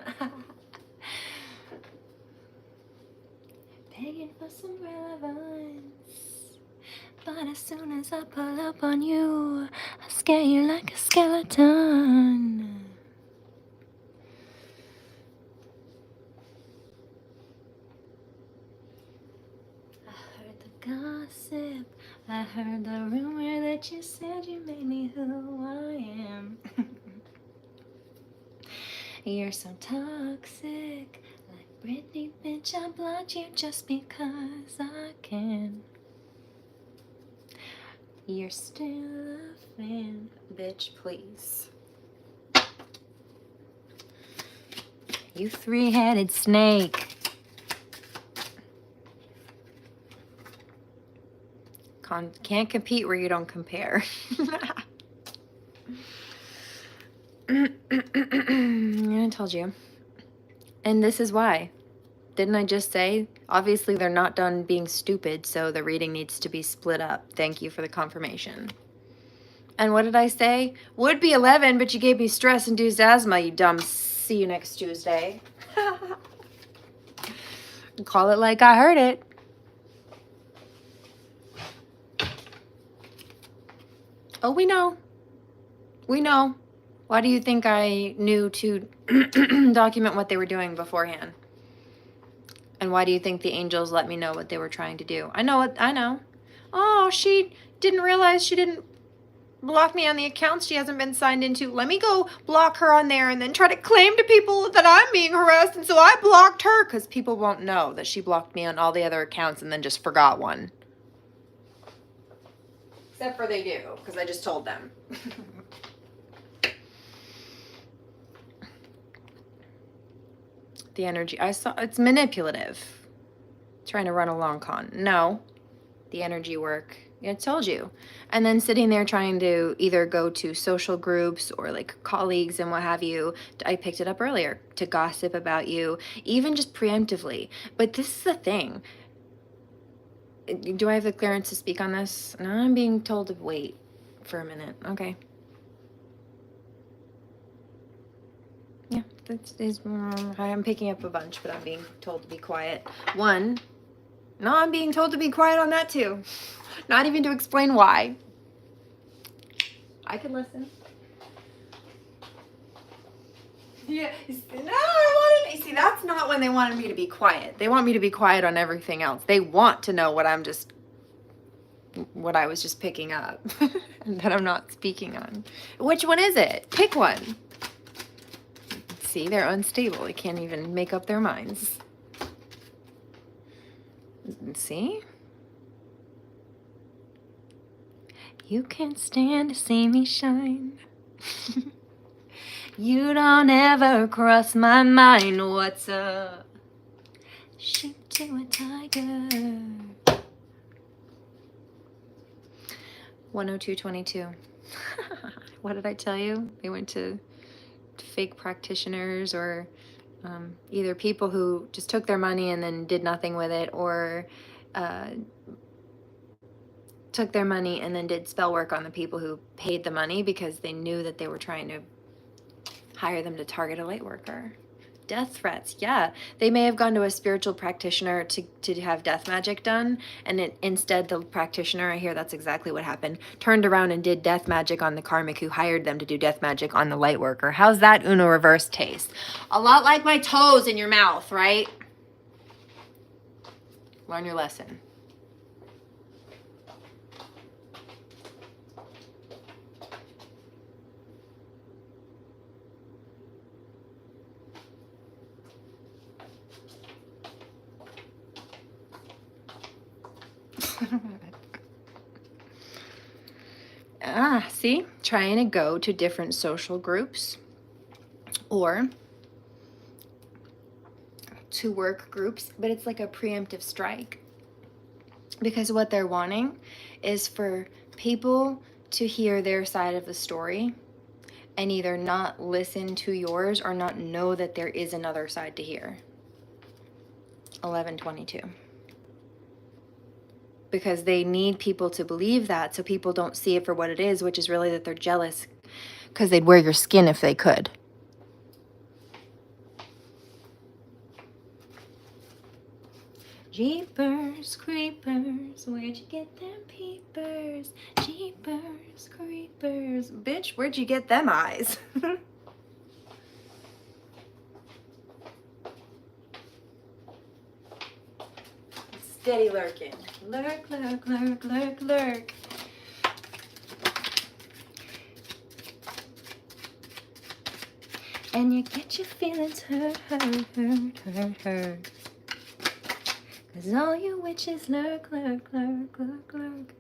Begging for some relevance. But as soon as I pull up on you, I scare you like a skeleton. I heard the gossip. I heard the rumor that you said you made me who I am. You're so toxic. Britney, bitch, I blocked you just because I can. You're still a fan. Bitch, please. You three-headed snake. Can't compete where you don't compare. I told you. And this is why. Didn't I just say? Obviously, they're not done being stupid, so the reading needs to be split up. Thank you for the confirmation. And what did I say? Would be 11, but you gave me stress-induced asthma, you dumb. See you next Tuesday. Call it like I heard it. Oh, we know. We know. Why do you think I knew to document what they were doing beforehand? And why do you think the angels let me know what they were trying to do? I know what I know. Oh, she didn't realize she didn't block me on the accounts she hasn't been signed into. Let me go block her on there and then try to claim to people that I'm being harassed, and so I blocked her, because people won't know that she blocked me on all the other accounts and then just forgot one. Except for they do, because I just told them. The energy I saw, it's manipulative. Trying to run a long con. No. The energy work. I told you. And then sitting there trying to either go to social groups or like colleagues and what have you. I picked it up earlier, to gossip about you, even just preemptively. But this is the thing. Do I have the clearance to speak on this? No, I'm being told to wait for a minute. Okay. Yeah, I'm picking up a bunch, but I'm being told to be quiet. One, no, I'm being told to be quiet on that too. Not even to explain why. I could listen. Yeah, no, I wanted. See, that's not when they wanted me to be quiet. They want me to be quiet on everything else. They want to know what I was just picking up, and that I'm not speaking on. Which one is it? Pick one. See, they're unstable. They can't even make up their minds. See? You can't stand to see me shine. You don't ever cross my mind. What's up? Sheep to a tiger. 10222. What did I tell you? They went to fake practitioners, or either people who just took their money and then did nothing with it, or took their money and then did spell work on the people who paid the money because they knew that they were trying to hire them to target a light worker. Death threats, yeah. They may have gone to a spiritual practitioner to have death magic done, and instead the practitioner, I hear that's exactly what happened, turned around and did death magic on the karmic who hired them to do death magic on the light worker. How's that Uno reverse taste? A lot like my toes in your mouth, right? Learn your lesson. See? Trying to go to different social groups or to work groups, but it's like a preemptive strike. Because what they're wanting is for people to hear their side of the story and either not listen to yours or not know that there is another side to hear. 1122. Because they need people to believe that, so people don't see it for what it is, which is really that they're jealous because they'd wear your skin if they could. Jeepers creepers, where'd you get them peepers? Jeepers creepers. Bitch, where'd you get them eyes? Steady lurking. Lurk, lurk, lurk, lurk, lurk. And you get your feelings hurt, hurt, hurt, hurt, hurt. 'Cause all you witches lurk, lurk, lurk, lurk, lurk.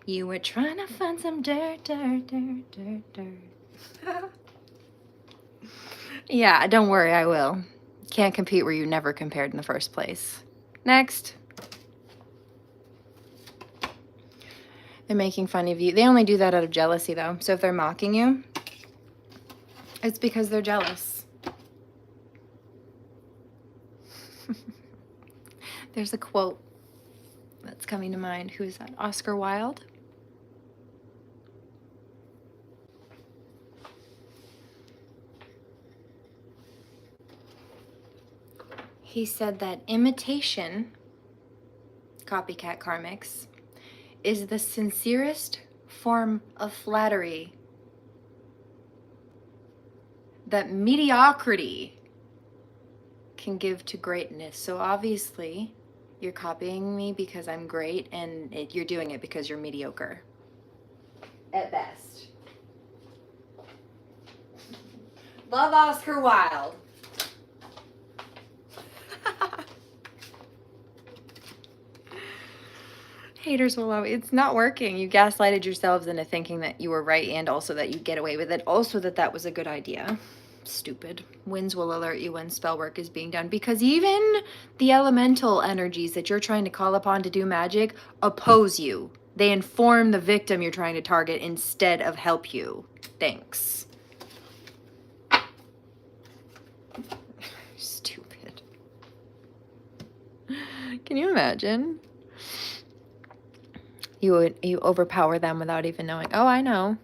You were trying to find some dirt, dirt, dirt, dirt, dirt. Yeah, don't worry, I will. Can't compete where you never compared in the first place. Next. They're making fun of you. They only do that out of jealousy, though. So if they're mocking you, it's because they're jealous. There's a quote that's coming to mind. Who is that? Oscar Wilde? He said that imitation, copycat karmics, is the sincerest form of flattery that mediocrity can give to greatness. So obviously, you're copying me because I'm great, and you're doing it because you're mediocre. At best. Love Oscar Wilde. Haters will always, it's not working. You gaslighted yourselves into thinking that you were right, and also that you'd get away with it. Also that was a good idea. Stupid. Winds will alert you when spell work is being done, because even the elemental energies that you're trying to call upon to do magic oppose you. They inform the victim you're trying to target instead of help you. Thanks. Stupid. Can you imagine? You overpower them without even knowing. Oh, I know.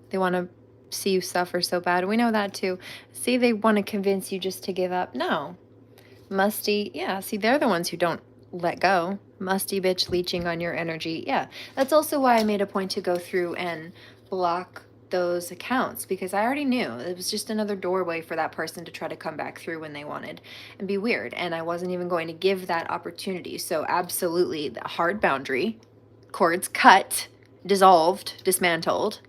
They want to see you suffer so bad. We know that too. See, they want to convince you just to give up. No. Musty. Yeah, see, they're the ones who don't let go. Musty bitch leeching on your energy. Yeah, that's also why I made a point to go through and block those accounts, because I already knew it was just another doorway for that person to try to come back through when they wanted and be weird. And I wasn't even going to give that opportunity. So absolutely, the hard boundary. Cords cut, dissolved, dismantled,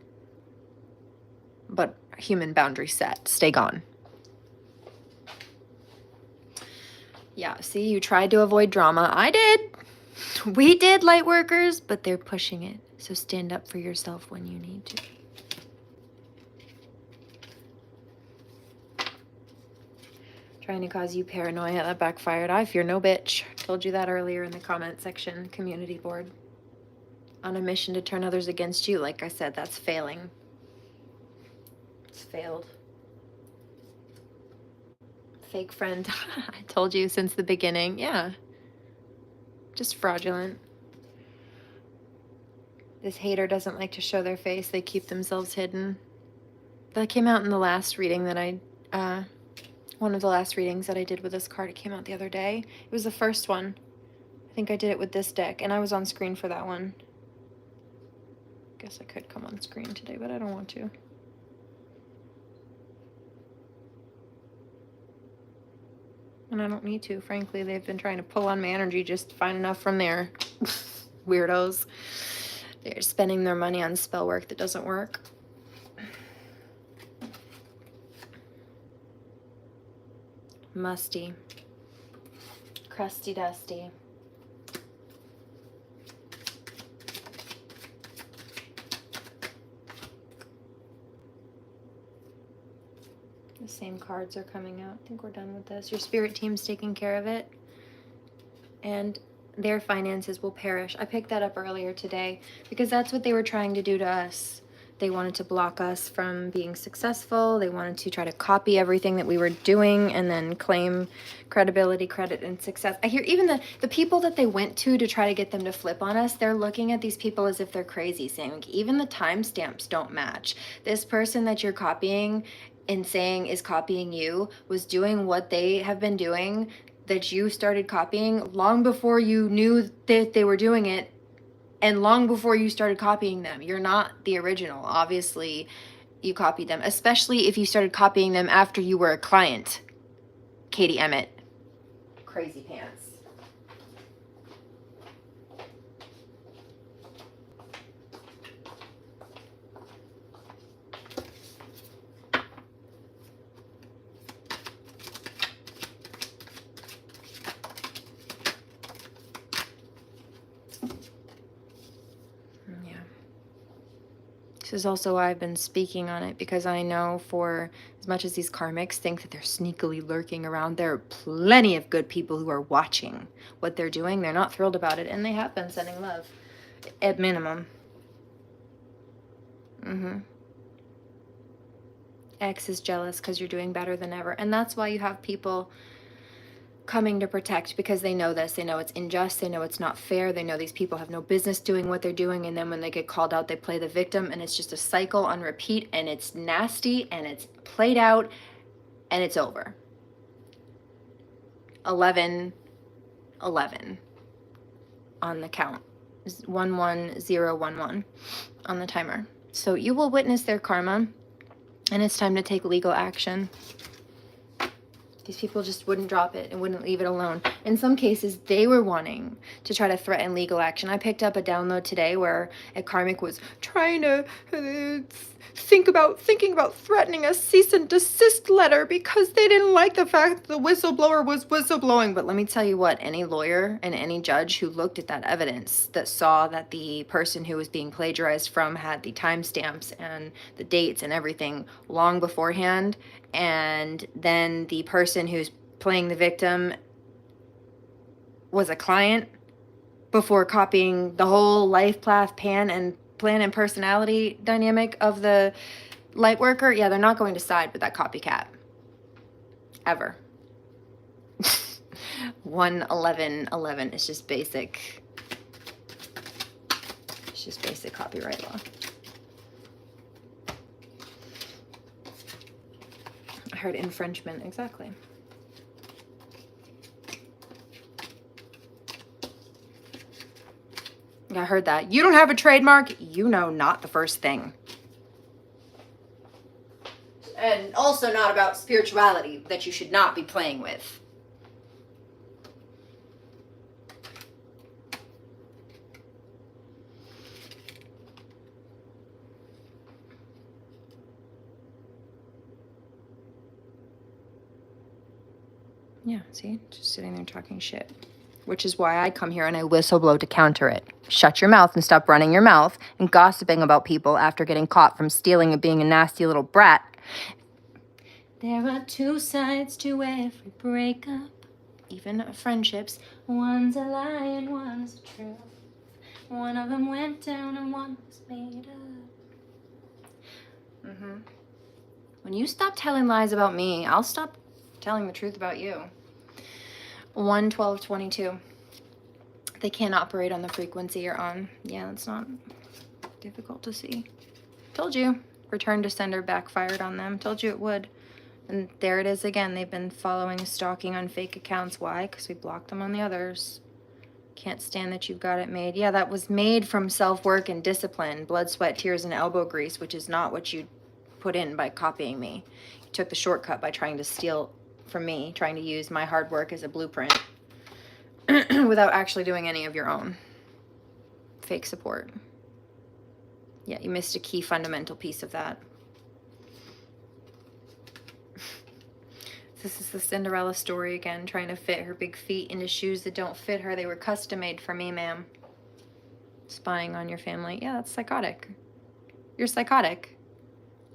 but human boundary set. Stay gone. Yeah, see, you tried to avoid drama. I did. We did, light workers, but they're pushing it. So stand up for yourself when you need to. Trying to cause you paranoia. That backfired. I fear no bitch. Told you that earlier in the comment section, community board. On a mission to turn others against you, like I said, that's failing. It's failed. Fake friend. I told you since the beginning. Yeah. Just fraudulent. This hater doesn't like to show their face. They keep themselves hidden. That came out in the last reading that one of the last readings that I did with this card. It came out the other day. It was the first one. I think I did it with this deck, and I was on screen for that one. Guess I could come on screen today, but I don't want to. And I don't need to, frankly. They've been trying to pull on my energy just fine enough from there. Weirdos. They're spending their money on spell work that doesn't work. Musty. Crusty dusty. The same cards are coming out. I think we're done with this. Your spirit team's taking care of it. And their finances will perish. I picked that up earlier today because that's what they were trying to do to us. They wanted to block us from being successful. They wanted to try to copy everything that we were doing and then claim credibility, credit, and success. I hear even the people that they went to try to get them to flip on us, they're looking at these people as if they're crazy, saying, like, even the timestamps don't match. This person that you're copying and saying is copying you was doing what they have been doing that you started copying long before you knew that they were doing it, and long before you started copying them. You're not the original. Obviously, you copied them, especially if you started copying them after you were a client. Katie Emmitt. Crazy pants. This is also why I've been speaking on it, because I know for as much as these karmics think that they're sneakily lurking around, there are plenty of good people who are watching what they're doing. They're not thrilled about it, and they have been sending love, at minimum. X is jealous because you're doing better than ever, and that's why you have people coming to protect, because they know this. They know it's unjust. They know it's not fair. They know these people have no business doing what they're doing, and then when they get called out, they play the victim, and it's just a cycle on repeat, and it's nasty, and it's played out, and it's over. 11 11 on the count. 11011 on the timer. So you will witness their karma, and it's time to take legal action. These people just wouldn't drop it and wouldn't leave it alone. In some cases, they were wanting to try to threaten legal action. I picked up a download today where a karmic was trying to thinking about threatening a cease and desist letter because they didn't like the fact that the whistleblower was whistleblowing. But let me tell you what, any lawyer and any judge who looked at that evidence, that saw that the person who was being plagiarized from had the timestamps and the dates and everything long beforehand, and then the person who's playing the victim was a client before copying the whole life path, plan and personality dynamic of the light worker, yeah, they're not going to side with that copycat. Ever. 11111 is just basic. It's just basic copyright law. I heard infringement, exactly. I heard that. You don't have a trademark? You know not the first thing. And also not about spirituality that you should not be playing with. Yeah, see? Just sitting there talking shit. Which is why I come here and I whistleblow to counter it. Shut your mouth and stop running your mouth and gossiping about people after getting caught from stealing and being a nasty little brat. There are two sides to every breakup, even friendships. One's a lie and one's the truth. One of them went down and one was made up. When you stop telling lies about me, I'll stop telling the truth about you. 11222. They can't operate on the frequency you're on. Yeah, that's not difficult to see. Told you. Return to sender backfired on them. Told you it would. And there it is again. They've been following, stalking on fake accounts. Why? Because we blocked them on the others. Can't stand that you've got it made. Yeah, that was made from self-work and discipline. Blood, sweat, tears, and elbow grease, which is not what you put in by copying me. You took the shortcut by trying to steal from me, trying to use my hard work as a blueprint without actually doing any of your own. Fake support. Yeah, you missed a key fundamental piece of that. This is the Cinderella story again, trying to fit her big feet into shoes that don't fit her. They were custom made for me, ma'am. Spying on your family. Yeah, that's psychotic. You're psychotic.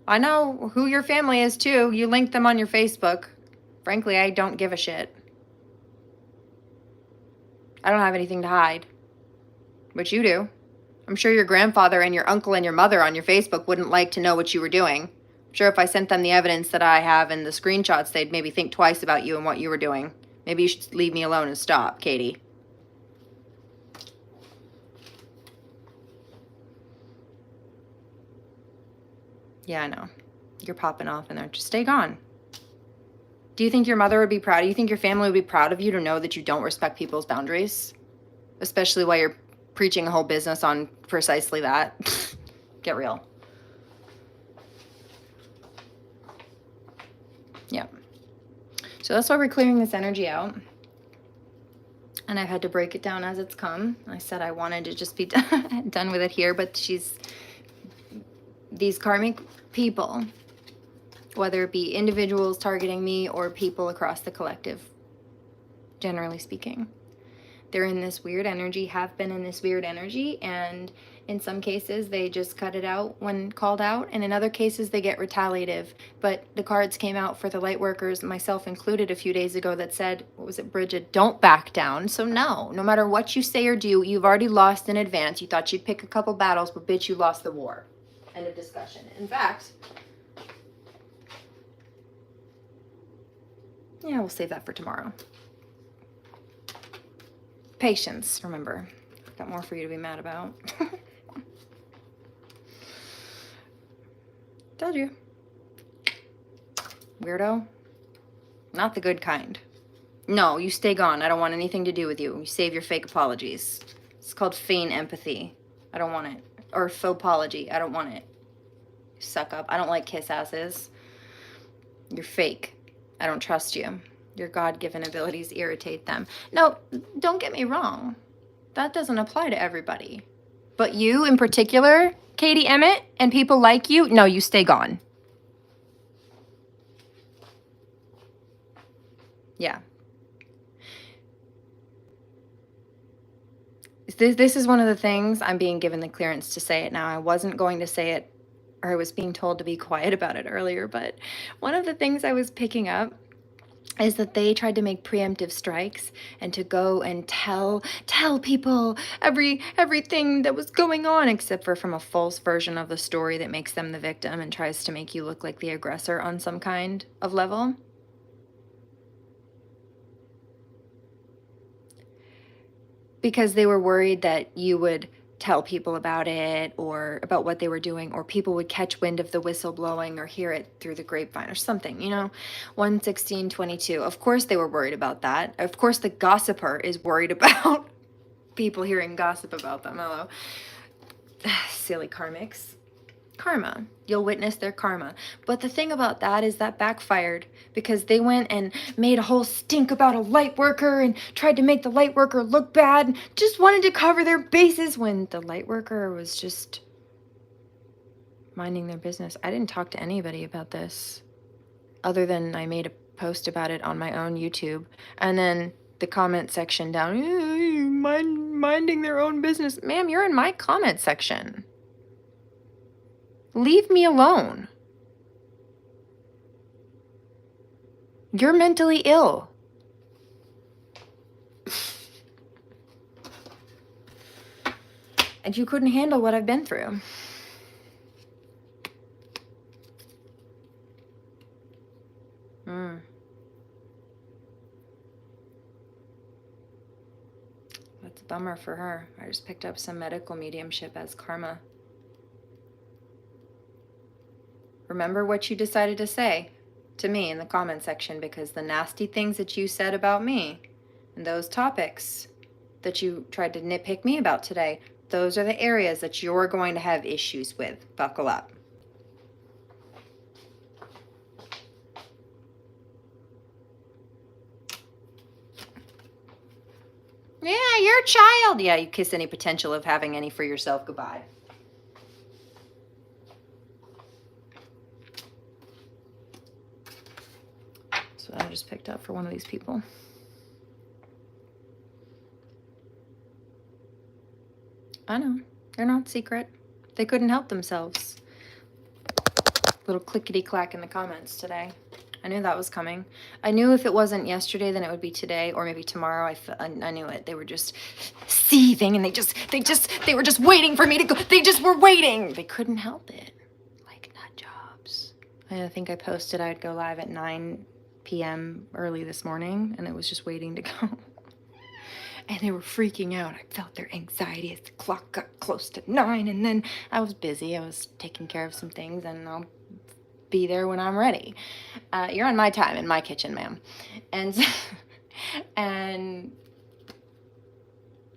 I know who your family is too. You linked them on your Facebook. Frankly, I don't give a shit. I don't have anything to hide. But you do. I'm sure your grandfather and your uncle and your mother on your Facebook wouldn't like to know what you were doing. I'm sure if I sent them the evidence that I have and the screenshots, they'd maybe think twice about you and what you were doing. Maybe you should leave me alone and stop, Katie. Yeah, I know. You're popping off in there. Just stay gone. Do you think your mother would be proud? Do you think your family would be proud of you to know that you don't respect people's boundaries? Especially while you're preaching a whole business on precisely that. Get real. Yeah. So that's why we're clearing this energy out. And I've had to break it down as it's come. I said I wanted to just be done with it here, but these karmic people, whether it be individuals targeting me or people across the collective, generally speaking, they're in this weird energy, have been in this weird energy, and in some cases they just cut it out when called out, and in other cases they get retaliative. But the cards came out for the light workers, myself included, a few days ago that said, what was it, Bridget, don't back down. So no matter what you say or do, you've already lost in advance. You thought you'd pick a couple battles, but bitch, you lost the war. End of discussion. In fact, yeah, we'll save that for tomorrow. Patience, remember. I've got more for you to be mad about. Told you. Weirdo. Not the good kind. No, you stay gone. I don't want anything to do with you. You save your fake apologies. It's called feign empathy. I don't want it. Or faux apology. I don't want it. Suck up. I don't like kiss asses. You're fake. I don't trust you. Your God-given abilities irritate them. No, don't get me wrong. That doesn't apply to everybody. But you in particular, Katie Emmitt, and people like you, no, you stay gone. Yeah. This is one of the things I'm being given the clearance to say it now. I wasn't going to say it, or I was being told to be quiet about it earlier, but one of the things I was picking up is that they tried to make preemptive strikes and to go and tell people everything that was going on, except for from a false version of the story that makes them the victim and tries to make you look like the aggressor on some kind of level. Because they were worried that you would tell people about it or about what they were doing, or people would catch wind of the whistleblowing or hear it through the grapevine or something, you know. 11622. Of course they were worried about that. Of course the gossiper is worried about people hearing gossip about them. Hello. Silly karmics. Karma. You'll witness their karma. But the thing about that is that backfired, because they went and made a whole stink about a light worker and tried to make the light worker look bad and just wanted to cover their bases when the light worker was just minding their business. I didn't talk to anybody about this other than I made a post about it on my own YouTube, and then the comment section down, minding their own business. Ma'am, you're in my comment section. Leave me alone. You're mentally ill. And you couldn't handle what I've been through. That's a bummer for her. I just picked up some medical mediumship as karma. Remember what you decided to say to me in the comment section, because the nasty things that you said about me and those topics that you tried to nitpick me about today, those are the areas that you're going to have issues with. Buckle up. Yeah, you're a child. Yeah, you kiss any potential of having any for yourself goodbye. That's what I just picked up for one of these people. I know. They're not secret. They couldn't help themselves. Little clickety-clack in the comments today. I knew that was coming. I knew if it wasn't yesterday, then it would be today or maybe tomorrow. I knew it. They were just seething, and they were just waiting for me to go. They just were waiting. They couldn't help it. Like nut jobs. I think I posted I'd go live at 9 p.m. early this morning, and it was just waiting to go. And they were freaking out. I felt their anxiety as the clock got close to 9, and then I was busy. I was taking care of some things, and I'll be there when I'm ready. You're on my time in my kitchen, ma'am. And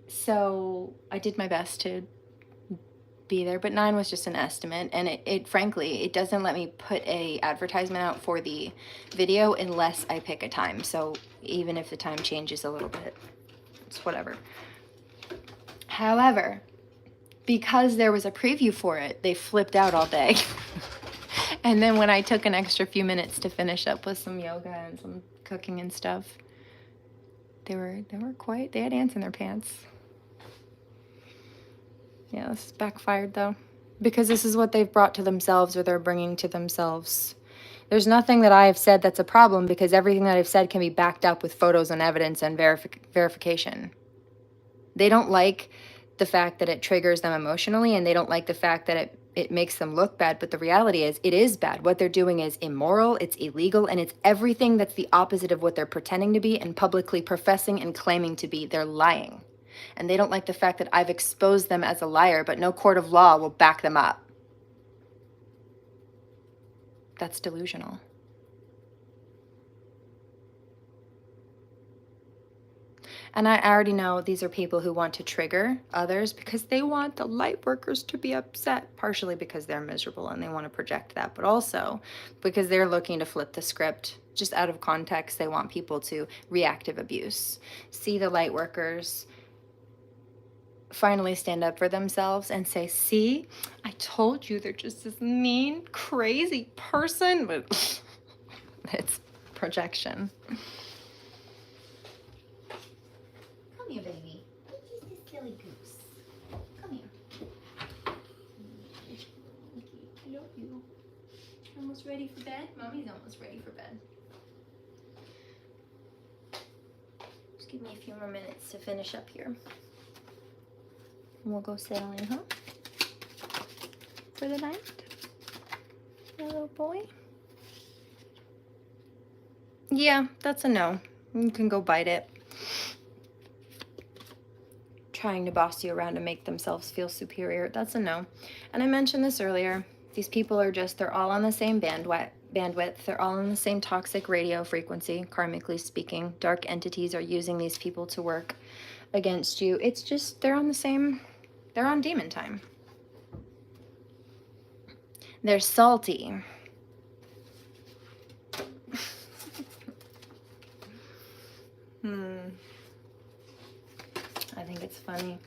so I did my best to be there, but 9 was just an estimate, and it frankly, it doesn't let me put a advertisement out for the video unless I pick a time. So even if the time changes a little bit, it's whatever. However, because there was a preview for it, they flipped out all day. And then when I took an extra few minutes to finish up with some yoga and some cooking and stuff, they had ants in their pants. Yeah, this backfired though, because this is what they've brought to themselves, or they're bringing to themselves. There's nothing that I have said that's a problem, because everything that I've said can be backed up with photos and evidence and verification. They don't like the fact that it triggers them emotionally, and they don't like the fact that it makes them look bad, but the reality is it is bad. What they're doing is immoral, it's illegal, and it's everything that's the opposite of what they're pretending to be and publicly professing and claiming to be. They're lying. And they don't like the fact that I've exposed them as a liar, but no court of law will back them up. That's delusional. And I already know these are people who want to trigger others because they want the light workers to be upset, partially because they're miserable and they want to project that, but also because they're looking to flip the script. Just out of context, they want people to reactive abuse. See the light workers finally stand up for themselves and say, see, I told you they're just this mean, crazy person, but it's projection. Come here, baby. He's this silly goose. Come here. I love you. Almost ready for bed? Mommy's almost ready for bed. Just give me a few more minutes to finish up here. And we'll go sailing, huh? For the night? My little boy? Yeah, that's a no. You can go bite it. Trying to boss you around to make themselves feel superior, that's a no. And I mentioned this earlier. These people are just, they're all on the same bandwidth. They're all on the same toxic radio frequency, karmically speaking. Dark entities are using these people to work against you. It's just, they're on demon time. They're salty. I think it's funny.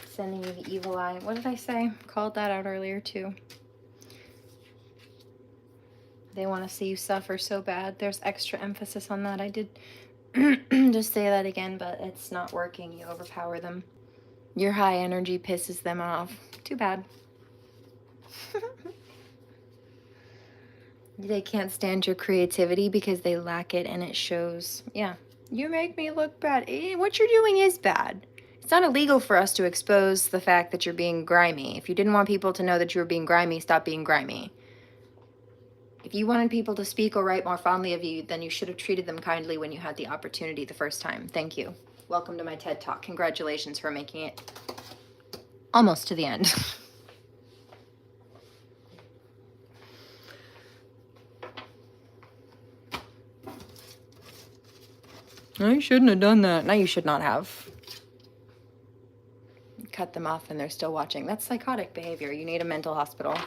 Sending you the evil eye. What did I say? Called that out earlier too. They want to see you suffer so bad. There's extra emphasis on that. I did just say that again, but it's not working. You overpower them. Your high energy pisses them off. Too bad. They can't stand your creativity because they lack it and it shows. Yeah. You make me look bad. What you're doing is bad. It's not illegal for us to expose the fact that you're being grimy. If you didn't want people to know that you were being grimy, stop being grimy. If you wanted people to speak or write more fondly of you, then you should have treated them kindly when you had the opportunity the first time. Thank you. Welcome to my TED Talk. Congratulations for making it almost to the end. No, you shouldn't have done that. No, you should not have. Cut them off and they're still watching. That's psychotic behavior. You need a mental hospital.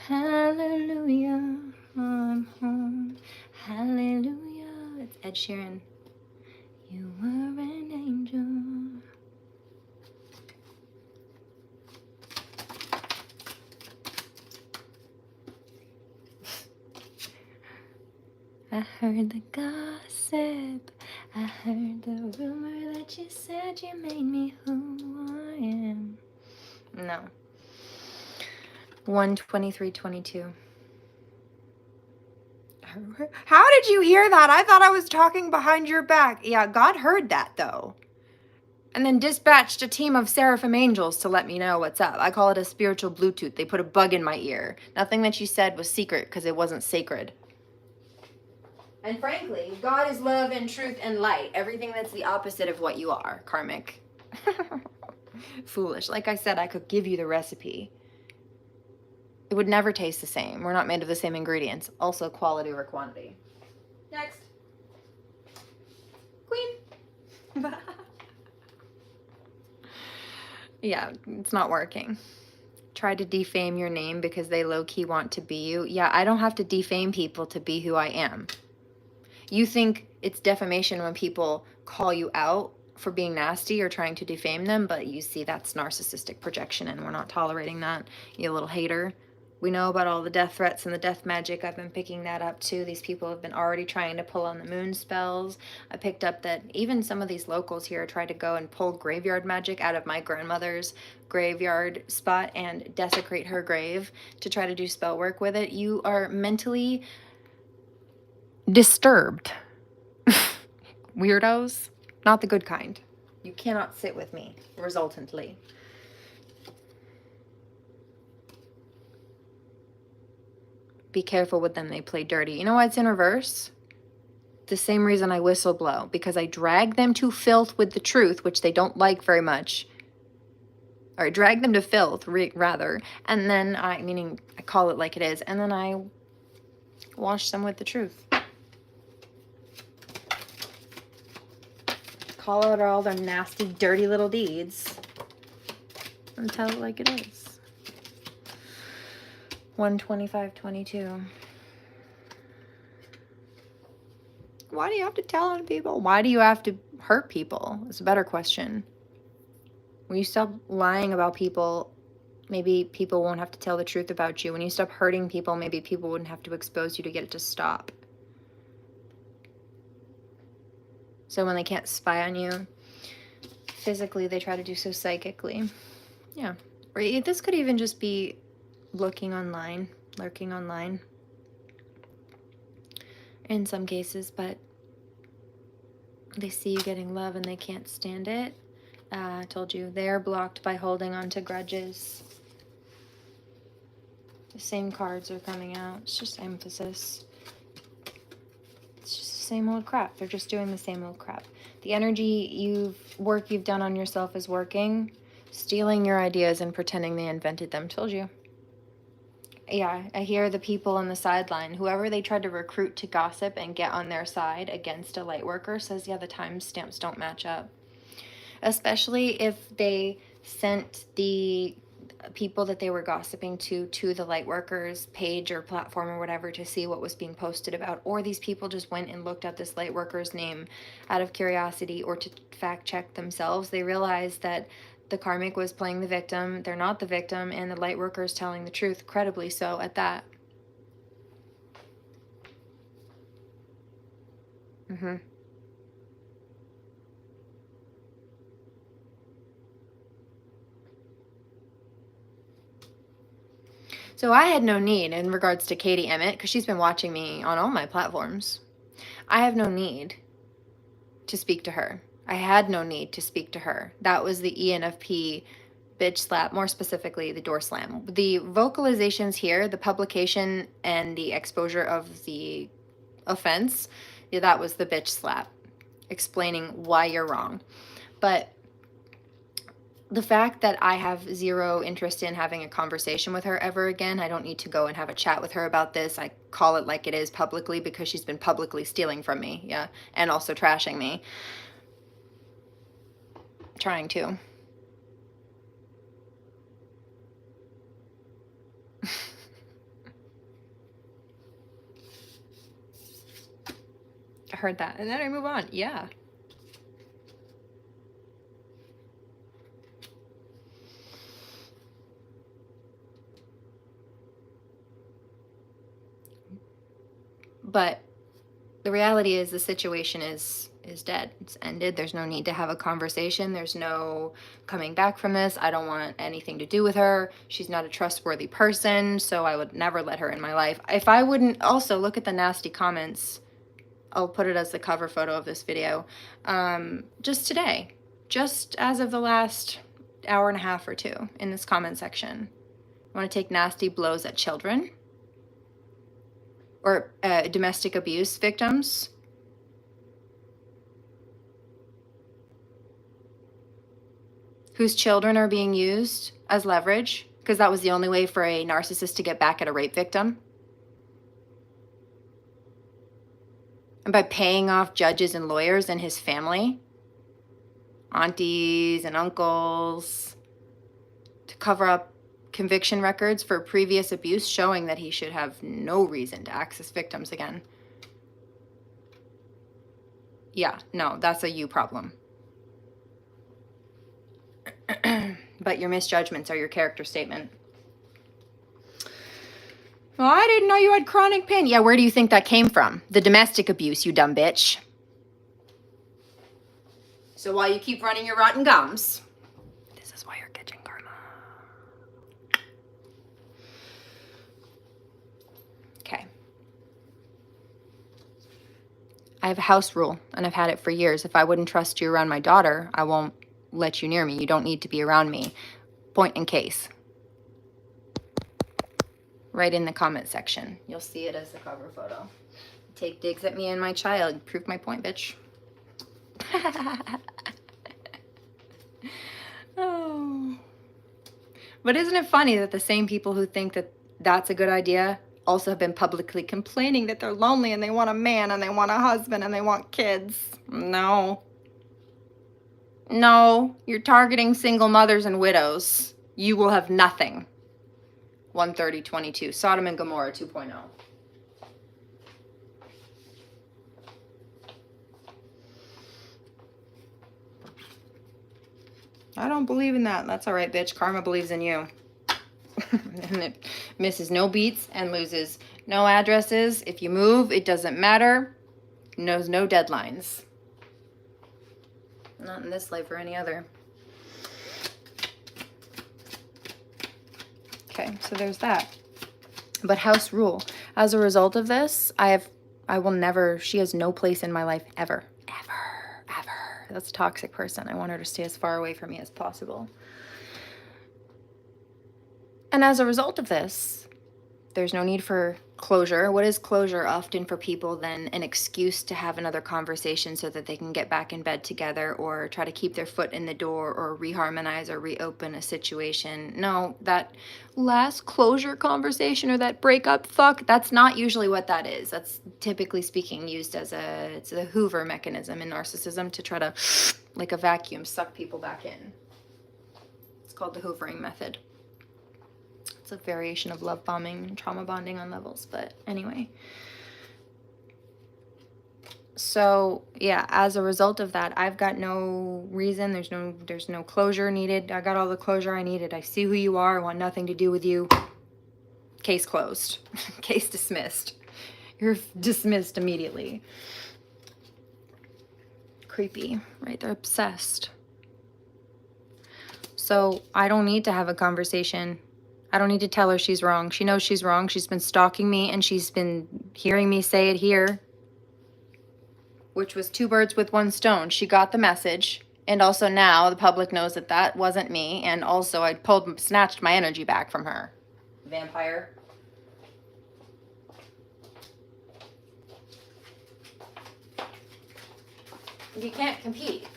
Hallelujah, I'm home. Hallelujah. It's Ed Sheeran. You were an angel. I heard the gossip. I heard the rumor that you said you made me who I am. No. 1:23:22. How did you hear that? I thought I was talking behind your back. Yeah, God heard that though. And then dispatched a team of seraphim angels to let me know what's up. I call it a spiritual Bluetooth. They put a bug in my ear. Nothing that you said was secret because it wasn't sacred. And frankly, God is love and truth and light. Everything that's the opposite of what you are, karmic. Foolish. Like I said, I could give you the recipe. It would never taste the same. We're not made of the same ingredients. Also, quality over quantity. Next. Queen. Yeah, it's not working. Try to defame your name because they low-key want to be you. Yeah, I don't have to defame people to be who I am. You think it's defamation when people call you out for being nasty or trying to defame them, but you see that's narcissistic projection and we're not tolerating that, you little hater. We know about all the death threats and the death magic. I've been picking that up too. These people have been already trying to pull on the moon spells. I picked up that even some of these locals here tried to go and pull graveyard magic out of my grandmother's graveyard spot and desecrate her grave to try to do spell work with it. You are mentally disturbed. Weirdos. Not the good kind. You cannot sit with me, resultantly. Be careful with them, they play dirty. You know why it's in reverse? The same reason I whistleblow, because I drag them to filth with the truth, which they don't like very much. Or drag them to filth, rather, and then I call it like it is, and then I wash them with the truth. call out all their nasty, dirty little deeds and tell it like it is. 125-22. Why do you have to tell on people? Why do you have to hurt people? It's a better question. When you stop lying about people, maybe people won't have to tell the truth about you. When you stop hurting people, maybe people wouldn't have to expose you to get it to stop. So when they can't spy on you physically, they try to do so psychically. Yeah. Or this could even just be lurking online in some cases, but they see you getting love and they can't stand it. I told you, they're blocked by holding on to grudges. The same cards are coming out. It's just emphasis. It's just the same old crap. They're just doing the same old crap. The energy work you've done on yourself is working. Stealing your ideas and pretending they invented them. Told you. Yeah, I hear the people on the sideline, whoever they tried to recruit to gossip and get on their side against a light worker says, yeah, the timestamps don't match up. Especially if they sent the people that they were gossiping to the light workers page or platform or whatever to see what was being posted about, or these people just went and looked at this light worker's name out of curiosity or to fact check themselves. They realized that the karmic was playing the victim. They're not the victim, and the light worker is telling the truth, credibly so at that. So I had no need in regards to Katie Emmitt, because she's been watching me on all my platforms. I have no need to speak to her. I had no need to speak to her. That was the ENFP bitch slap, more specifically the door slam. The vocalizations here, the publication and the exposure of the offense, yeah, that was the bitch slap, explaining why you're wrong. But the fact that I have zero interest in having a conversation with her ever again, I don't need to go and have a chat with her about this. I call it like it is publicly because she's been publicly stealing from me, yeah, and also trashing me. Trying to. I heard that, and then I move on, yeah. But the reality is the situation is dead. It's ended. There's no need to have a conversation. There's no coming back from this. I don't want anything to do with her. She's not a trustworthy person, so I would never let her in my life. If I wouldn't, also look at the nasty comments. I'll put it as the cover photo of this video. Just today, just as of the last hour and a half or two in this comment section. Want to take nasty blows at children? Or domestic abuse victims? Whose children are being used as leverage because that was the only way for a narcissist to get back at a rape victim. And by paying off judges and lawyers and his family, aunties and uncles, to cover up conviction records for previous abuse, showing that he should have no reason to access victims again. Yeah, no, that's a you problem. But your misjudgments are your character statement. Well, I didn't know you had chronic pain. Yeah, where do you think that came from? The domestic abuse, you dumb bitch. So while you keep running your rotten gums, this is why you're catching karma. Okay. I have a house rule, and I've had it for years. If I wouldn't trust you around my daughter, I won't let you near me. You don't need to be around me. Point in case. Right in the comment section. You'll see it as the cover photo. Take digs at me and my child. Prove my point, bitch. Oh. But isn't it funny that the same people who think that that's a good idea also have been publicly complaining that they're lonely and they want a man and they want a husband and they want kids? No. No, you're targeting single mothers and widows. You will have nothing. 130:22. Sodom and Gomorrah 2.0. I don't believe in that. That's all right, bitch. Karma believes in you. And it misses no beats and loses no addresses. If you move, it doesn't matter. Knows no deadlines. Not in this life or any other. Okay, so there's that. But house rule. As a result of this, I will never, she has no place in my life ever. Ever. That's a toxic person. I want her to stay as far away from me as possible. And as a result of this, there's no need for closure. What is closure often for people than an excuse to have another conversation so that they can get back in bed together or try to keep their foot in the door or reharmonize or reopen a situation? No, that last closure conversation or that breakup fuck, that's not usually what that is. That's typically speaking used as it's a Hoover mechanism in narcissism to try to, like a vacuum, suck people back in. It's called the hoovering method. It's a variation of love bombing and trauma bonding on levels, but anyway. So yeah, as a result of that, I've got no reason, there's no closure needed. I got all the closure I needed. I see who you are, I want nothing to do with you. Case closed. Case dismissed. You're dismissed immediately. Creepy, right? They're obsessed. So I don't need to have a conversation. I don't need to tell her she's wrong. She knows she's wrong. She's been stalking me and she's been hearing me say it here, which was 2 birds with 1 stone. She got the message. And also now the public knows that that wasn't me. And also I snatched my energy back from her. Vampire. You can't compete.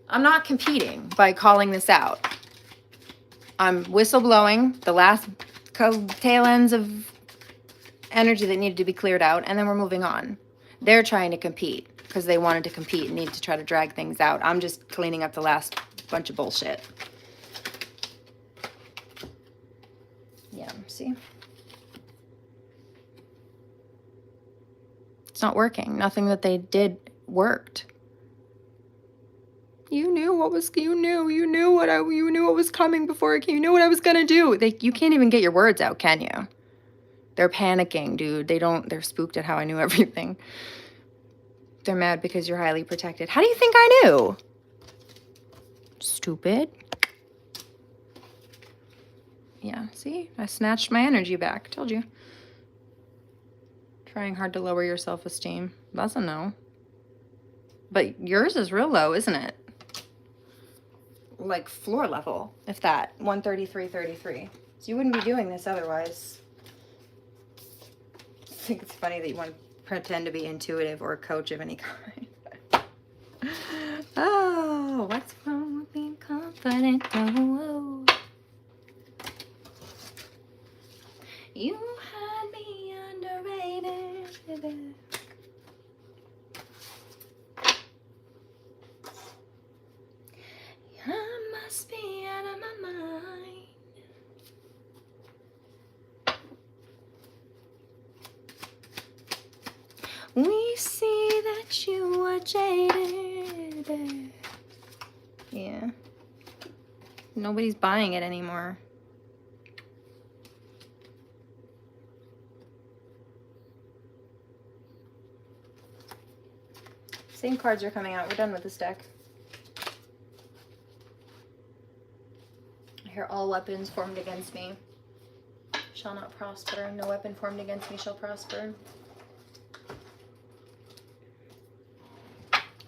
I'm not competing by calling this out. I'm whistleblowing the last tail ends of energy that needed to be cleared out, and then we're moving on. They're trying to compete because they wanted to compete and needed to try to drag things out. I'm just cleaning up the last bunch of bullshit. Yeah, see? It's not working. Nothing that they did worked. You knew what was, you knew what was coming before it came. You knew what I was gonna do. You can't even get your words out, can you? They're panicking, dude. They're spooked at how I knew everything. They're mad because you're highly protected. How do you think I knew? Stupid. Yeah, see? I snatched my energy back. Told you. Trying hard to lower your self-esteem. That's a no. But yours is real low, isn't it? Like floor level, if that. 133.33. So you wouldn't be doing this otherwise. I think it's funny that you want to pretend to be intuitive or a coach of any kind. Oh, what's wrong with being confident? Oh, you had me underrated. I must be out of my mind. We see that you are jaded. Yeah. Nobody's buying it anymore. Same cards are coming out. We're done with this deck. I hear all weapons formed against me shall not prosper. No weapon formed against me shall prosper.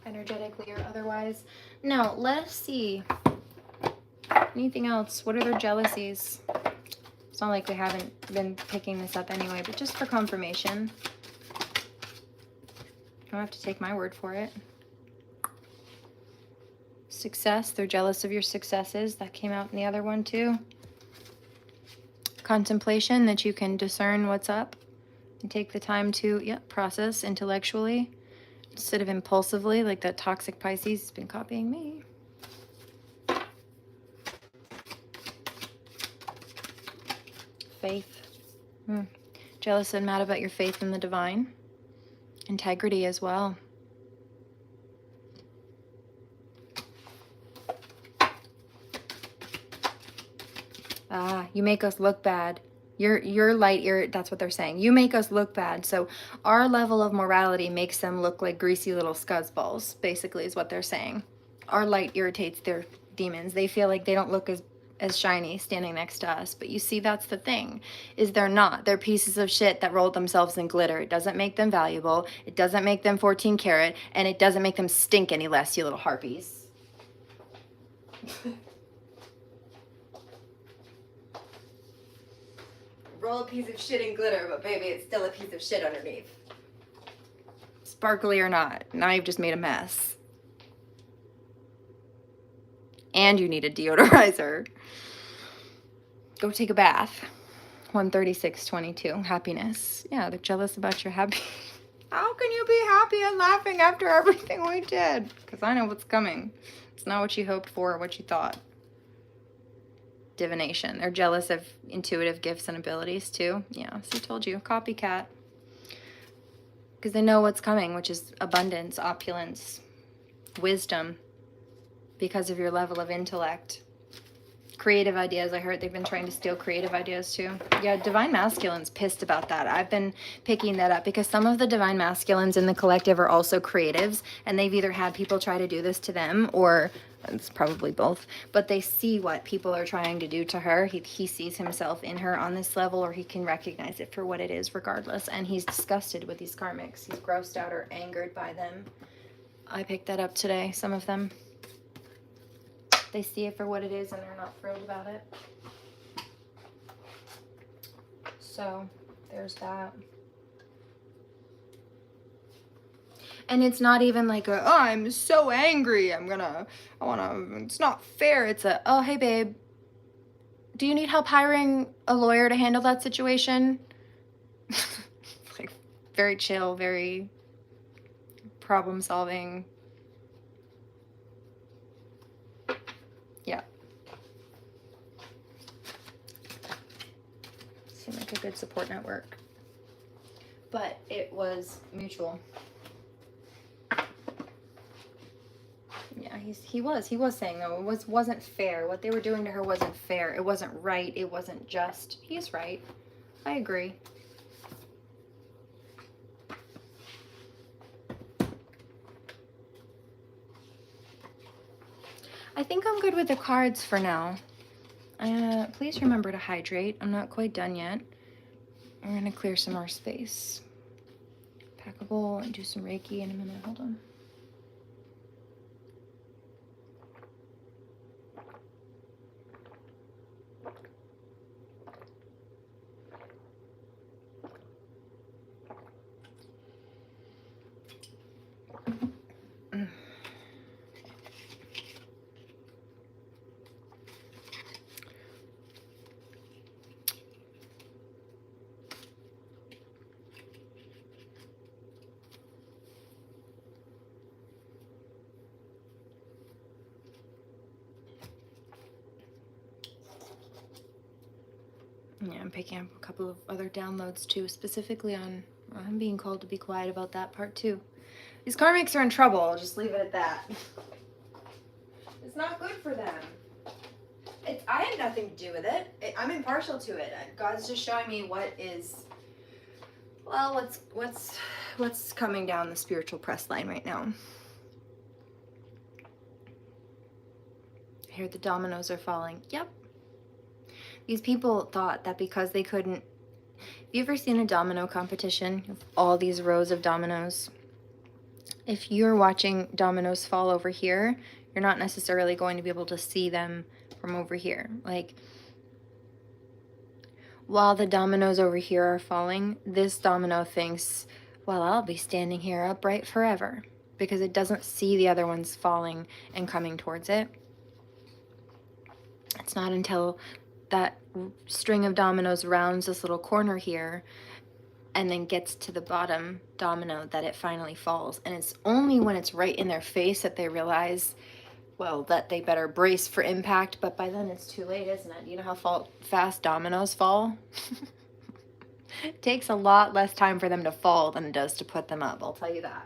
Energetically or otherwise. Now, let's see. Anything else? What are their jealousies? It's not like we haven't been picking this up anyway, but just for confirmation. You don't have to take my word for it. Success. They're jealous of your successes. That came out in the other one too. Contemplation, that you can discern what's up and take the time to, process intellectually instead of impulsively, like that toxic Pisces has been copying me. faith. Jealous and mad about your faith in the divine. Integrity as well. You make us look bad. You're light, that's what they're saying. You make us look bad. So our level of morality makes them look like greasy little scuzzballs, basically is what they're saying. Our light irritates their demons. They feel like they don't look as shiny standing next to us. But you see, that's the thing, is they're not. They're pieces of shit that rolled themselves in glitter. It doesn't make them valuable. It doesn't make them 14 karat. And it doesn't make them stink any less, you little harpies. Roll a piece of shit in glitter, but baby, it's still a piece of shit underneath. Sparkly or not, now you've just made a mess. And you need a deodorizer. Go take a bath. 136.22, happiness. Yeah, they're jealous about your happy. How can you be happy and laughing after everything we did? Because I know what's coming. It's not what you hoped for or what you thought. Divination. They're jealous of intuitive gifts and abilities too. Yeah, so I told you, copycat. Because they know what's coming, which is abundance, opulence, wisdom, because of your level of intellect. Creative ideas. I heard they've been trying to steal creative ideas too. Yeah, divine masculine's pissed about that. I've been picking that up because some of the divine masculines in the collective are also creatives, and they've either had people try to do this to them, or it's probably both, but they see what people are trying to do to her. He sees himself in her on this level, or he can recognize it for what it is regardless, and he's disgusted with these karmics. He's grossed out or angered by them. I picked that up today, some of them. They see it for what it is and they're not thrilled about it. So there's that. And it's not even like a, oh, I'm so angry, it's not fair. It's a, oh, hey babe, do you need help hiring a lawyer to handle that situation? Like very chill, very problem solving. Yeah. Seemed like a good support network. But it was mutual. Yeah, he was saying though, it wasn't fair. What they were doing to her wasn't fair. It wasn't right. It wasn't just. He's right. I agree. I think I'm good with the cards for now. Please remember to hydrate. I'm not quite done yet. We're gonna clear some more space. Pack a bowl and do some Reiki in a minute. Hold on. Yeah, I'm picking up a couple of other downloads too, specifically on, I'm being called to be quiet about that part too. These karmics are in trouble, I'll just leave it at that. It's not good for them. I had nothing to do with it. I'm impartial to it. God's just showing me what is, well, what's coming down the spiritual press line right now. I hear the dominoes are falling. Yep. These people thought that because they couldn't... Have you ever seen a domino competition? All these rows of dominoes. If you're watching dominoes fall over here, you're not necessarily going to be able to see them from over here. Like, while the dominoes over here are falling, this domino thinks, well, I'll be standing here upright forever. Because it doesn't see the other ones falling and coming towards it. It's not until that string of dominoes rounds this little corner here and then gets to the bottom domino that it finally falls. And it's only when it's right in their face that they realize well, that they better brace for impact, but by then it's too late, isn't it? You know how fast dominoes fall? It takes a lot less time for them to fall than it does to put them up, I'll tell you that.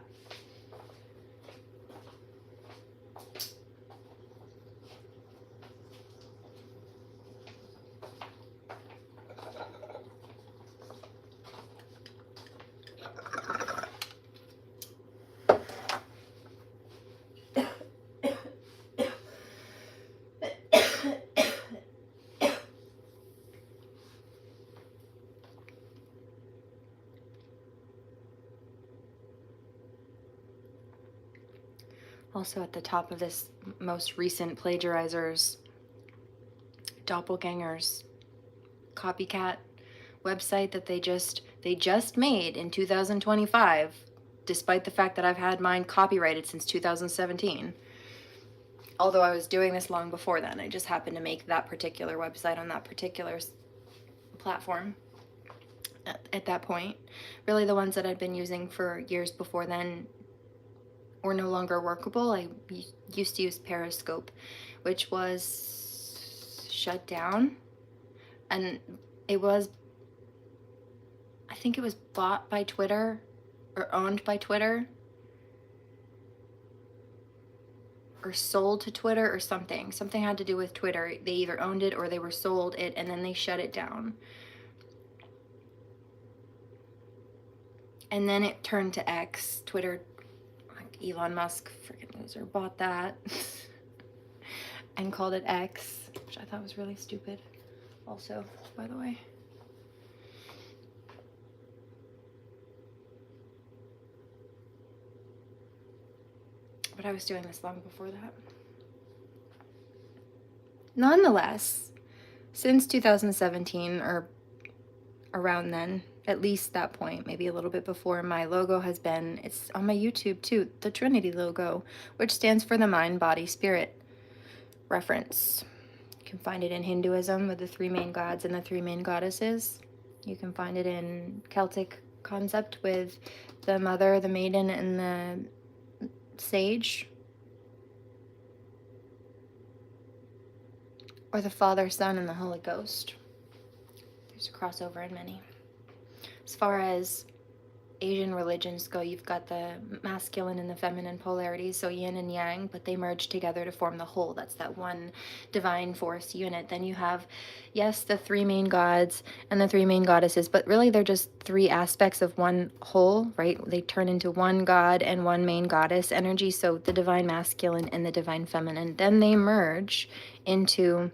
Also at the top of this most recent plagiarizers, doppelgangers, copycat website that they just made in 2025, despite the fact that I've had mine copyrighted since 2017. Although I was doing this long before then, I just happened to make that particular website on that particular platform at that point. Really, the ones that I'd been using for years before then were no longer workable. I used to use Periscope, which was shut down, and it was, I think it was bought by Twitter or owned by Twitter or sold to Twitter or something. Something had to do with Twitter. They either owned it or they were sold it, and then they shut it down. And then it turned to X. Twitter, like Elon Musk, freaking loser, bought that and called it X, which I thought was really stupid also, by the way. But I was doing this long before that. Nonetheless, since 2017 or around then, at least that point, maybe a little bit before, my logo has been, it's on my YouTube too, the Trinity logo, which stands for the mind, body, spirit reference. You can find it in Hinduism with the three main gods and the three main goddesses. You can find it in Celtic concept with the mother, the maiden, and the sage. Or the Father, Son, and the Holy Ghost. There's a crossover in many. As far as Asian religions go, you've got the masculine and the feminine polarities, so yin and yang, but they merge together to form the whole. That's that one divine force unit. Then you have, yes, the three main gods and the three main goddesses, but really they're just three aspects of one whole, right? They turn into one god and one main goddess energy, so the divine masculine and the divine feminine. Then they merge into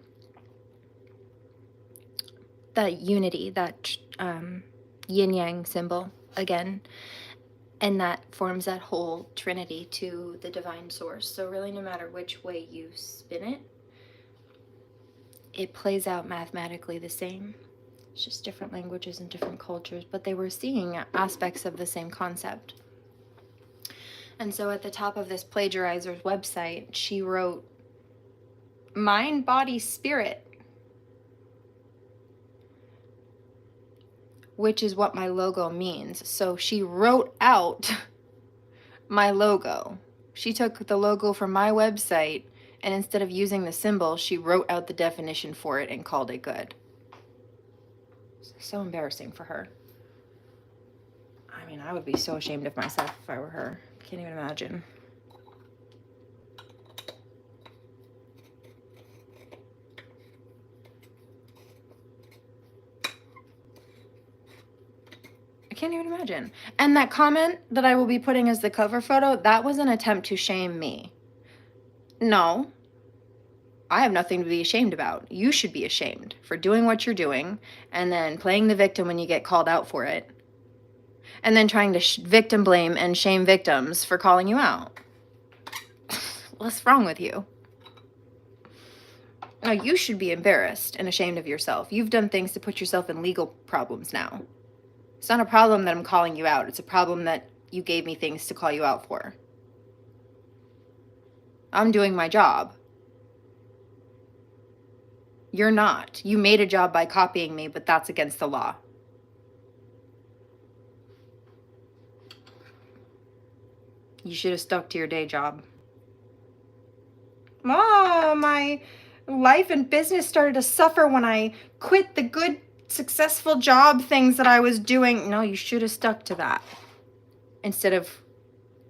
that unity, that yin-yang symbol again, and that forms that whole trinity to the divine source. So really, no matter which way you spin it, it plays out mathematically the same. It's just different languages and different cultures, but they were seeing aspects of the same concept. And so at the top of this plagiarizer's website, she wrote, mind, body, spirit, which is what my logo means. So she wrote out my logo. She took the logo from my website, and instead of using the symbol, she wrote out the definition for it and called it good. So embarrassing for her. I mean, I would be so ashamed of myself if I were her. Can't even imagine. I can't even imagine. And that comment that I will be putting as the cover photo, that was an attempt to shame me. No, I have nothing to be ashamed about. You should be ashamed for doing what you're doing and then playing the victim when you get called out for it. And then trying to victim blame and shame victims for calling you out. What's wrong with you? No, you should be embarrassed and ashamed of yourself. You've done things to put yourself in legal problems now. It's not a problem that I'm calling you out. It's a problem that you gave me things to call you out for. I'm doing my job. You're not. You made a job by copying me, but that's against the law. You should have stuck to your day job. My life and business started to suffer when I quit the good, successful job things that I was doing. No, you should have stuck to that instead of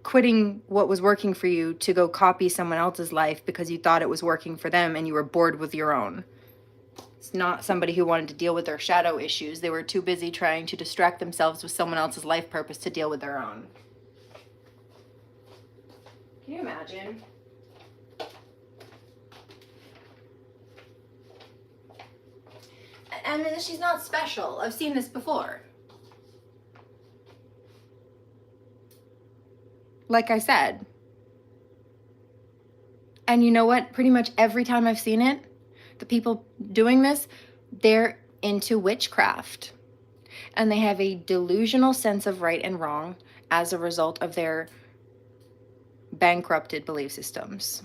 quitting what was working for you to go copy someone else's life because you thought it was working for them and you were bored with your own. It's not somebody who wanted to deal with their shadow issues. They were too busy trying to distract themselves with someone else's life purpose to deal with their own. Can you imagine? And she's not special. I've seen this before. Like I said. And you know what? Pretty much every time I've seen it, the people doing this, they're into witchcraft. And they have a delusional sense of right and wrong as a result of their bankrupted belief systems.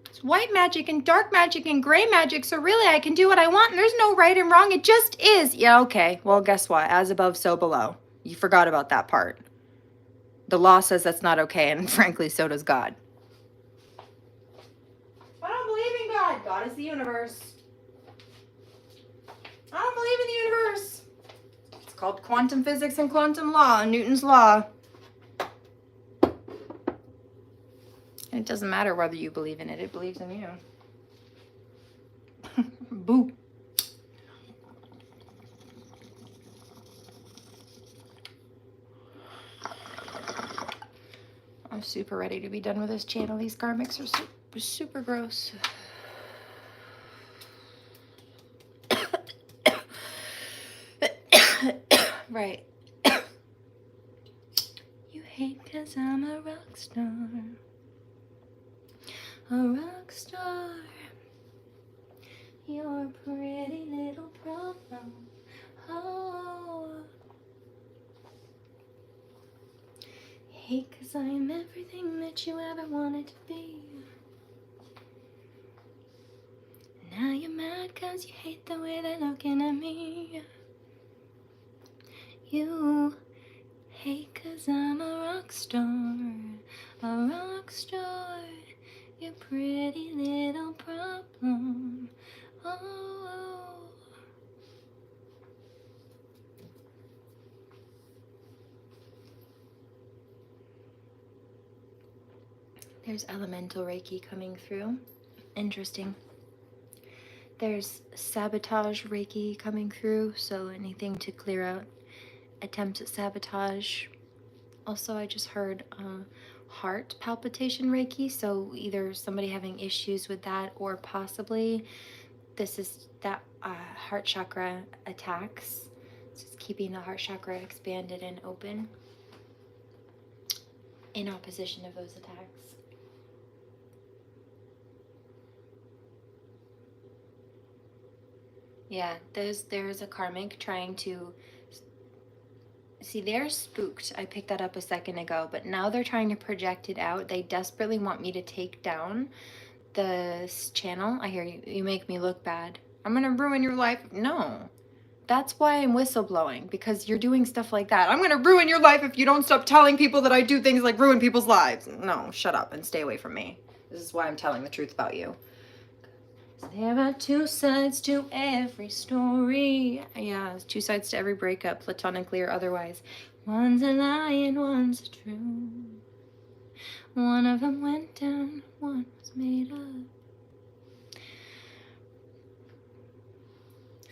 It's white magic and dark magic and gray magic, so really I can do what I want and there's no right and wrong, it just is. Yeah, okay. Well, guess what? As above, so below. You forgot about that part. The law says that's not okay, and frankly, so does God. I don't believe in God. God is the universe. I don't believe in the universe. It's called quantum physics and quantum law, Newton's law. And it doesn't matter whether you believe in it. It believes in you. Boo. I'm super ready to be done with this channel. These karmics are super gross. Right. You hate 'cause I'm a rock star. A rock star. You're a pretty little problem. Oh. Hate 'cause I am everything that you ever wanted to be. Now you're mad 'cause you hate the way they're looking at me. You hate 'cause I'm a rock star. A rock star. Your pretty little problem. Oh. There's elemental Reiki coming through. Interesting. There's sabotage Reiki coming through, so anything to clear out attempts at sabotage. Also, I just heard heart palpitation Reiki, so either somebody having issues with that or possibly this is that heart chakra attacks. So it's keeping the heart chakra expanded and open in opposition of those attacks. Yeah, there's a karmic trying to see, they're spooked. I picked that up a second ago, but now they're trying to project it out. They desperately want me to take down this channel. I hear you. You make me look bad. I'm gonna ruin your life. No. That's why I'm whistleblowing, because you're doing stuff like that. I'm gonna ruin your life if you don't stop telling people that I do things like ruin people's lives. No, shut up and stay away from me. This is why I'm telling the truth about you. There are two sides to every story. Yeah, there's two sides to every breakup, platonically or otherwise. One's a lie and one's a true. One of them went down, one was made up.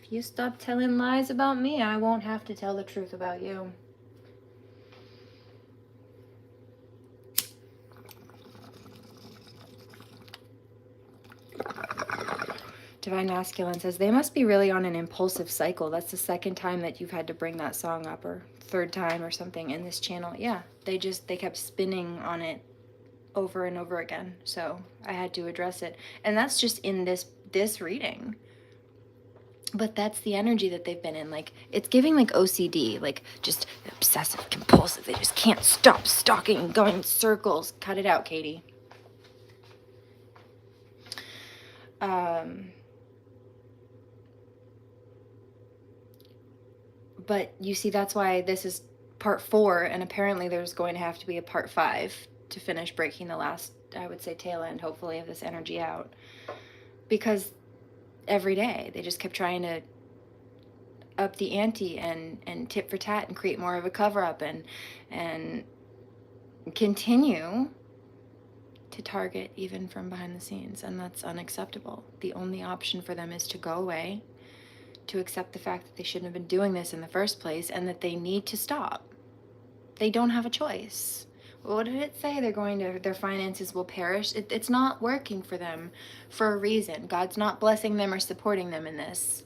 If you stop telling lies about me, I won't have to tell the truth about you. Divine Masculine says, they must be really on an impulsive cycle. That's the second time that you've had to bring that song up, or third time or something in this channel. Yeah, they kept spinning on it over and over again. So I had to address it. And that's just in this reading. But that's the energy that they've been in. Like, it's giving like OCD, like just obsessive compulsive. They just can't stop stalking and going in circles. Cut it out, Katie. But you see, that's why this is part 4, and apparently there's going to have to be a part 5 to finish breaking the last, I would say, tail end, hopefully, of this energy out. Because every day they just kept trying to up the ante and tit for tat and create more of a cover-up and continue to target even from behind the scenes, and that's unacceptable. The only option for them is to go away, to accept the fact that they shouldn't have been doing this in the first place, and that they need to stop. They don't have a choice. What did it say? Their finances will perish. It's not working for them for a reason. God's not blessing them or supporting them in this.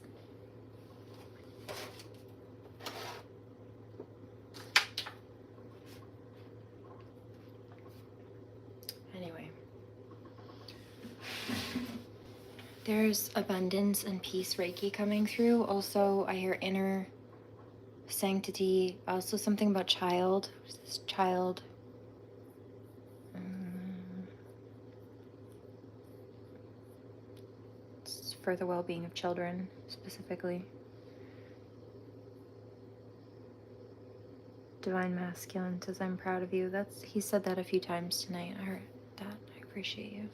Anyway. There's abundance and peace Reiki coming through. Also, I hear inner sanctity. Also, something about child. What's this child? It's for the well-being of children, specifically. Divine Masculine says, I'm proud of you. He said that a few times tonight. I heard that. I appreciate you.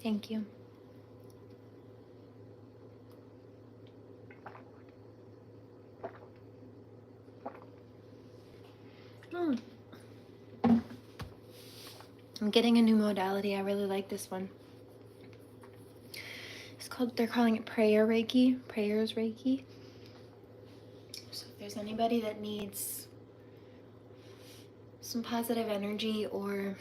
Thank you. I'm getting a new modality. I really like this one. They're calling it prayer Reiki, prayers Reiki. So if there's anybody that needs some positive energy, or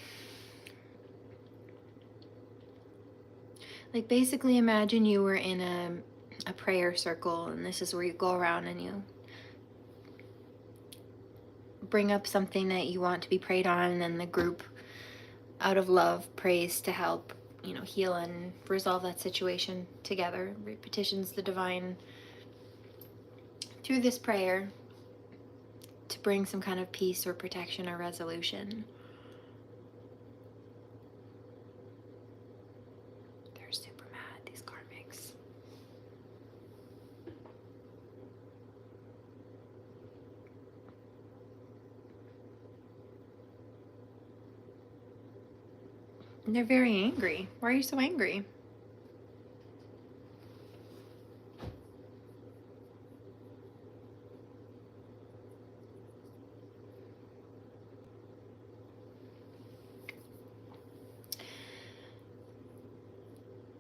like basically imagine you were in a prayer circle, and this is where you go around and you bring up something that you want to be prayed on, and then the group out of love prays to help, heal and resolve that situation together. Petitions the divine through this prayer to bring some kind of peace or protection or resolution. They're super mad, these karmics. And they're very angry. Why are you so angry?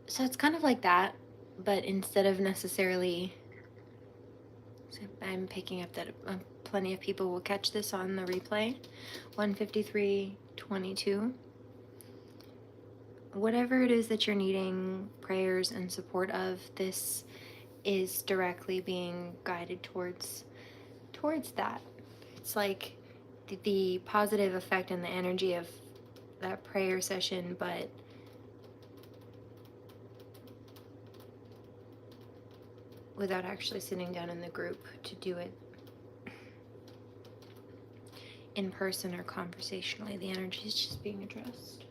So it's kind of like that, but instead of necessarily, so I'm picking up that plenty of people will catch this on the replay, 153:22. Whatever it is that you're needing prayers and support of, this is directly being guided towards that. It's like the positive effect and the energy of that prayer session, but without actually sitting down in the group to do it in person or conversationally. The energy is just being addressed.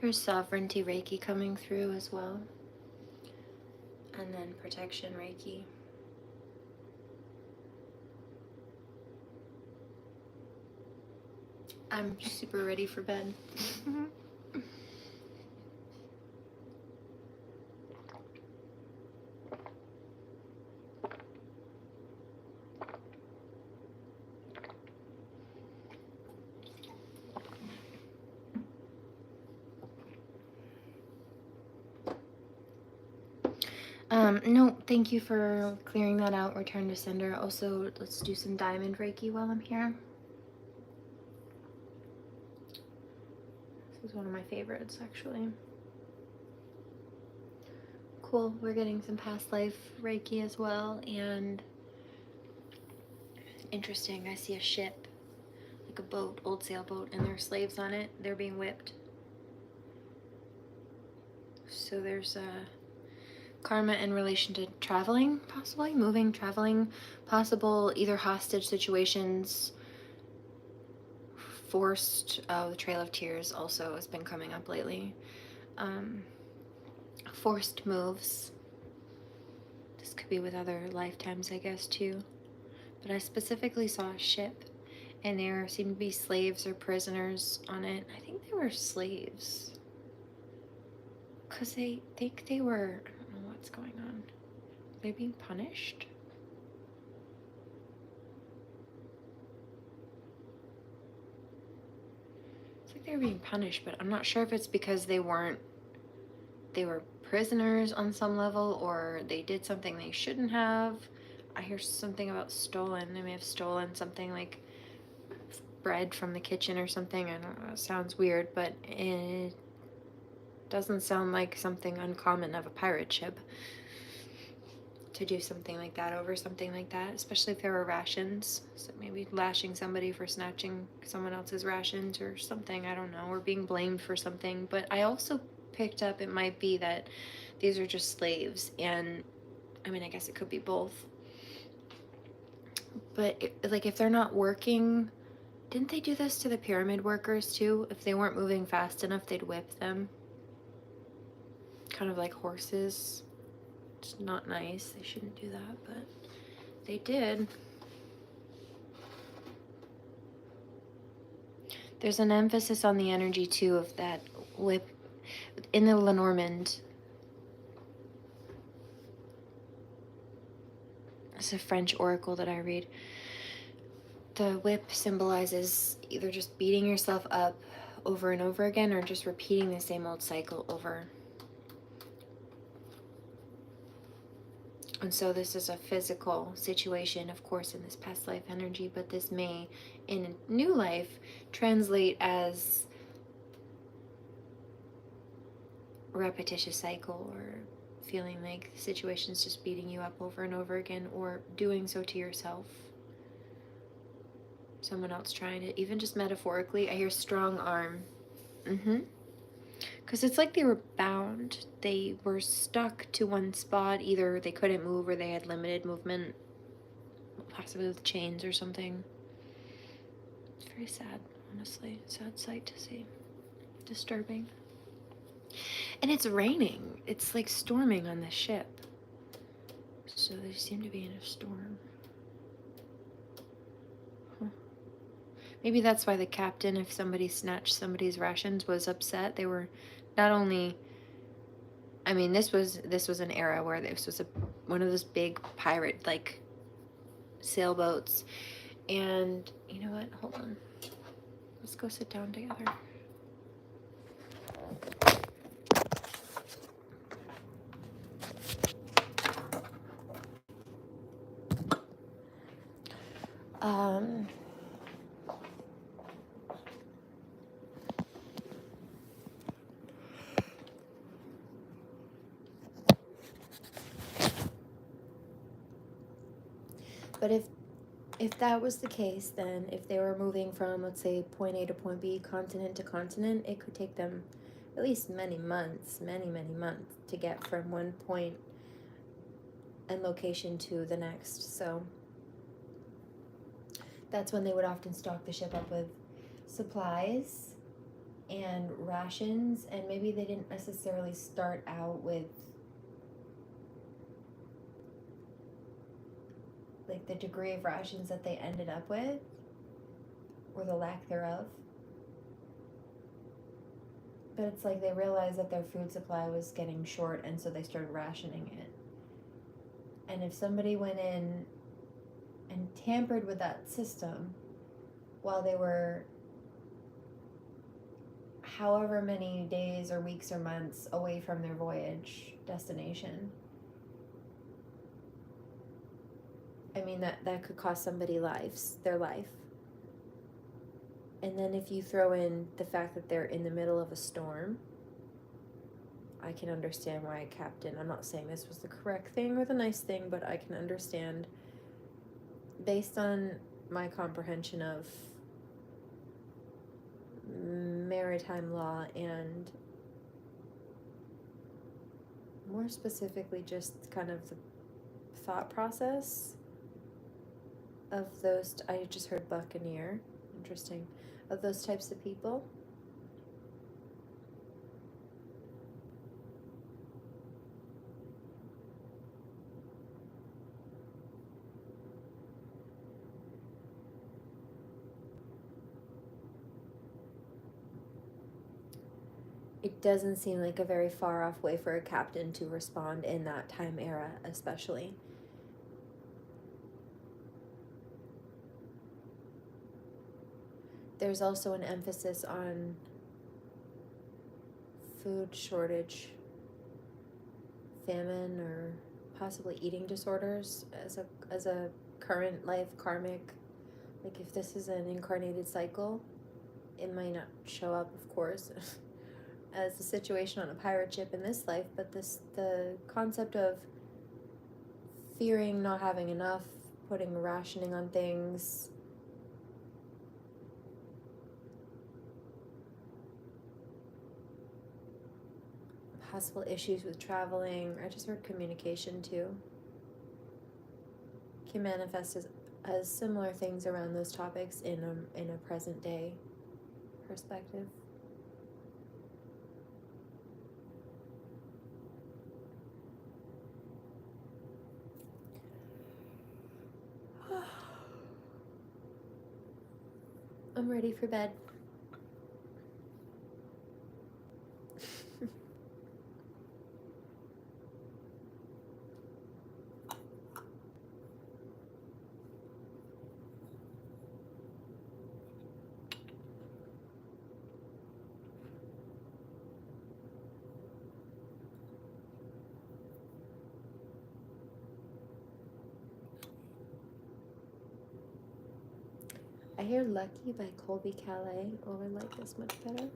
There's sovereignty Reiki coming through as well. And then protection Reiki. I'm super ready for bed. No, thank you for clearing that out. Return to sender. Also, let's do some diamond Reiki while I'm here. This is one of my favorites, actually. Cool. We're getting some past life Reiki as well, and interesting. I see a ship, like a boat, old sailboat, and there are slaves on it. They're being whipped. So there's karma in relation to traveling, possibly moving, traveling, possible either hostage situations, forced. Oh, the Trail of Tears also has been coming up lately. Forced moves. This could be with other lifetimes, I guess, too. But I specifically saw a ship, and there seemed to be slaves or prisoners on it. I think they were slaves. Because they think they were... I don't know what's going on. Are they being punished? It's like they were being punished, but I'm not sure if it's because they were prisoners on some level, or they did something they shouldn't have. I hear something about stolen. They may have stolen something like bread from the kitchen or something. I don't know. It sounds weird, but it doesn't sound like something uncommon of a pirate ship to do something like that over something like that, especially if there were rations. So maybe lashing somebody for snatching someone else's rations or something, I don't know, or being blamed for something. But I also picked up it might be that these are just slaves, and I mean, I guess it could be both. But like, if they're not working, didn't they do this to the pyramid workers too? If they weren't moving fast enough, they'd whip them. Kind of like horses. It's not nice. They shouldn't do that, but they did. There's an emphasis on the energy too of that whip in the Lenormand. It's a French oracle that I read. The whip symbolizes either just beating yourself up over and over again, or just repeating the same old cycle over. And so this is a physical situation, of course, in this past life energy, but this may, in a new life, translate as a repetitious cycle, or feeling like the situation's just beating you up over and over again, or doing so to yourself. Someone else trying to, even just metaphorically, I hear strong arm. Because it's like they were bound. They were stuck to one spot. Either they couldn't move or they had limited movement. Possibly with chains or something. It's very sad, honestly. Sad sight to see. Disturbing. And it's raining. It's like storming on the ship. So they seem to be in a storm. Maybe that's why the captain, if somebody snatched somebody's rations, was upset. They were not only, I mean, this was an era where this was one of those big pirate like sailboats, and you know what? Hold on, let's go sit down together. But if that was the case, then if they were moving from, let's say, point A to point B, continent to continent, it could take them at least many months to get from one point and location to the next. So that's when they would often stock the ship up with supplies and rations, and maybe they didn't necessarily start out with like the degree of rations that they ended up with, or the lack thereof. But it's like they realized that their food supply was getting short, and so they started rationing it. And if somebody went in and tampered with that system while they were however many days or weeks or months away from their voyage destination, I mean, that could cost somebody their life. And then if you throw in the fact that they're in the middle of a storm, I can understand why a captain, I'm not saying this was the correct thing or the nice thing, but I can understand, based on my comprehension of maritime law and more specifically just kind of the thought process of those, I just heard buccaneer, interesting, of those types of people. It doesn't seem like a very far off way for a captain to respond in that time era, especially. There's also an emphasis on food shortage, famine, or possibly eating disorders as a current life karmic. Like if this is an incarnated cycle, it might not show up, of course, as a situation on a pirate ship in this life, but the concept of fearing not having enough, putting rationing on things, possible issues with traveling. I just heard communication too. Can manifest as similar things around those topics in a present day perspective. I'm ready for bed. I hear Lucky by Colby Calais. Oh, I like this much better.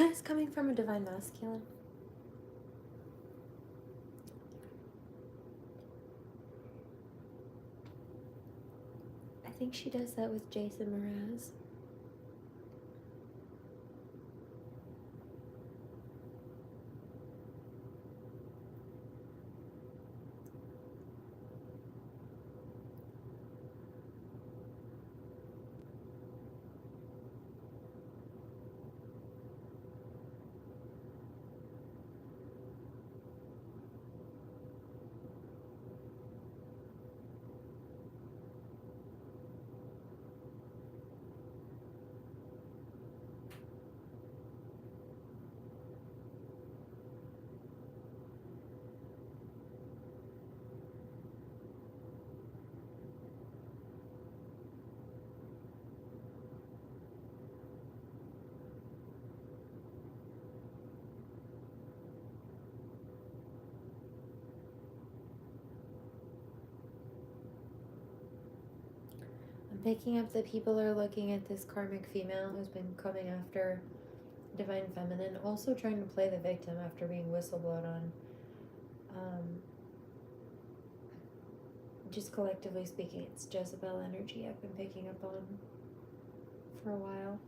It's coming from a divine masculine. I think she does that with Jason Mraz. Picking up that people are looking at this karmic female who's been coming after divine feminine, also trying to play the victim after being whistleblowed on. Just collectively speaking, it's Jezebel energy I've been picking up on for a while.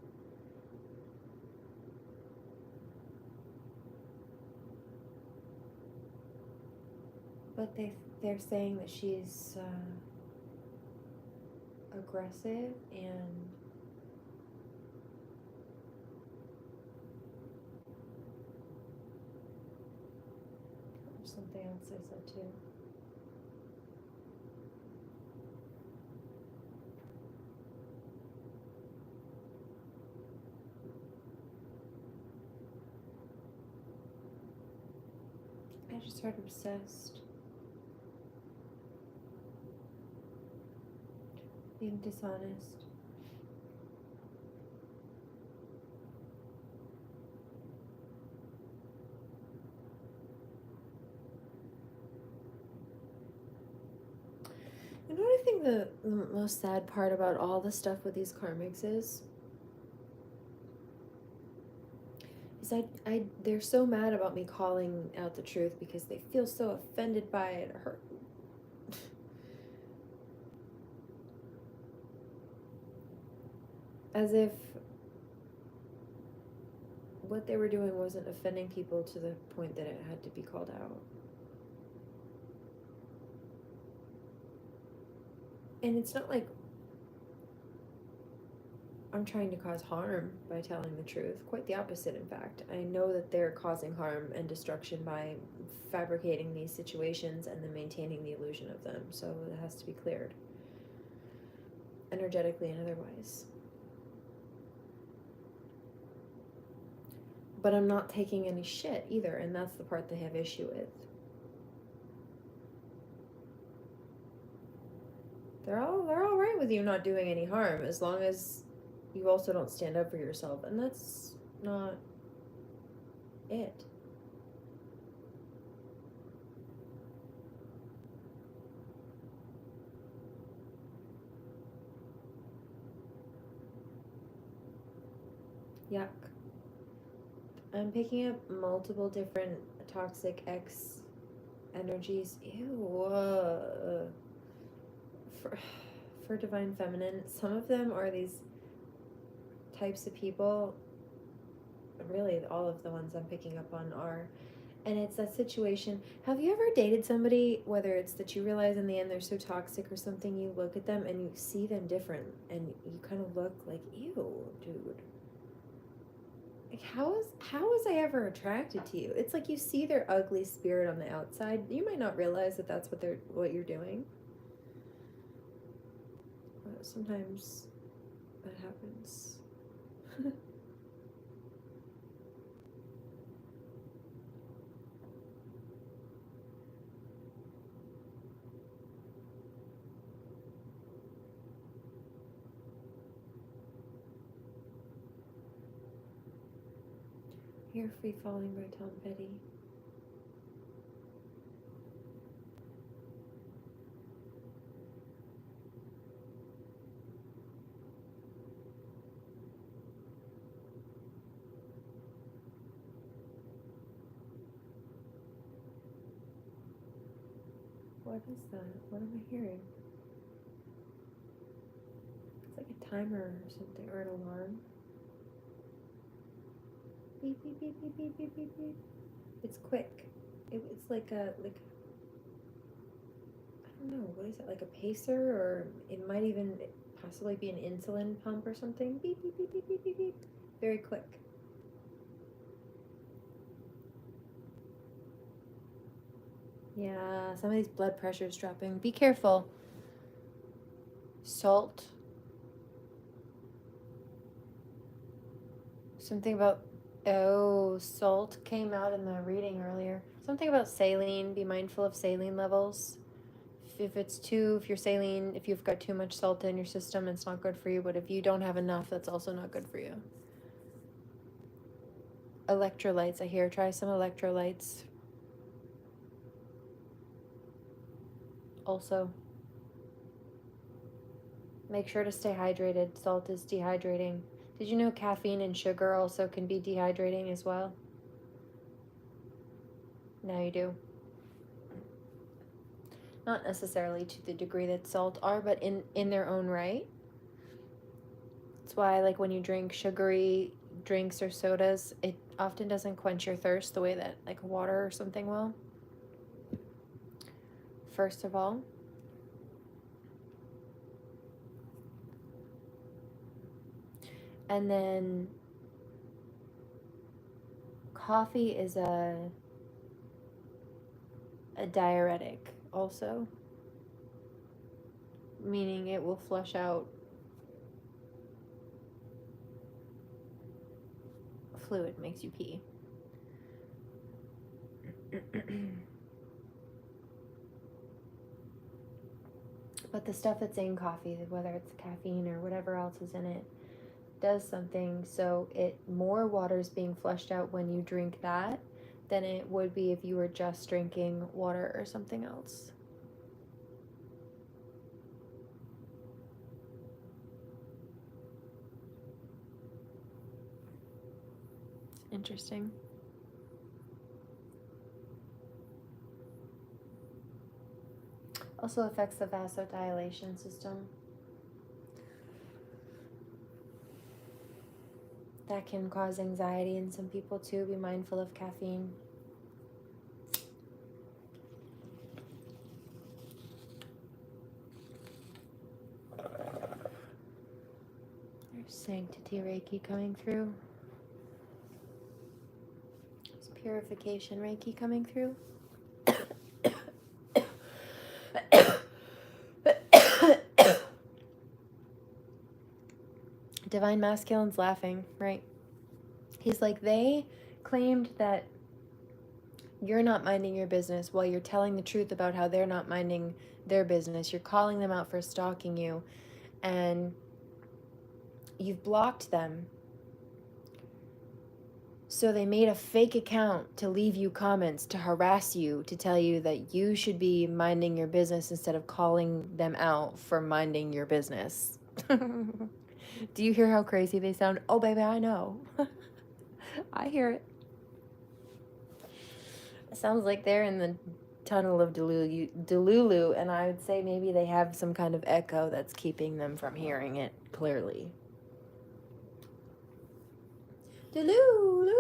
But they're saying that she's aggressive and something else I said too. I just heard obsessed. Being dishonest. You know what I think the most sad part about all the stuff with these karmics is they're so mad about me calling out the truth because they feel so offended by it or hurt.
As if what they were doing wasn't offending people to the point that it had to be called out. And it's not like I'm trying to cause harm by telling the truth. Quite the opposite, in fact. I know that they're causing harm and destruction by fabricating these situations and then maintaining the illusion of them. So it has to be cleared, energetically and otherwise. But I'm not taking any shit either, and that's the part they have issue with. They're all right with you not doing any harm as long as you also don't stand up for yourself, and that's not it. Yuck. I'm picking up multiple different toxic X energies. Ew. For divine feminine, some of them are these types of people. Really, all of the ones I'm picking up on are. And it's that situation. Have you ever dated somebody, whether it's that you realize in the end they're so toxic or something, you look at them and you see them different and you kind of look like, ew, dude. Like, how was I ever attracted to you? It's like you see their ugly spirit on the outside. You might not realize that that's what you're doing. But sometimes that happens. You're Free Falling by Tom Petty. What is that? What am I hearing? It's like a timer or something, or an alarm. Beep, beep, beep, beep, beep, beep, beep, beep. It's quick. It's like I don't know, what is it, like a pacer, or it might even possibly be an insulin pump or something. Beep, beep, beep, beep, beep, beep, beep. Very quick. Yeah, some of these blood pressures dropping. Be careful. Salt. Something about, oh, salt came out in the reading earlier. Something about saline. Be mindful of saline levels. If you've got too much salt in your system, it's not good for you. But if you don't have enough, that's also not good for you. Electrolytes, I hear. Try some electrolytes. Also, make sure to stay hydrated. Salt is dehydrating. Did you know caffeine and sugar also can be dehydrating as well? Now you do. Not necessarily to the degree that salt are, but in their own right. That's why, like, when you drink sugary drinks or sodas, it often doesn't quench your thirst the way that, like, water or something will. First of all. And then coffee is a diuretic also, meaning it will flush out fluid, makes you pee. But the stuff that's in coffee, whether it's caffeine or whatever else is in it, does something, so more water is being flushed out when you drink that than it would be if you were just drinking water or something else. Interesting. Also affects the vasodilation system.
That can cause anxiety in some people too. Be mindful of caffeine. There's sanctity Reiki coming through. There's purification Reiki coming through. Divine Masculine's laughing, right? He's like, they claimed that you're not minding your business while you're telling the truth about how they're not minding their business. You're calling them out for stalking you, and you've blocked them. So they made a fake account to leave you comments, to harass you, to tell you that you should be minding your business instead of calling them out for minding your business. Do you hear how crazy they sound? Oh, baby, I know. I hear it. It sounds like they're in the tunnel of Delulu, and I would say maybe they have some kind of echo that's keeping them from hearing it clearly. Delulu.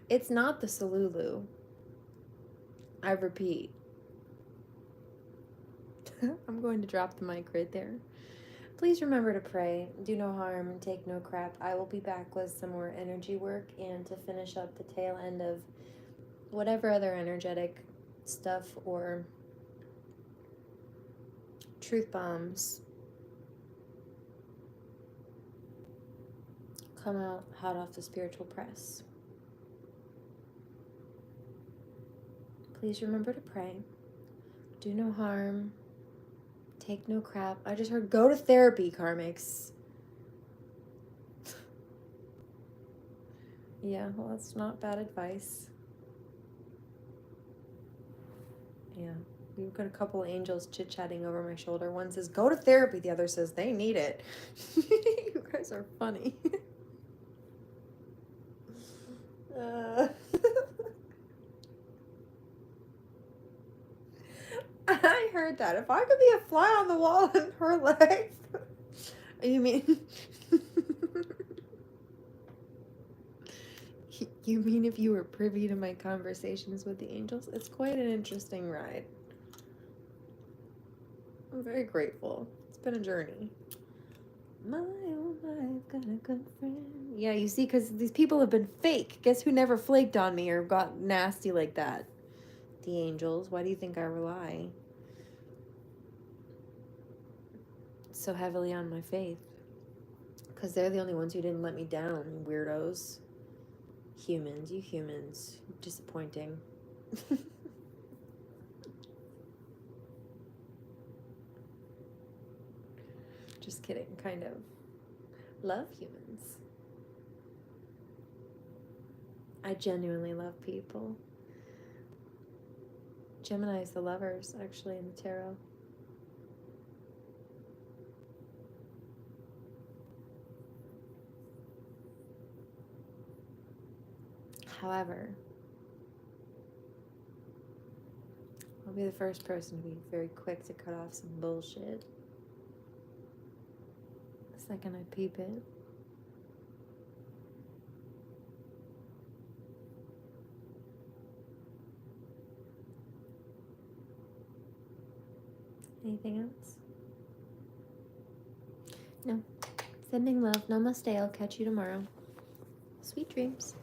It's not the Salulu. I repeat. I'm going to drop the mic right there. Please remember to pray, do no harm, take no crap. I will be back with some more energy work and to finish up the tail end of whatever other energetic stuff or truth bombs come out hot off the spiritual press. Please remember to pray, do no harm, take no crap. I just heard go to therapy, karmics. Yeah, well, that's not bad advice. Yeah, we've got a couple angels chit-chatting over my shoulder. One says, go to therapy. The other says, they need it. You guys are funny. I heard that. If I could be a fly on the wall in her life. You mean... You mean if you were privy to my conversations with the angels? It's quite an interesting ride. I'm very grateful. It's been a journey. My oh my, I've got a good friend. Yeah, you see, because these people have been fake. Guess who never flaked on me or got nasty like that? The angels. Why do you think I rely so heavily on my faith? Because they're the only ones who didn't let me down, weirdos. Humans, you humans. Disappointing. Just kidding, kind of. Love humans. I genuinely love people. Gemini is the lovers, actually, in the tarot. However, I'll be the first person to be very quick to cut off some bullshit. The second I peep it. Anything else? No. Sending love. Namaste. I'll catch you tomorrow. Sweet dreams.